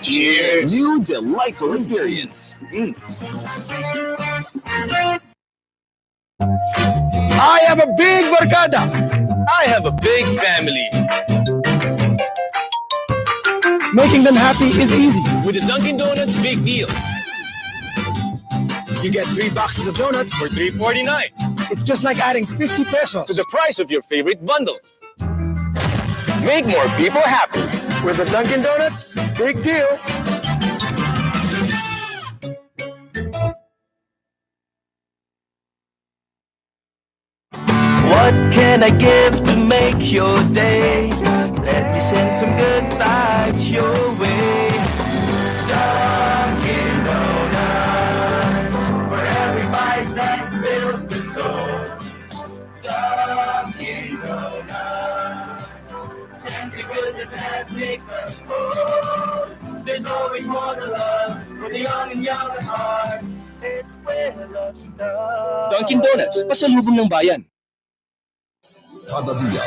Cheers! New delightful experience. I have a big barkada. I have a big family. Making them happy is easy. With the Dunkin' Donuts Big Deal. You get 3 boxes of donuts For $3.49. It's just like adding 50 pesos To the price of your favorite bundle. Make more people happy. with the Dunkin' Donuts. Big deal. What can I give to make your day? Let me send some good vibes your way. Dunkin' Donuts, for every bite that fills the soul. that makes us whole. There's always more to love for the young and young at heart. It's where love starts. Dunkin' Donuts, pasalubong ng bayan. Cada día,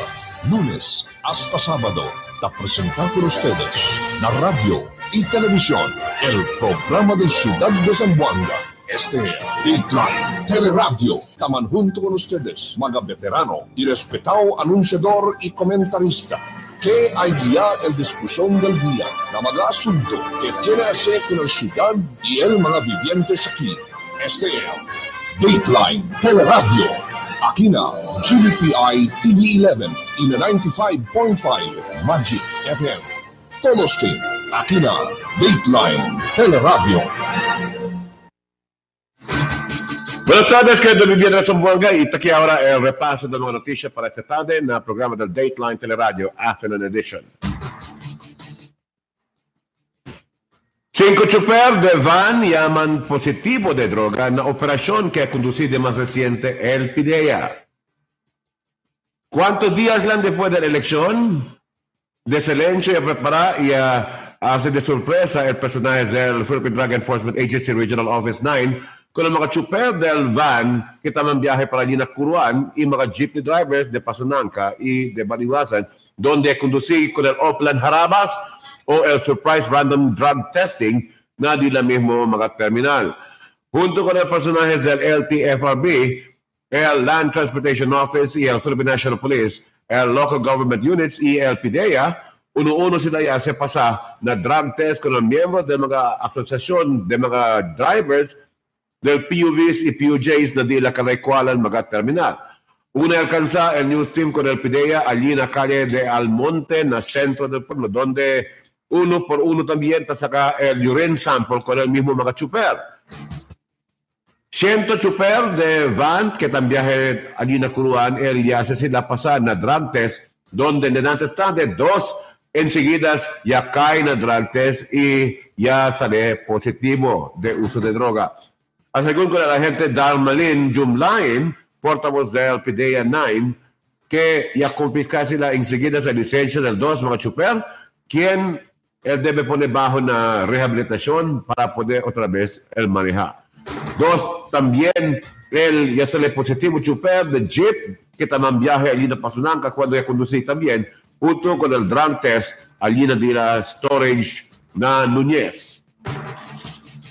lunes hasta sábado, te presentamos por ustedes la radio y televisión, el programa de Ciudad de Zamboanga. Este es Dateline Teleradyo. Taman junto con ustedes, mga veterano y respetado anunciador y comentarista, que hay guía el discusión del día na mga asunto que tiene a hacer con la ciudad y el mga vivientes aquí. Este es Dateline Teleradyo. Aquí na GBPI TV11 y na 95.5 Magic FM. Todos team, aquí na Dateline Teleradyo. Buenas tardes, querido viviendo de Zamboanga, y aquí ahora el repaso de las noticias para esta tarde en el programa del Dateline Teleradio Afternoon Edition. 5 chofer de van llaman positivo de droga en la operación que ha conducido más reciente el PIDEA. ¿Cuántos días después de la elección? De silencio y preparar y hace de sorpresa el personaje del Philippine Drug Enforcement Agency Regional Office 9 con el mga chofer del van que también viaje para allí na Curuan y mga jeepney drivers de Pasunanca y de Baliwasan, donde conducí con el Oplan Harabas o el Surprise Random Drug Testing na di la mismo mga terminal. Junto con el personaje del LTFRB, el Land Transportation Office y el Philippine National Police, el Local Government Units y el PIDEA, uno sila ya se pasa na drug test con los miembros de mga asosasyon de mga drivers del PUVs y PUJs na di la kalaykwalan mga terminal. Una alcanza el news team con el PIDEA allí en la calle de Almonte, na centro del pueblo, donde uno por uno también te saca el urine sample con el mismo mga chuper. 100 chuper de van que también viaje allí na Curuan, él ya se sila pasar na drug test, donde en antes tarde 2 enseguida ya cae na drug test y ya sale positivo de uso de droga. Según con el agente Dalmalin Jumlain, portavoz del PIDEA 9, que ya confisca sila enseguida sa licencia del 2 mga chuper, quien él debe poner bajo una rehabilitación para poder otra vez el manejar. 2, también él ya sale positivo chuper de jeep que también viaje allí na Pasunanca cuando ya conducí también, junto con el drug test allí na de la storage na Núñez.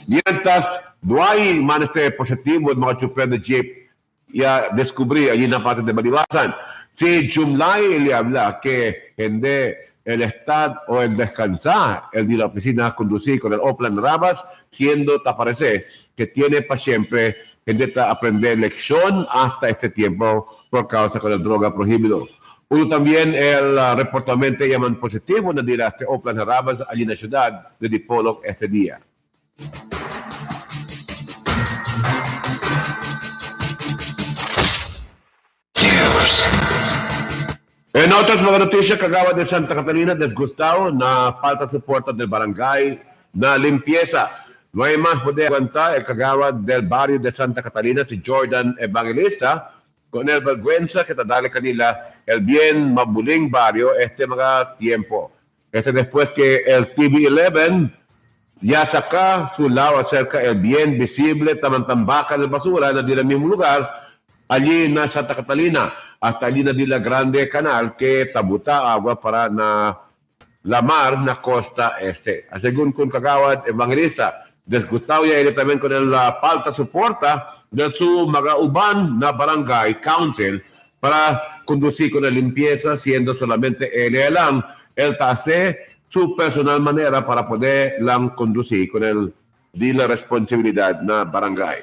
Mientras no hay man positivo en mga chofer de jeep, ya descubrí allí en la parte de Baliwasan. Si Jumlay le habla que hindi el estado o el descansar, el de la oficina conducir con el Oplan Rabas, siendo te parece que tiene para siempre hindi te aprender lección hasta este tiempo por causa con el droga prohibido. Uno también el reportamiento llaman positivo na dila este Oplan Rabas allí en la ciudad de Dipolog este día. En otras mga noticias, kagawad de Santa Catalina desgustado na falta soporta del barangay na limpieza. No hay más poder aguantar el kagawad del barrio de Santa Catalina, si Jordan Evangelista, con el vergüenza que te dale kanila el bien mabuling barrio este mga tiempo. Después que el TV11 ya saca su lado acerca el bien visible tamantambaka de basura na di la mismo lugar, allí na Santa Catalina, hasta allí na di la grande canal que tabuta agua para na la mar na costa este. Según con kagawad Evangelista, desgustado ya también con la falta soporta de su mga uban na barangay council para conducir con la limpieza, siendo solamente él lang el tase su personal manera para poder lang conducir con el de la responsabilidad na barangay.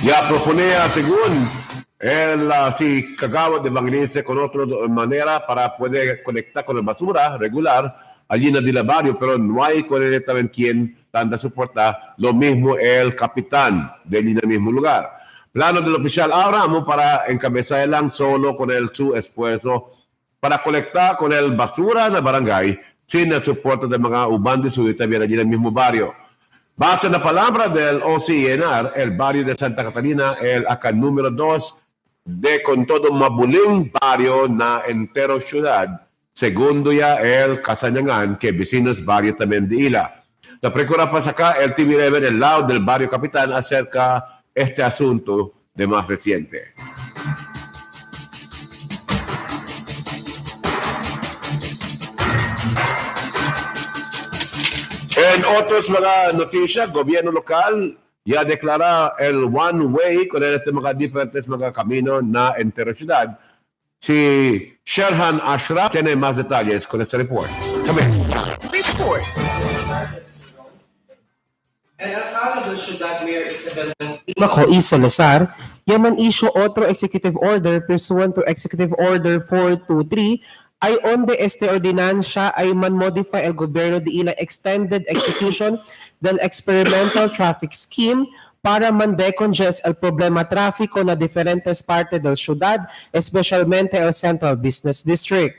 Ya proponía según el si kagawad de Evangelista con otra manera para poder conectar con el basura regular allí en el barrio, pero no hay también quien tanda soporta lo mismo el capitán del mismo lugar. Plano del oficial ahora vamos para encabezar lang solo con el su esfuerzo para conectar con el basura en el barangay sin el soporte de mga uban de su también allí en el mismo barrio. Base en la palabra del OCNR, el barrio de Santa Catalina, el acá número 2 de con todo mabuling barrio na entero ciudad, Segundo ya el Casañangan que vecinos barrio también de Ila. La Procura pasa acá el TV11 el lado del barrio Capitán acerca este asunto de más reciente. En otros mga noticias, gobierno local ya declara el one-way con este mga diferentes mga camino na interciudad. Si Sherhan Ashraf tiene más detalles con este report. Come here. Report. El alcalde de Ciudad Mayor Isabel Maco E. Salazar, yaman issue otro executive order pursuant to Executive Order 423 ay onde este ordinansya ay man-modify el gobyerno de ila extended execution del experimental traffic scheme para man-decongest el problema tráfico na diferentes parte del ciudad, especialmente el Central Business District.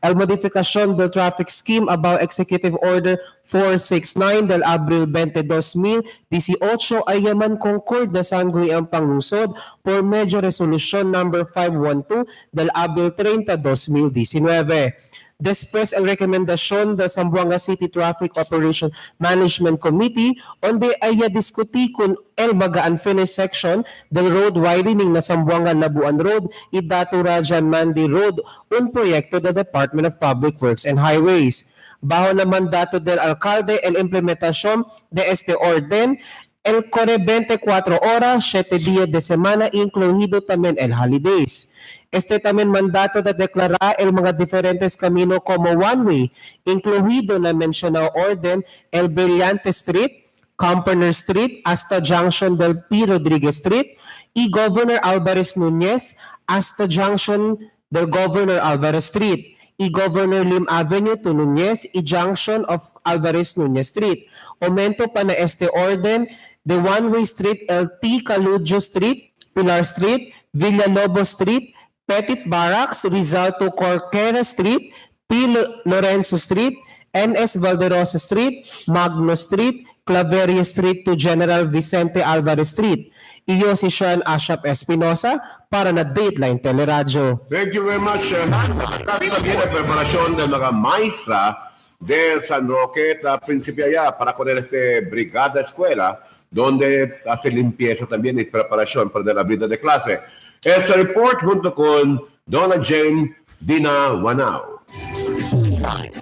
El modificación del traffic scheme about Executive Order 469 del Abril 20, 2018 ay yaman concord na sangri ang pangusod por medyo resolution number 512 del Abril 30, 2019. Después el rekomendasyon del Zamboanga City Traffic Operation Management Committee onde ay diskuti kung el maga-unfinished section del road widening na Zamboanga Labuan Road y Dato Rajan Mandi Road un proyekto del Department of Public Works and Highways. Bajo na mandato del alcalde el implementación de este orden el corre 24 horas, 7 días de semana, incluido también el holidays. Este también mandato de declarar el mga diferentes camino como one-way, incluido na mencionado orden el Brillante Street, Company Street hasta Junction del P. Rodriguez Street y Governor Alvarez Núñez hasta Junction del Governor Alvarez Street y Governor Lim Avenue to Núñez y Junction of Alvarez Núñez Street. Aumento pa na este orden the one-way street el T. Caludjo Street, Pilar Street, Villalobos Street, Petit Barracks, Rizal to Corquera Street, P. Lorenzo Street, NS Valderosa Street, Magno Street, Claveria Street to General Vicente Alvarez Street. Iyo si Sean Ashap Espinosa para na Dateline Teleradyo. Thank you very much, también la preparación de mga maestra de San Roque, Principia ya, para poner este brigada escuela, donde hace limpieza también y preparación para la vida de clase. Este report junto con Donna Jane Dina Wanao.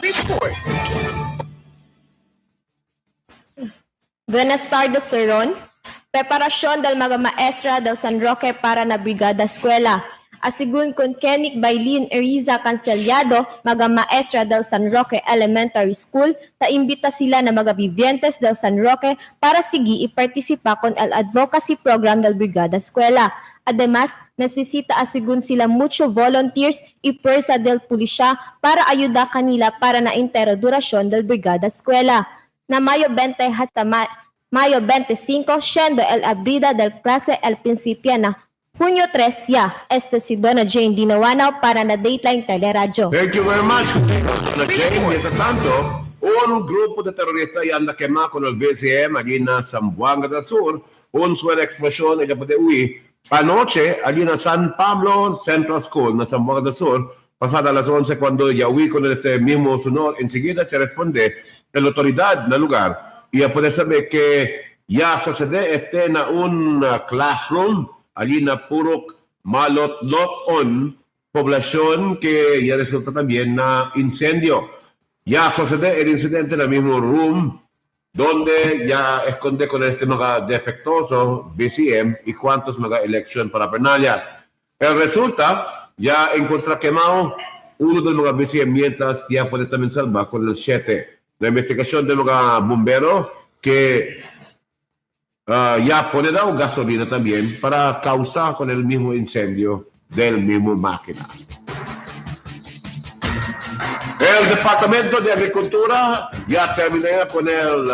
Report. Buenas tardes, Sir Ron. Preparasyon del mga maestra del San Roque para na Brigada Eskwela. Asigun con Kenik Bailin Eriza Cancellado, mga maestra del San Roque Elementary School, taimbita sila na mga vivientes del San Roque para sigi ipartisipa con el advocacy program del Brigada Eskwela. Además, necesita asigun sila mucho volunteers y fuerza del pulisya para ayuda kanila para na entero durasyon del Brigada Eskwela. Na Mayo 20 hasta Mayo 25, siendo el abrida del clase el principio na Junio 3, ya. Este si Donna Jane Dinawanaw para na Dateline Teleradyo. Thank you very much, Donna Jane. Mientras tanto, un grupo de terroristas ya anda quemado con el VCM allí en Zamboanga del Sur. Un suena explosión y ya puede huir. Anoche, allí en San Pablo Central School, en Zamboanga del Sur, pasada las 11, cuando ya huí con este mismo sonor, enseguida se responde de la autoridad del lugar. Y ya puede saber que ya sucede en un classroom, allí na puro malot-lot-on, población que ya resulta también na incendio. Ya sucede el incidente en el mismo room, donde ya esconde con este mga defectuoso BCM y cuantos mga election parapernalias. Pero resulta, ya encontró quemado uno de los mga BCM mientras ya puede también salvar con los 7. La investigación de mga bomberos que ya pone daw gasolina también para causar con el mismo incendio del mismo máquina. El Departamento de Agricultura ya terminó con el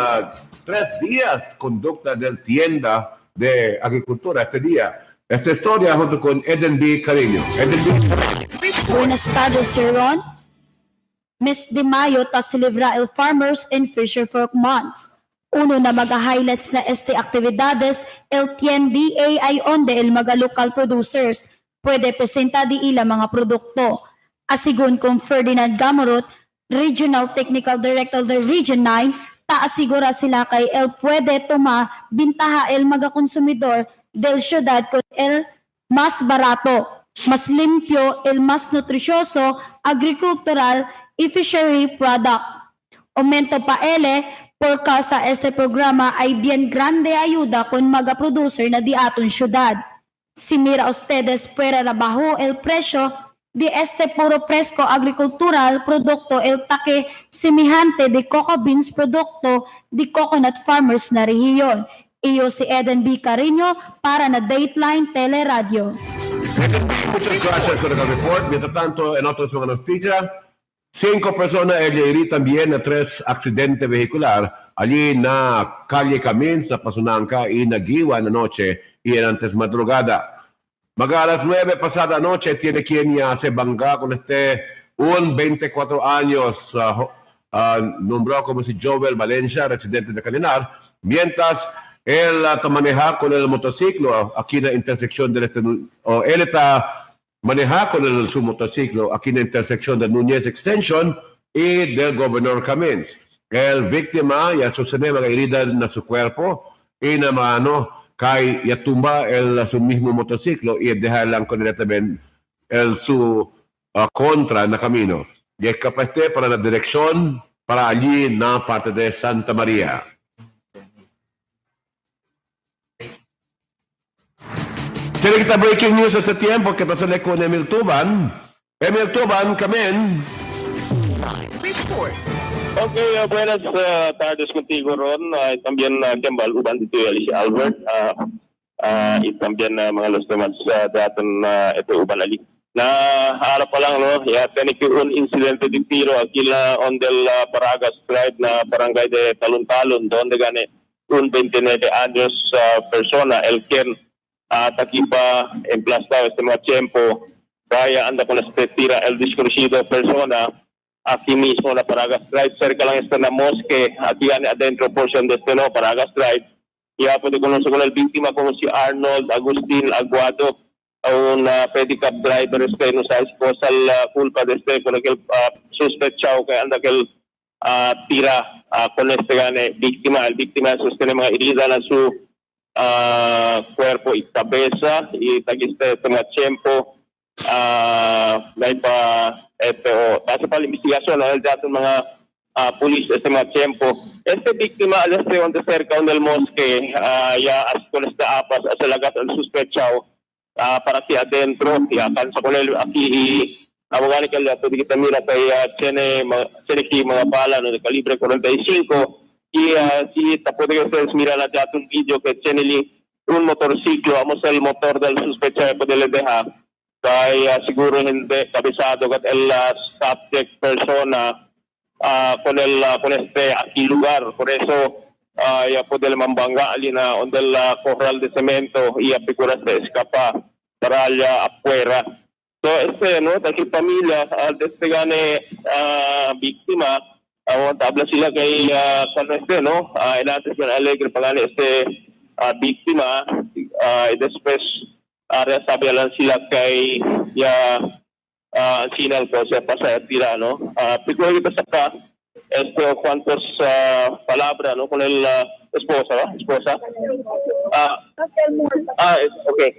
3 días conducta del tienda de agricultura este día. Esta historia junto con Eden B. Cariño. Eden B. Buenas tardes, Sir Ron. Mes de Mayo ta celebra el Farmers and Fisher Folk Month. Uno na mga highlights na este actividades, el TNDA ay onde el mga local producers pwede presenta di ila mga produkto. Asigun kung Ferdinand Gamorot, Regional Technical Director del Region 9, taasigura sila kay el puede toma bintaha el mga konsumidor del ciudad con el más barato, más limpio, el más nutricioso, agricultural y fishery product. Aumento pa ele, por causa este programa ay bien grande ayuda con mga producer na di aton syudad. Si mira ustedes fuera na bajo el precio de este puro fresco agricultural producto el taque semejante de cocoa beans producto de coconut farmers na rehiyon. Iyo si Eden B. Carino para na Dateline Teleradyo. Muchas gracias por el report. Mientras tanto, en otros mga noticias, 5 personas heridas también a 3 accidente vehicular allí na calle Camins, na Pasunanca y nagiwan anoche y en antes madrugada. Maga alas 9 pasada noche tiene quien ya se bangga con un 24 años, nombrado como si Joel Valencia, residente de Calinar, mientras él maneja con el motociclo aquí en la intersección del él está maneja con su motociclo aquí en la intersección de Núñez Extension y del Gobernador Camins. El víctima ya sostiene una herida en su cuerpo y en la mano cae y tumba su mismo motociclo y deja lang con él también su contra en el camino. Y escapa para la dirección para allí en la parte de Santa María. Tiene kita breaking news sa tiempo que pasa con Emil Tuban. Emil Tuban, kamen. Report. Okay, buenas tardes contigo, Ron. También Kembal Uban dito si Albert. Y también mga los temas datan ito Uban Ali. Na harap pa lang, no? Ya, tiene que un incidente de tiro aquí on del Paragas Drive na barangay de Talon-Talon, donde gane un 29 años persona, el quien takipa emplastado este más tiempo, vaya anda con este tira el desconocido persona aquí mismo na Paragas Drive, cerca lang está na mosque, aquí adentro portion de este no, Paragas Drive. Ya puede conocer con el víctima como si Arnold Agustin Aguado, un pedicab driver este, no sabes cosa la culpa de este, con aquel sospechado que anda aquel tira con este gane víctima, el víctima sostiene mga herida en su cuerpo y cabeza y tagiste tema tiempo may pa hace pa la investigación del dato mga pulis este mga tiempo este víctima alas de cerca del mosque ya con esta apas hace lagat al sospechado para que adentro ya alcanza con él aquí abogado que la kita mira kay tiene mga bala no de calibre 45 y si puede que ustedes miran allá un video que tiene un motorciclo, vamos el motor del sospechoso poderle dejar kaya siguro hindi kabisado kat el subject persona con este aquí lugar, por eso ya poderle mambangga alina on del corral de cemento y apicura se escapa para allá afuera. So no, taki pamilya este gane víctima tabla sila kay no inaantes yung alegre pangani este biktima después sabi lang sila kay sinal ko sa pasatira no pero kita sa cuantos palabra no con el esposa okay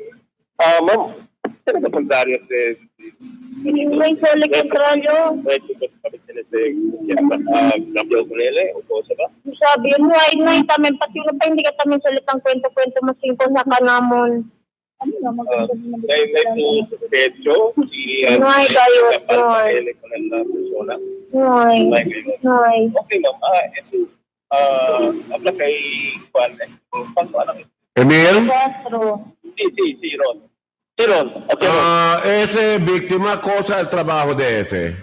ma'am ano comentario May sole kontralyo. Sabi yun, huwag tamin, pati yun pa hindi ka tamin salitang kwento-kwento masingko sa kanamon. Ano naman? May suspecho si Huwag kayo, Huwag. Okay ma'am, ito abla kay Juan, Emil? Si Ron. Okay. Ese víctima, cosa el trabajo de ese?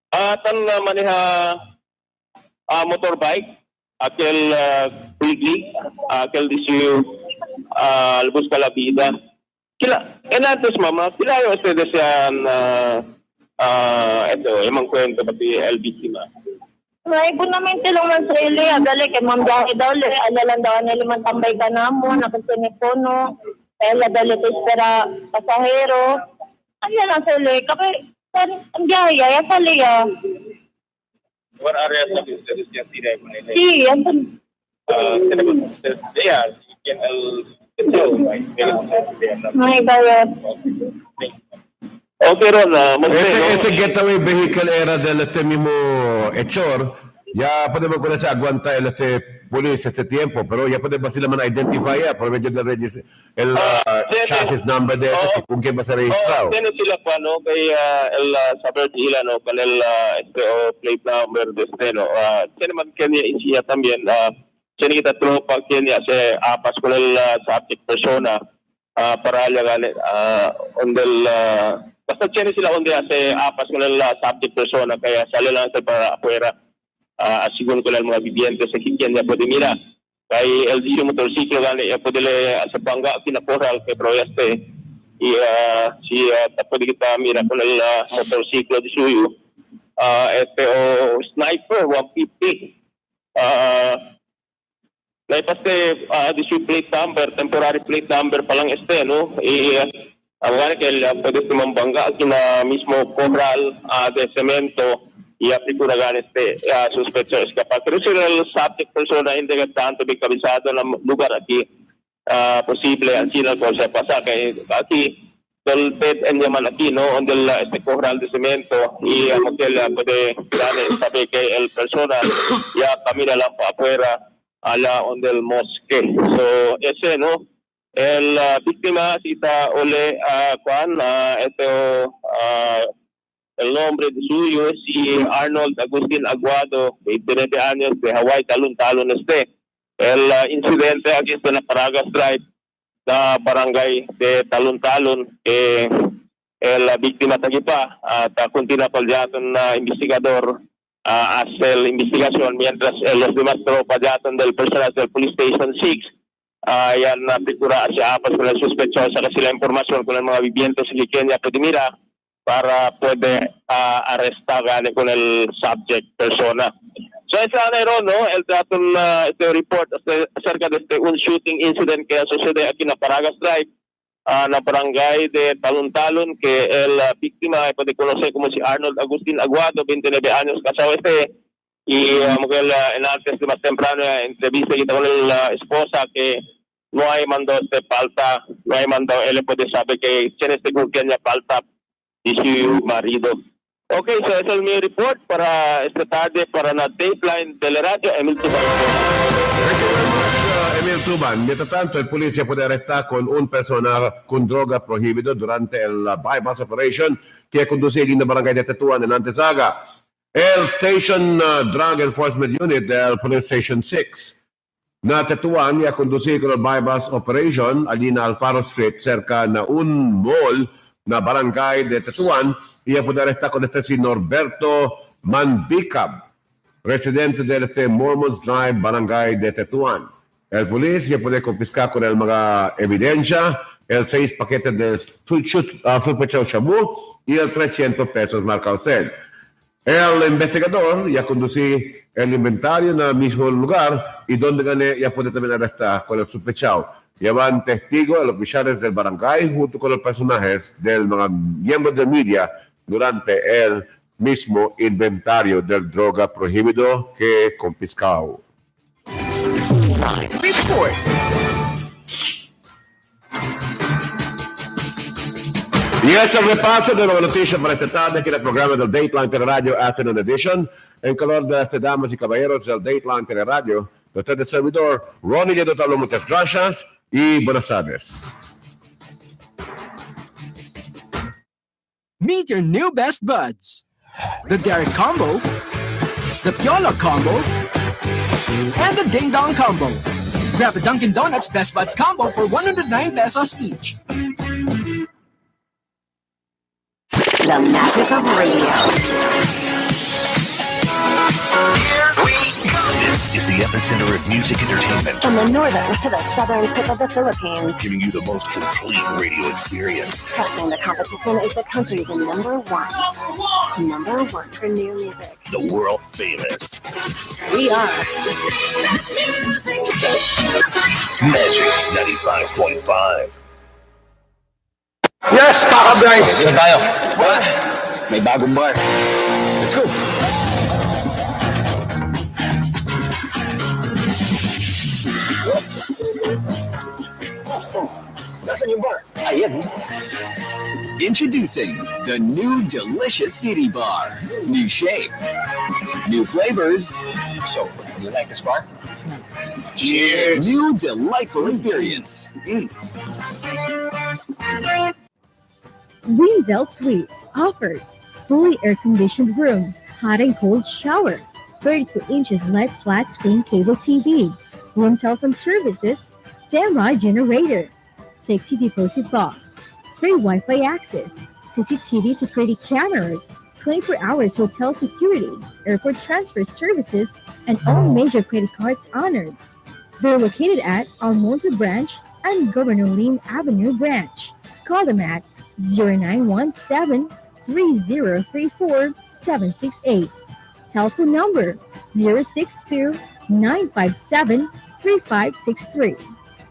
Tan maneja motorbike, aquel quickly, aquel dice busca la vida. En antes, mamá, kila yung ustedes yan, ito, emang kwento pati el víctima. Ay, bunamente lang man sa ili, agali, kay mamdahe daw, alalan daw na limang tambay ka na mo, nakasinipono. Kaya dalit para pasahero. Ayan lang sa ili. Kapag Ang gaya, Palaya. What area of the city can see that? Sí, Yeah, you can tell, right? May bayad. Okay, Ron, Ese getaway vehicle era del mismo hechor, ya podemos conocer aguanta el police este tiempo, pero ya podemos sila man identify por medio del el chassis number de ese, kung quién va a ser registrado. Tiene sila pa, no? Kay el saber sila, no? Kanel plate number de este, no? Tiene man kanya insiya también, tiene kita tropa kanya se apas con el subject persona para lagan ondel basta tiene sila onde se apas con el subject persona kaya sale lang sa para afuera asiguro ko lang mga viviente sa kikyan niya pwede mira kay el dito motorsiklo gani ya pwede le sa bangga kinakoral kay proyeste pwede kita mira con el motorsiklo di suyo sniper 150 Naipaste di plate number, temporary plate number pa lang no? Ang gani kaya pwede tumambangga kina mismo coral de cemento i-aplikura gani suspected escapar. Pero sila subject persona hindi ka tanto bigkabisado ng lugar aquí posible ang sila ko sa pasa kay aquí tolped and yaman aquí no on del coral de cemento magkela pwede gani sabi kay el persona ya camina lang pa afuera ala on del mosque. So ese no el víctima cita ole el nombre de suyo es si Arnold Agustin Aguado, 29 años, de Hawaii, Talon-Talon el incidente aquí en la Paragas Drive sa barangay de Talon-Talon el víctima tagipa at continua pa dyan na investigador hace la investigación mientras los demás tropas del personal del Police Station 6 yan napikura siya apas con el sospechosa kasi la información con el mga vivientes sa Kenya pwede mira para puede arrestar con el subject persona. So esa na no el daton este report acerca de un shooting incident que sucede aquí na Paragas Drive na barangay de Talon-Talon que el víctima puede conocer como si Arnold Agustin Aguado, 29 años, casado y en antes de más temprano entrevista kita con la esposa que no hay mando falta, no hay mando, él puede saber que tiene niya falta y su marido. Okay, so ese es mi report para esta tarde para na Dateline Teleradyo, Emil Tuban. Emil Tuban, mientras tanto el policía puede arrestar con un persona con droga prohibido durante el bypass operation que conduce en la barangay de Tetuan en Antesaga. El Station Drug Enforcement Unit del Police Station 6 na Tetuan ya conduce con el bypass operation allí na Alfaro Street cerca na un mall na barangay de Tetuan y puede arrestar con si Norberto Manbicab, residente de Mormons Drive, barangay de Tetuan. El policía puede confiscar con el mga evidencia, el 6 paquetes de sospechoso shabu y el 300 pesos marca usted. El investigador ya conduce el inventario en el mismo lugar y donde gané ya puede también arrestar con el sospechado. Llevan testigos a los oficiales del barangay junto con los personajes del miembros del media durante el mismo inventario del droga prohibido que confiscado. Report. Y es el repaso de las noticias para esta tarde aquí en el programa del Dateline Teleradyo Afternoon Edition. En color de damas y caballeros del Dateline Teleradyo, el servidor Ronnie Yedotalo, muchas gracias y buenas tardes. Meet your new best buds. The Derek Combo, the Piola Combo, and the Ding Dong Combo. Grab a Dunkin' Donuts Best Buds Combo for 109 pesos each. The magic of radio. Here we go. This is the epicenter of music entertainment. From the northern to the southern tip of the Philippines. Giving you the most complete radio experience. Crushing the competition is the country's number one. Number one for new music. The world famous. We are Magic 95.5. Yes, Paka Bryce. Saan tayo? May bagong bar. Let's go! Nasaan yung bar? Ayan. Introducing the new delicious titty bar. New shape, new flavors. So, you like this bar? Cheers! New delightful experience. Winzel Suites offers fully air-conditioned room, hot and cold shower, 32 inches LED flat screen cable TV, room telephone services, standby generator, safety deposit box, free Wi-Fi access, CCTV security cameras, 24 hours hotel security, airport transfer services, and all major credit cards honored. They're located at Almonte Branch and Governor Lim Avenue Branch. Call them at 0917-3034-768. Telephone number 062-957-3563.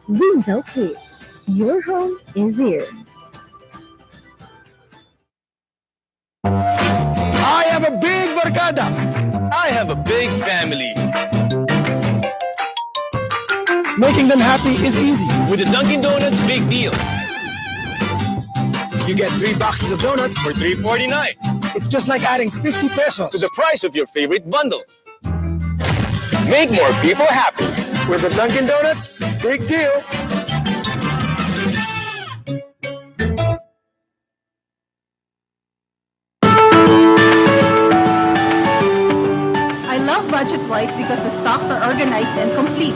Winzel Suites. Your home is here. I have a big barkada. I have a big family. Making them happy is easy. With the Dunkin' Donuts Big Deal. You get 3 boxes of donuts for $3.49. It's just like adding 50 pesos To the price of your favorite bundle. Make more people happy. with the Dunkin' Donuts Big Deal. I love Budget-Wise because the stocks are organized and complete.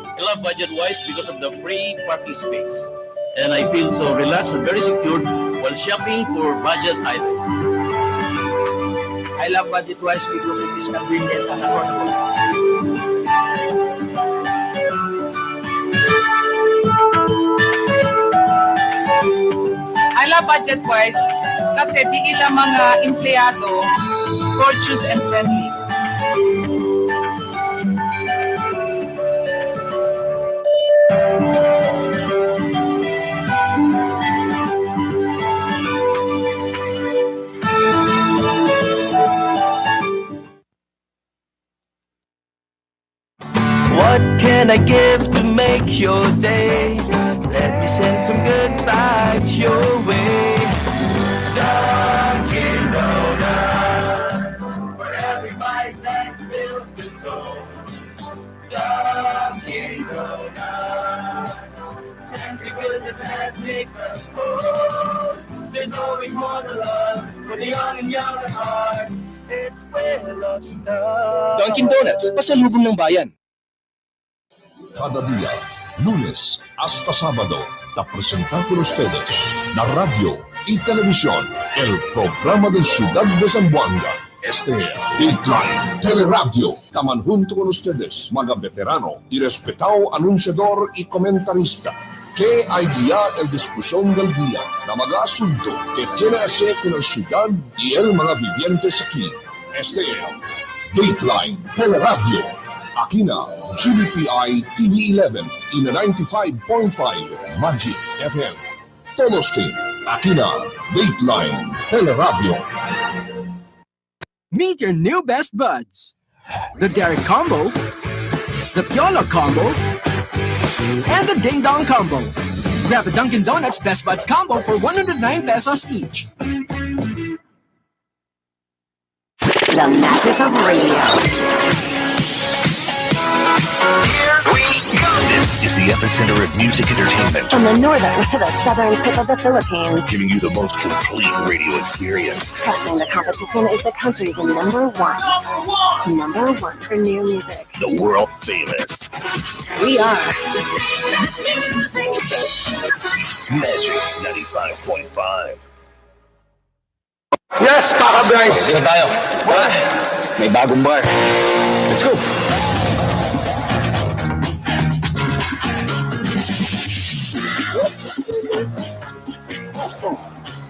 I love Budget-Wise because of the free parking space. And I feel so relaxed and very secured while shopping for budget items. I love Budget-Wise because it is convenient and affordable. I love Budget-Wise kasi di ilang mga empleyado courteous and friendly. What can I give to make your day? Let me send some good vibes your way. Dunkin' Donuts, for every bite that fills the soul. Dunkin' Donuts, tender goodness that makes us whole. There's always more to love for the young and young at heart. It's where love starts. Dunkin' Donuts, pasalubong ng bayan. Cada día, lunes hasta sábado, te presentamos con ustedes la radio y televisión, el programa de Ciudad de Zamboanga. Este es Dateline Teleradyo. Taman junto con ustedes, mga veterano y respetado anunciador y comentarista, que hay guía el discusión del día na mga asunto que tiene que hacer con la ciudad y el mga vivientes aquí. Este es Dateline Teleradyo. Aquí na GBPI TV11 y na 95.5 Magic FM. Todos team, aquí na Dateline Teleradyo. Meet your new best buds. The Derek Combo, the Piola Combo, and the Ding Dong Combo. Grab a Dunkin' Donuts Best Buds Combo for 109 pesos each. The magic of radio. Here we go. This is the epicenter of music entertainment. From the northern to the southern tip of the Philippines, Giving you the most complete radio experience. crushing the competition is the country's number one. Number one for new music. The world famous We are Magic 95.5. Yes, Paka Bryce. Saan tayo? May bagong bar. Let's go!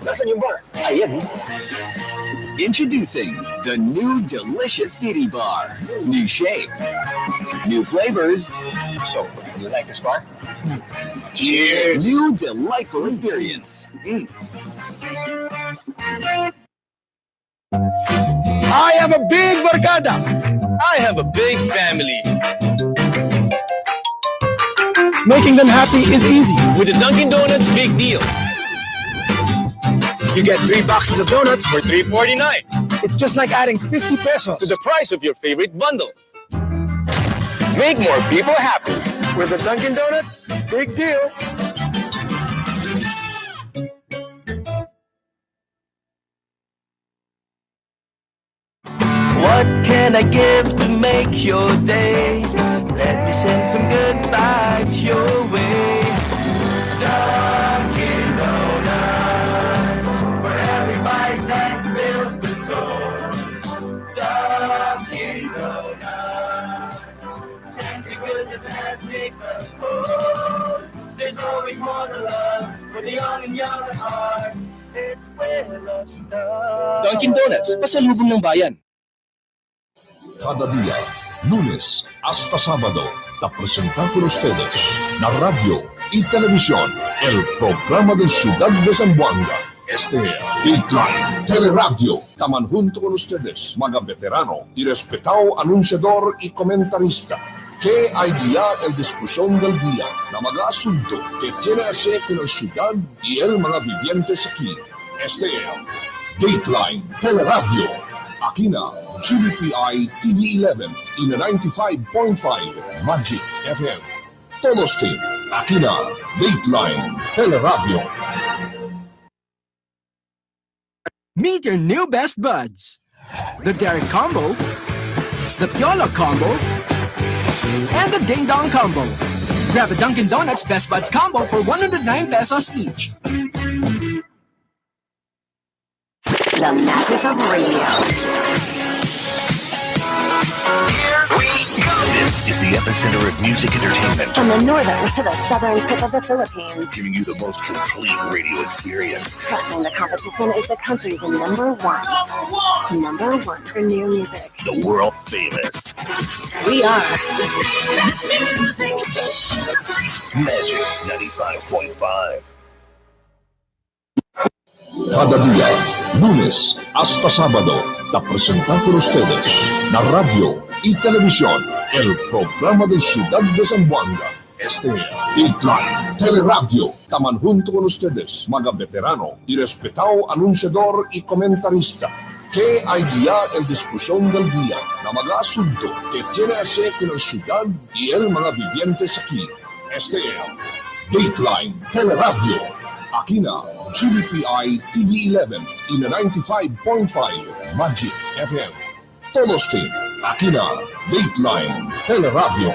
Nasaan yung bar? Ayan. Introducing the new delicious titty bar. New shape, new flavors. So, you like this bar? Cheers! New delightful experience. I have a big barkada. I have a big family. Making them happy is easy. With the Dunkin' Donuts Big Deal. You get 3 boxes of donuts For $3.49. It's just like adding 50 pesos To the price of your favorite bundle. Make more people happy. with the Dunkin' Donuts. Big deal. What can I give to make your day? Let me send some good vibes your way. Dunkin' Donuts, for every bite that fills the soul. Dunkin' Donuts, tender goodness that makes us whole. There's always more to love for the young and young at heart. It's where love starts. Dunkin' Donuts, pasalubong ng bayan. Cada día, lunes hasta sábado, te presentan con ustedes la radio y televisión, el programa de Ciudad de Zamboanga. Este es Dateline Teleradyo. Taman junto con ustedes, mga veterano y respetado anunciador y comentarista, que hay día el discusión del día, na mga asunto que tiene que ver con la ciudad y el mga vivientes aquí. Este es Dateline Teleradyo. Aquí na GBPI TV11 y na 95.5 Magic FM. Todos team, aquí na Dateline Teleradyo. Meet your new best buds. The Derek Combo, the Piola Combo, and the Ding Dong Combo. Grab a Dunkin' Donuts Best Buds Combo for 109 pesos each. The magic of radio. Here we go. This is the epicenter of music entertainment. From the northern to the southern tip of the Philippines. Giving you the most complete radio experience. Trusting the competition is the country's number one. Number one for new music. The world famous We are Magic 95.5. Cada día, lunes hasta sábado, te presentan con ustedes la radio y televisión, el programa de Ciudad de Zamboanga. Este es Dateline Teleradyo. Taman junto con ustedes, mga veterano y respetado anunciador y comentarista, que hay día el discusión del día, na mga asunto que tiene que ver con la ciudad y el mga vivientes aquí. Este es Dateline Teleradyo. Aquí na GBPI TV11 y na 95.5 Magic FM. Todos team, aquí na Dateline Teleradyo.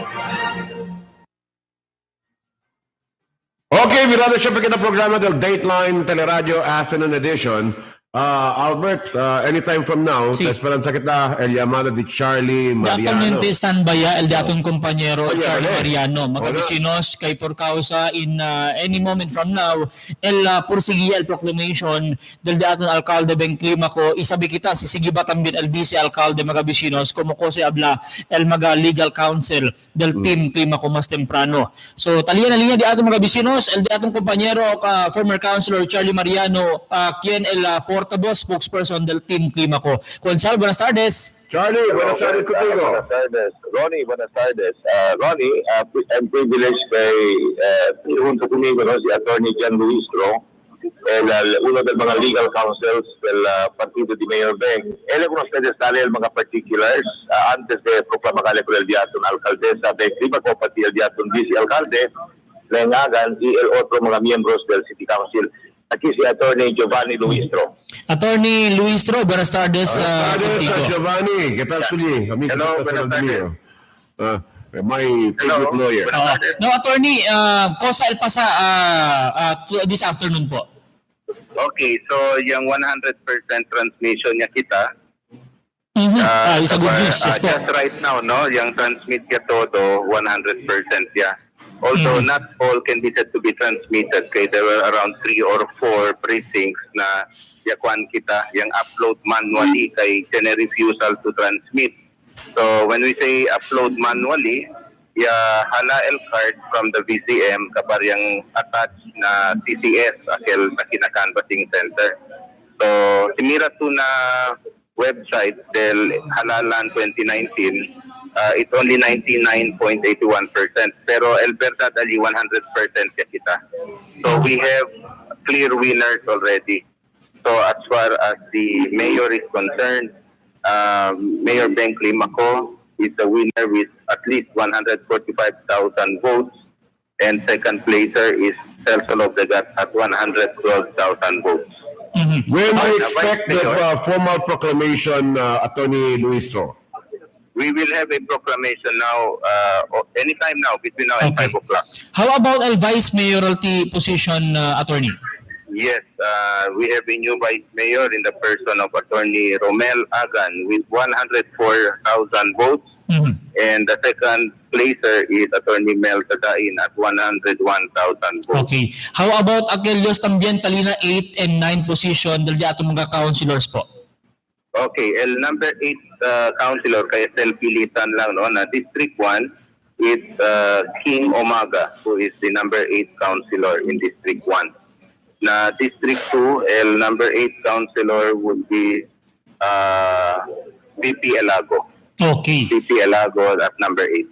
Okay, mirado siya kita programa del Dateline Teleradyo Afternoon Edition. Albert, anytime from now, Sí. esperanza kita, el llamado de Charlie Mariano. Actualmente están vaya el datong compañero Charlie Hola. Mariano. Magkabisinos kay por causa in any moment from now, el porsigiya el proclamation del daton alcalde Ben Climaco, isabi kita sisigiba tambien el vice alcalde magabisinos como ko se habla el maga legal counsel del team Climaco mas temprano. So talian na linya di aton magabisinos, el datong compañero former councilor Charlie Mariano, quien el portavoz spokesperson del team Climaco. Consal, buenas tardes. Charlie, buenas tardes contigo. Buenas tardes. Ronnie, buenas tardes. Ronnie, I'm privileged kay junto conmigo no, si Attorney John Luistro, uno del mga legal counsels del partido de Mayor Beng. Él con ustedes dale el mga particulars antes de proclamar por el día de alcaldesa de Climaco, pati el día de vice-alcalde, Lengagan y el otro mga miembros del City Council. Aquí si Attorney Giovanni Luistro. Attorney Luistro, buenas tardes. Giovanni, ¿qué tal, Suli? Hello, buenas tardes. My favorite lawyer. No, Attorney, cosa el pasa this afternoon po? Okay, so yung 100% transmission niya kita. It's a good news. Yes po. Just right now, no, yung transmit niya todo, 100% niya. Also, not all can be said to be transmitted. Kaya there were around 3 or 4 precincts na yakuan kita, yung upload manually kay kaya refusal to transmit. So, when we say upload manually, hala el card from the VCM kaparyang attached na CCS akel na kinakanvassing center. So simira to na website del halalan 2019 it's only 99.81%, pero el verdad ali 100% ka kita. So we have clear winners already. So as far as the mayor is concerned, Mayor Ben Climaco is the winner with at least 145,000 votes, and second placer is Celso of the Gat at 112,000 votes. When do you expect the formal proclamation, Attorney Luiso? We will have a proclamation now, anytime now, between now and 5 o'clock. How about a vice mayoralty position, attorney? Yes, we have a new vice mayor in the person of Attorney Romel Agan with 104,000 votes. And the second placer is Attorney Mel Tadain at 101,000 votes. Okay. How about Aquelios Tambien Talina 8 and 9 position dahil di ato mga councilors po? Okay, el number 8 councilor kaya self-pilitan lang no na District 1 is King Omaga, who is the number 8 councilor in District 1. Na District 2, el number 8 councilor would be VP Elago. Okay. VP Elago at number 8.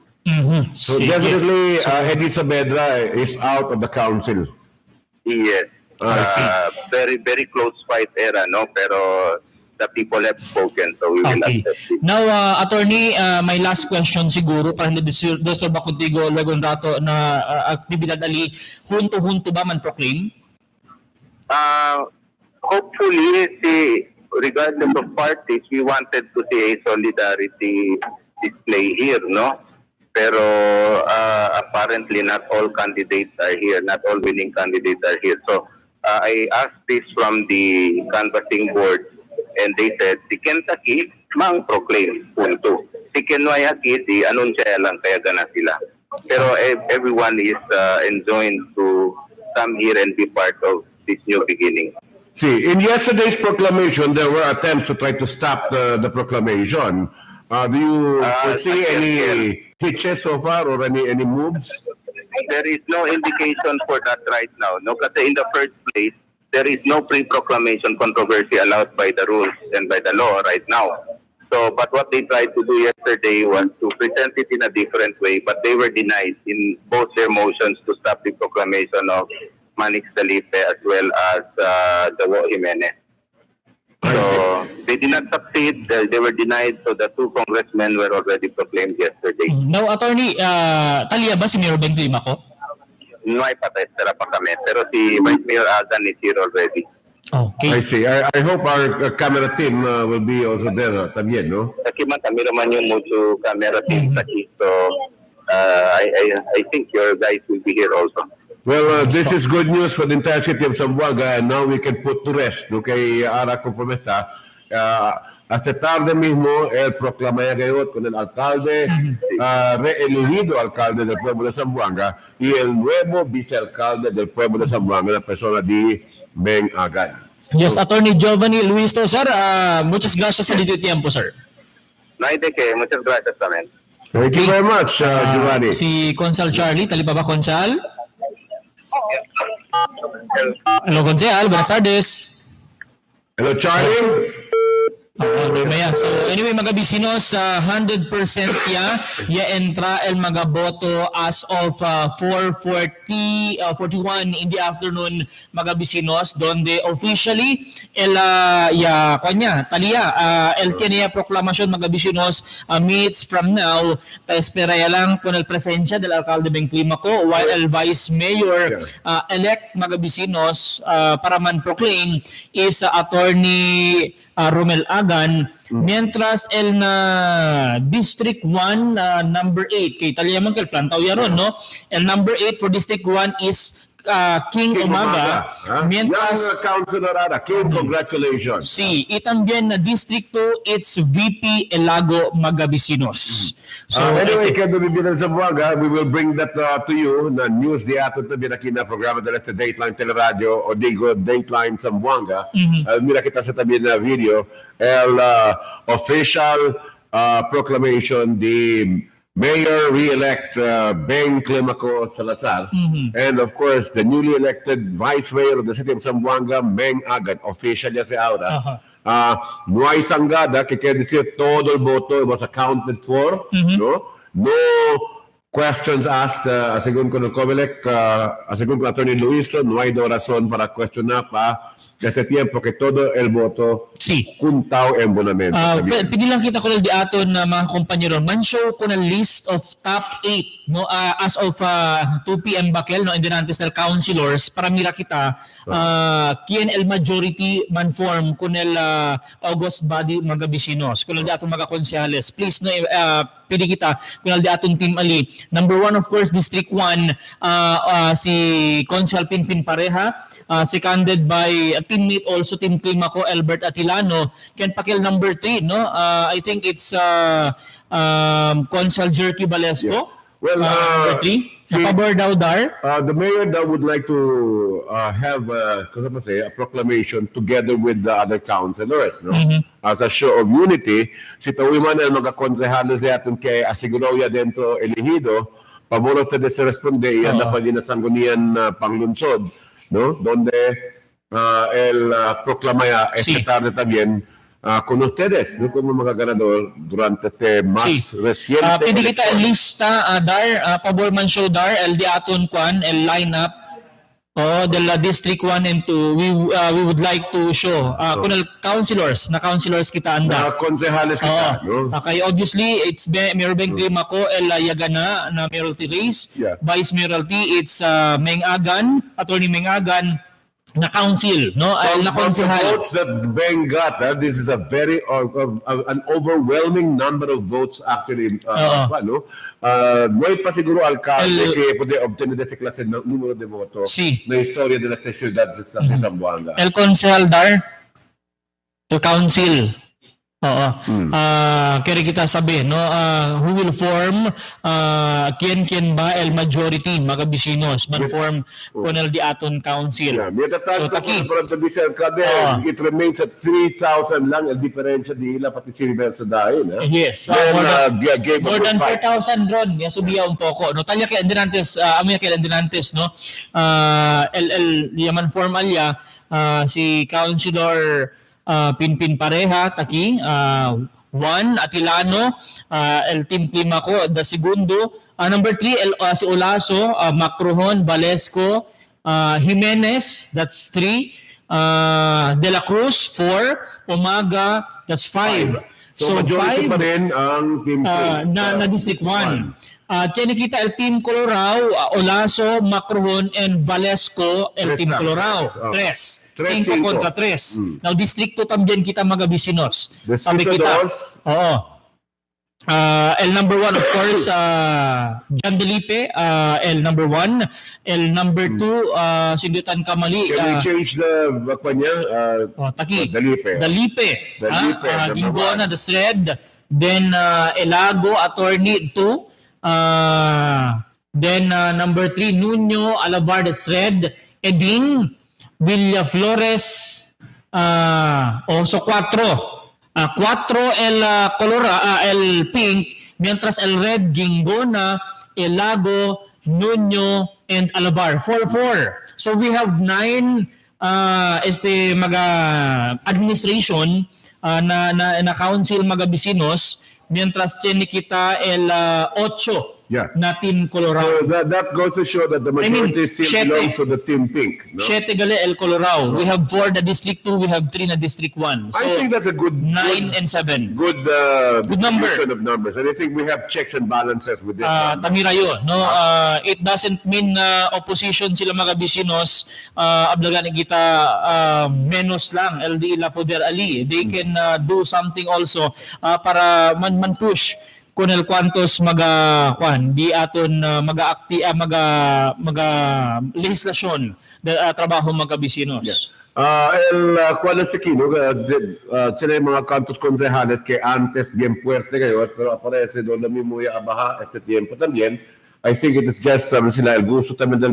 So definitely, Eddie Saavedra is out of the council. Yes. Very, very close fight era, no? Pero the people have spoken, so we will accept it. Now, attorney, my last question siguro para hindi disturb ako tigo luego rato na aktibidad ali hunto-hunto ba man proclaim? Hopefully, regardless of parties, we wanted to see a solidarity display here, no? Pero apparently not all candidates are here, not all winning candidates are here. So I asked this from the canvassing board, and they said, si Kentucky, mang proclaim, punto. Si Kenway Hakiti, anunsya lang, kaya gana sila. Pero everyone is enjoined to come here and be part of this new beginning. See, in yesterday's proclamation, there were attempts to try to stop the proclamation. Do you foresee any hitches so far or any moves? There is no indication for that right now. No, kasi in the first place, there is no pre-proclamation controversy allowed by the rules and by the law right now. So, but what they tried to do yesterday was to present it in a different way, but they were denied in both their motions to stop the proclamation of Manix Dalipe as well as Dawo Jimenez. So, they did not succeed. They were denied, so the two congressmen were already proclaimed yesterday. Now, attorney, taliya ba si Mayor Ben Climaco? No hay patestera pa kami, pero si Vice Mayor Agan is here already. Okay. I see. I hope our camera team will be also there también, no? Kasi man kami naman yung mucho camera team taki. So I think your guys will be here also. Well, this is good news for the entire city of Zamboanga, and now we can put to rest. Okay, Ara Comprometa. Hasta tarde mismo, él proclama gayot con el alcalde, reelegido alcalde del pueblo de Zamboanga, y el nuevo vicealcalde del pueblo de Zamboanga, la persona de Ben Agan. Yes, Attorney Giovanni Luis to, sir. Muchas gracias sa dito tiempo, sir. No hay de qué. Muchas gracias también. Thank you very much, Giovanni. Si Consal Charlie, tali pa ba Consal? Hello, Consal. Buenas tardes. Hello, Charlie. So anyway, mga bisinos, 100% ya entra el mga boto as of 4:41 in the afternoon, mga bisinos, donde officially el tiene proklamasyon, mga bisinos, minutes from now ta espera lang con el presensya del alcalde Ben Climaco, while el vice mayor elect, mga bisinos, para man proclaim is attorney Romel Agan, mientras el na District 1 number 8 kay talyaman kay plantaw yaron, no? El number 8 for District 1 is King Umaga. Mientras young councilor Ada, King, congratulations. Si itambien na District 2, it's VP Elago Magabisinos. So anyway, kaya bibilang sa Zamboanga, we will bring that to you na news di ato ito binakina programa dala sa Dateline Teleradyo o digo Dateline Zamboanga. Mira kita sa tabi na video el official proclamation di Mayor re-elect Beng Climaco Salazar, and of course the newly elected Vice Mayor of the City of Zamboanga, Meng Agat, official niya si Aura. No hay sangada, que quiere decir todo el voto was accounted for, no? No questions asked, según con el Comelec, según con Attorney Luiso, no hay no razón para cuestionar pa este tiempo que todo el voto kuntaw en bonamente. Pinilang kita ko di aton na mga kompanyero, man-show ko na list of top 8 no, as of 2 p.m. bakel no, Indianantes councilors para mira kita kien el majority man form kunel August body mga bisinos kunel di aton mga konsehales. Please no, pili kita kunel di aton team ali. Number 1 of course District 1 si Consehal Pinpin Pareha, seconded by a teammate also Team Climaco, Albert Atilano. Ken Pakil number 3 no, I think it's Consehal Jerky Balesco. Well, number 3 Napabor daw dar. The mayor daw would like to have a proclamation together with the other councilors, no? As a show of unity. Si tawiman ang mga konsehalo sa aton kay asiguraw ya dentro elegido, pamuro te de se responde yan na paginasanggunian panglunsod, no? Donde el proclama ya esta tarde también con ustedes, no, como mga ganador durante este más reciente pwede kita lista dar pabor man show dar el di aton kwan el lineup de la District 1 and 2 we would like to show kung councilors kita anda na konsehales kita, no? Okay, obviously it's Mayor Beng Climaco, El Yagana na Mayor Therese, Vice Mayor it's Meng Agan, Attorney Meng Agan na council, no? Na From the konsehal. votes that Beng got, this is a very an overwhelming number of votes actually. No hay pa siguro alcalde que puede obtener esta clase de número de votos na historia de la ciudad de Zamboanga. El konsehal dar, el council. Kaya kita sabi, no, who will form kien ba el majority mga bisinos man form kunel di aton council. So taki it remains at 3,000 lang el diferensya di ila pati si River sa dahin. Yes. More than 4,000 ron. Ya subiya un poco. No talya kay Indianantes, amoy kay Indianantes, no. El yaman form alya si Councilor Pinpin Pareha, Taki, Juan Atilano, el Team Climaco, the segundo. Number 3, si Olaso, Macrohon, Balesco, Jimenez, that's 3. De la Cruz, 4. Umaga, that's 5. So majority pa rin ang Team na District 1. Tiyan kita el Team Colorao, Olaso, Macrohon, and Balesco, el Team Colorao. 3. 5 kontra 3. Now, District 2 también kita mga bisinos. Sabi kita. El number 1, of course, John Delipe, el number 1. El number 2, Sindutan Kamali. Can we change the kanya? Taki. Delipe. Gingona, the Sred. Then, Elago, Attorney 2. Then number 3, Nuno Alabar, that's red. Eding Villa Flores, so 4. 4 el el pink, mientras el red Gingona, Elago, Nuno, and Alabar. 4-4. So we have 9 administration na council mga bisinos. Mientras tiene kita el 8 na Team Colorado. So that goes to show that the majority still belongs to the Team Pink. No? 7 gali el Colorado. We have 4 na District 2, we have 3 na District 1. So, I think that's a good 9 and 7. Good number of numbers. And I think we have checks and balances with this. Tamirayo, no? It doesn't mean opposition sila mga bisinos. Ablagan kita menos lang LD la poder ali. They can do something also para man push kunel kwantos di aton maga legislasyon trabaho mga bisinos. ¿Cuál es aquí? ¿No? Tiene mga cantos concejales que antes bien fuerte ngayon, pero aparece doon na mismo ya abaha este tiempo también. I think it is just sila el gusto también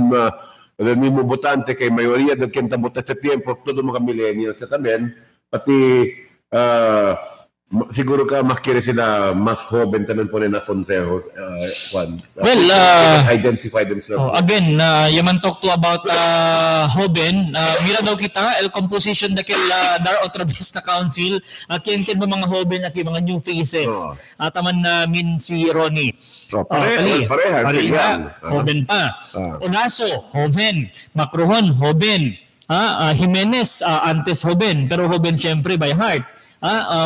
del mismo votante que mayoría del quien vota este tiempo, todo mga millennials también, pati siguro ka makikita sila mas joven tanan po na konsehos. Juan. Well, identify themselves. again, yaman talk to about Hoben, mira daw kita, el composition da kel dar otra vez na council, ken ba mga Hoben at mga new faces. Taman na min si Ronnie. Pareha sila. Hoben pa. Olaso, Hoben. Macrohon, Hoben. Jimenez, antes Hoben, pero Hoben syempre by heart.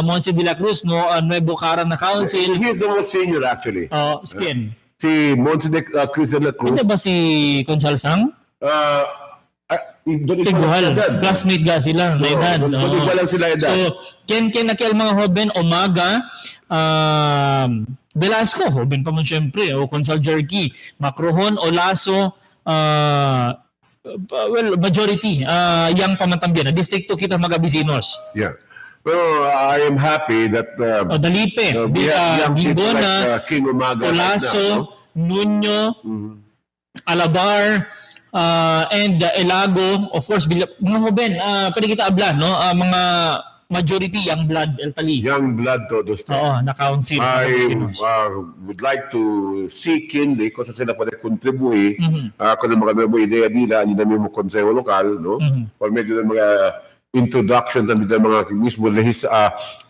Monse de la Cruz, Nuevo Cara na council. He's the most senior actually. Skin. Si Monse de Cruz de la Cruz. Hindi ba si Consal Sang? Igual. Classmate ga sila na edad. Igual lang sila edad. So, ken nakil mga Hoben, Umaga, Velasco, Hoben pa man syempre, o Consal Jerky, Macrohon, Olaso, well, majority, young pa man también. District 2 kita mga Bisinos. Yeah. Pero I am happy that Dalipe, Gingona, like, King Umaga, Olaso, Nuño, Alabar, and Elago, of course, mga Hoben, pwede kita ablan, no? Mga majority young blood, El Tali. Young blood todos. Oo, na council. I would like to see Kinley kung sila pwede contribute kung mga ideya nila, hindi namin mo konseho lokal, no? Or medyo ng mga introduction ng mga mismo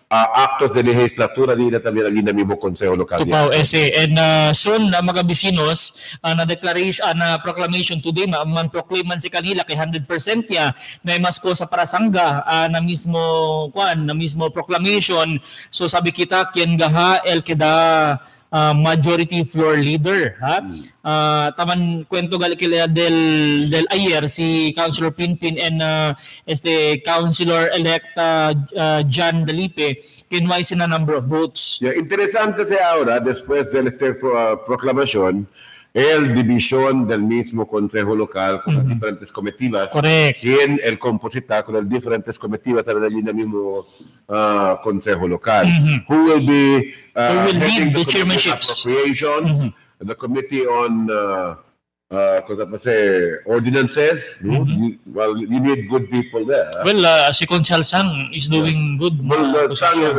actos de legislatura nila también ali na mismo konseho lokal. Tupaw, and soon mga Bisinos na declaration na proclamation today man proclaim man si kanila kay 100% ya na mas ko sa parasangga na mismo proclamation. So sabi kita kien gaha el keda majority floor leader, taman kwento gali kila del ayer si Councilor Pinpin and Councilor elect John Dalipe kinway sina number of votes. Yeah, interesante si ahora después de esta proclamación el división del mismo consejo local con las diferentes comitivas. Correct. Quien el compositar con las diferentes comitivas del mismo consejo local. Who will be heading the committee on appropriations, the committee on ordinances. Well, you need good people there. Well, si Consal Sang is doing good. Well, Sang is,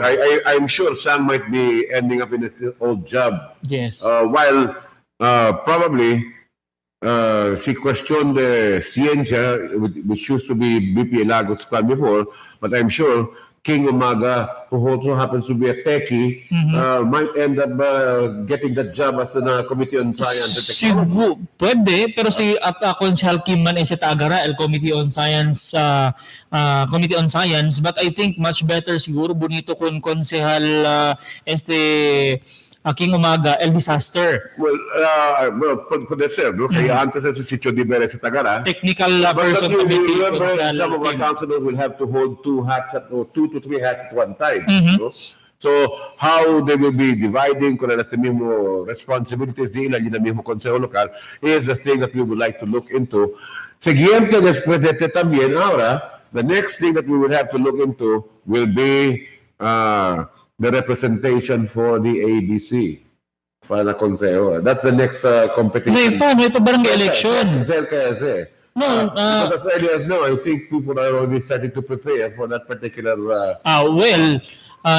I'm sure Sang might be ending up in his old job. Yes. While probably si question de ciencia, which used to be BP Lagos Squad before, but I'm sure King Umaga, who also happens to be a techie, might end up getting that job as a committee on science and technology. Pwede, pero si Consal Kim man ay si Tagara, el Committee on Science, but I think much better siguro bonito kung konsehal King Umaga, el disaster. Well, puede ser, ¿no? Kaya antes ese sitio de Iberia sa Tagara. Technical person to be some of our councilors will have to hold two to three hats at one time. No? So, how they will be dividing kung ano mismo responsibilities nila yun na mismo consejo local is the thing that we would like to look into. Siguiente después de este también, ahora, the next thing that we will have to look into will be the representation for the ABC para na consejo. That's the next competition. May pa barangay election. No, because as early as now, I think people are already starting to prepare for that particular.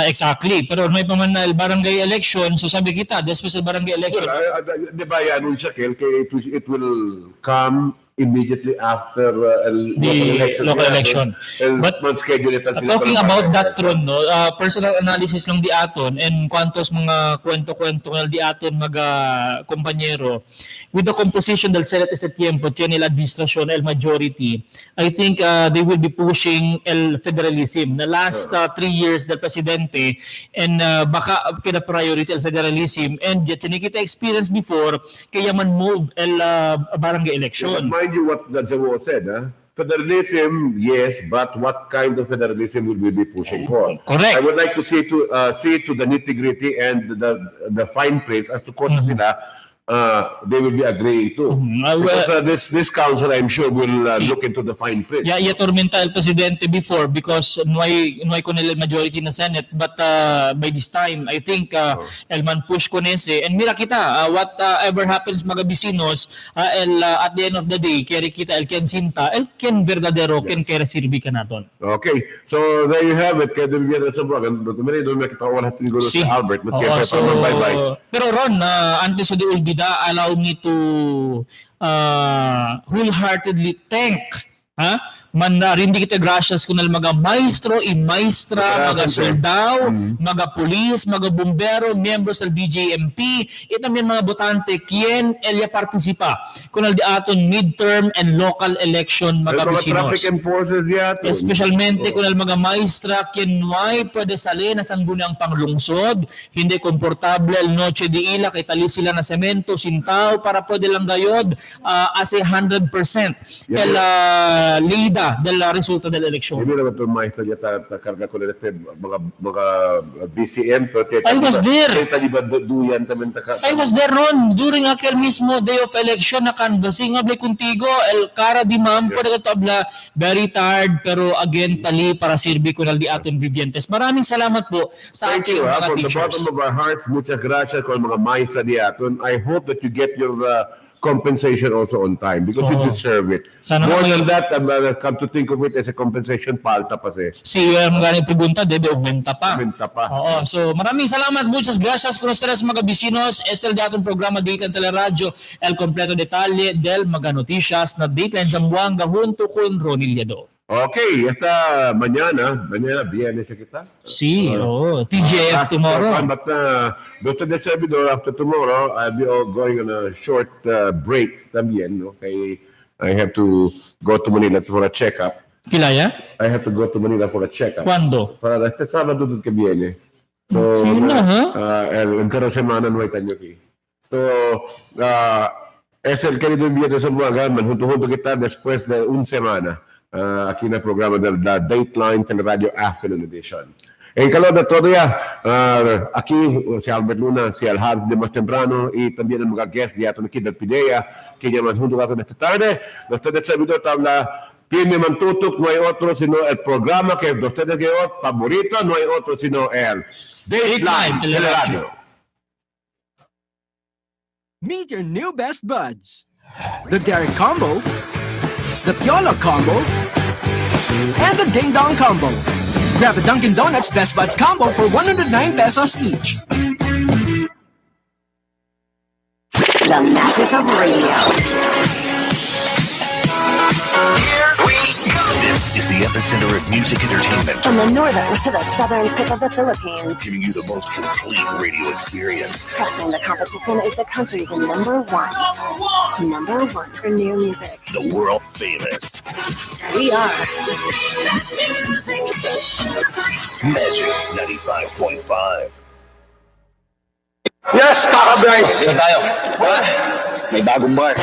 Exactly. Pero may pa man na barangay election, so sabi kita, después sa barangay election. Well, di ba yan, it will come immediately after the local election. But talking about that tron, no, personal analysis lang di aton and kwantos mga kwento-kwento ng di aton mga kompanyero, with the composition del Senate este tiempo, tiene el administrasyon, el majority, I think they will be pushing el federalism. The last 3 years del presidente and baka kina priority el federalism and yet kita experience before kaya man move el barangay election. Mind you what the Jawo said, federalism, yes, but what kind of federalism will we be pushing for? Correct. I would like to see to the nitty-gritty and the fine prints as to kung sila they will be agreeing to. Because this council, I'm sure, will look into the fine print. Yeah, tormenta el presidente before because nuay ko nila majority na Senate, but by this time I think el man push ko nese and mira kita whatever happens mga bisinos at the end of the day kaya kita el ken sinta el ken verdadero ken kaya sirbi ka naton. Okay, so there you have it. Kaya doon sa vlog, doon makita ko wala tinguro si Albert. Bye-bye. Pero Ron, antes de olvida, allow me to wholeheartedly thank rindi kita gracias kunal mga maestro y maestra, mga soldado, mga polis, mga bombero, members del BJMP, et también mga botante quien elia participa kunal di aton midterm and local election mga vecinos. Traffic enforcers di aton. Especialmente kunal mga maestra quien nuay pwede sali na sangguniang panglungsod, hindi komportable el noche di ila kay tali sila na semento, sintaw para pwede lang gayod as a 100% el lida del resulta del eleksyon. Hindi naman ito maestro niya karga ko nila mga BCM. I was there. I was there, Ron, during aquel mismo day of election na canvassing ablay kuntigo el cara di ma'am pwede ka abla very tired pero again tali para sirbi ko di aton vivientes. Maraming salamat po sa ating mga teachers. From the bottom of our hearts, muchas gracias kung mga maestra di aton. I hope that you get your compensation also on time because you deserve it. More than that, come to think of it as a compensation, palta pa siya. Mga pregunta, debe augmenta pa. Oo. So, maraming salamat. Muchas gracias con ustedes mga bisinos. Este el de atong programa Dateline Teleradyo, el completo detalye del mga noticias na Dateline Zamboanga junto con Ronil Llado. Okay, hasta mañana viernes kita. Sí, TGF tomorrow. But Dr. De Servidor, after tomorrow, I'll be going on a short break también. Okay, I have to go to Manila for a checkup. Kilaya? I have to go to Manila for a checkup. ¿Cuándo? Para este sábado que viene. So, el entero semana no hay tayo aquí. So, es el querido invierno sa mga junto kita después de una semana. Aquí na programa del Dateline Teleradyo Afternoon Edition. En calor de todavía, aquí si Albert Luna, si Alhaves de más temprano y también el mga guest de aton aquí del Pidea, que llaman junto a esta tarde. Ustedes servidor tabla Pime Mantutuk, no hay otro sino el programa que ustedes que favorito, no hay otro sino el Dateline Teleradyo. Meet your new best buds. The Derek Combo, the Piola Combo, and the Ding Dong Combo. Grab a Dunkin' Donuts Best Buds Combo for 109 pesos each. The magic of radio. Here we go. This is the epicenter of music entertainment. From the northern to the southern tip of the Philippines. Giving you the most complete radio experience. Trusting the competition is the country's number one. Number one for new music. The world famous. We are Magic 95.5. Yes, Kaka Bryce. Isa tayo. May bagong bar.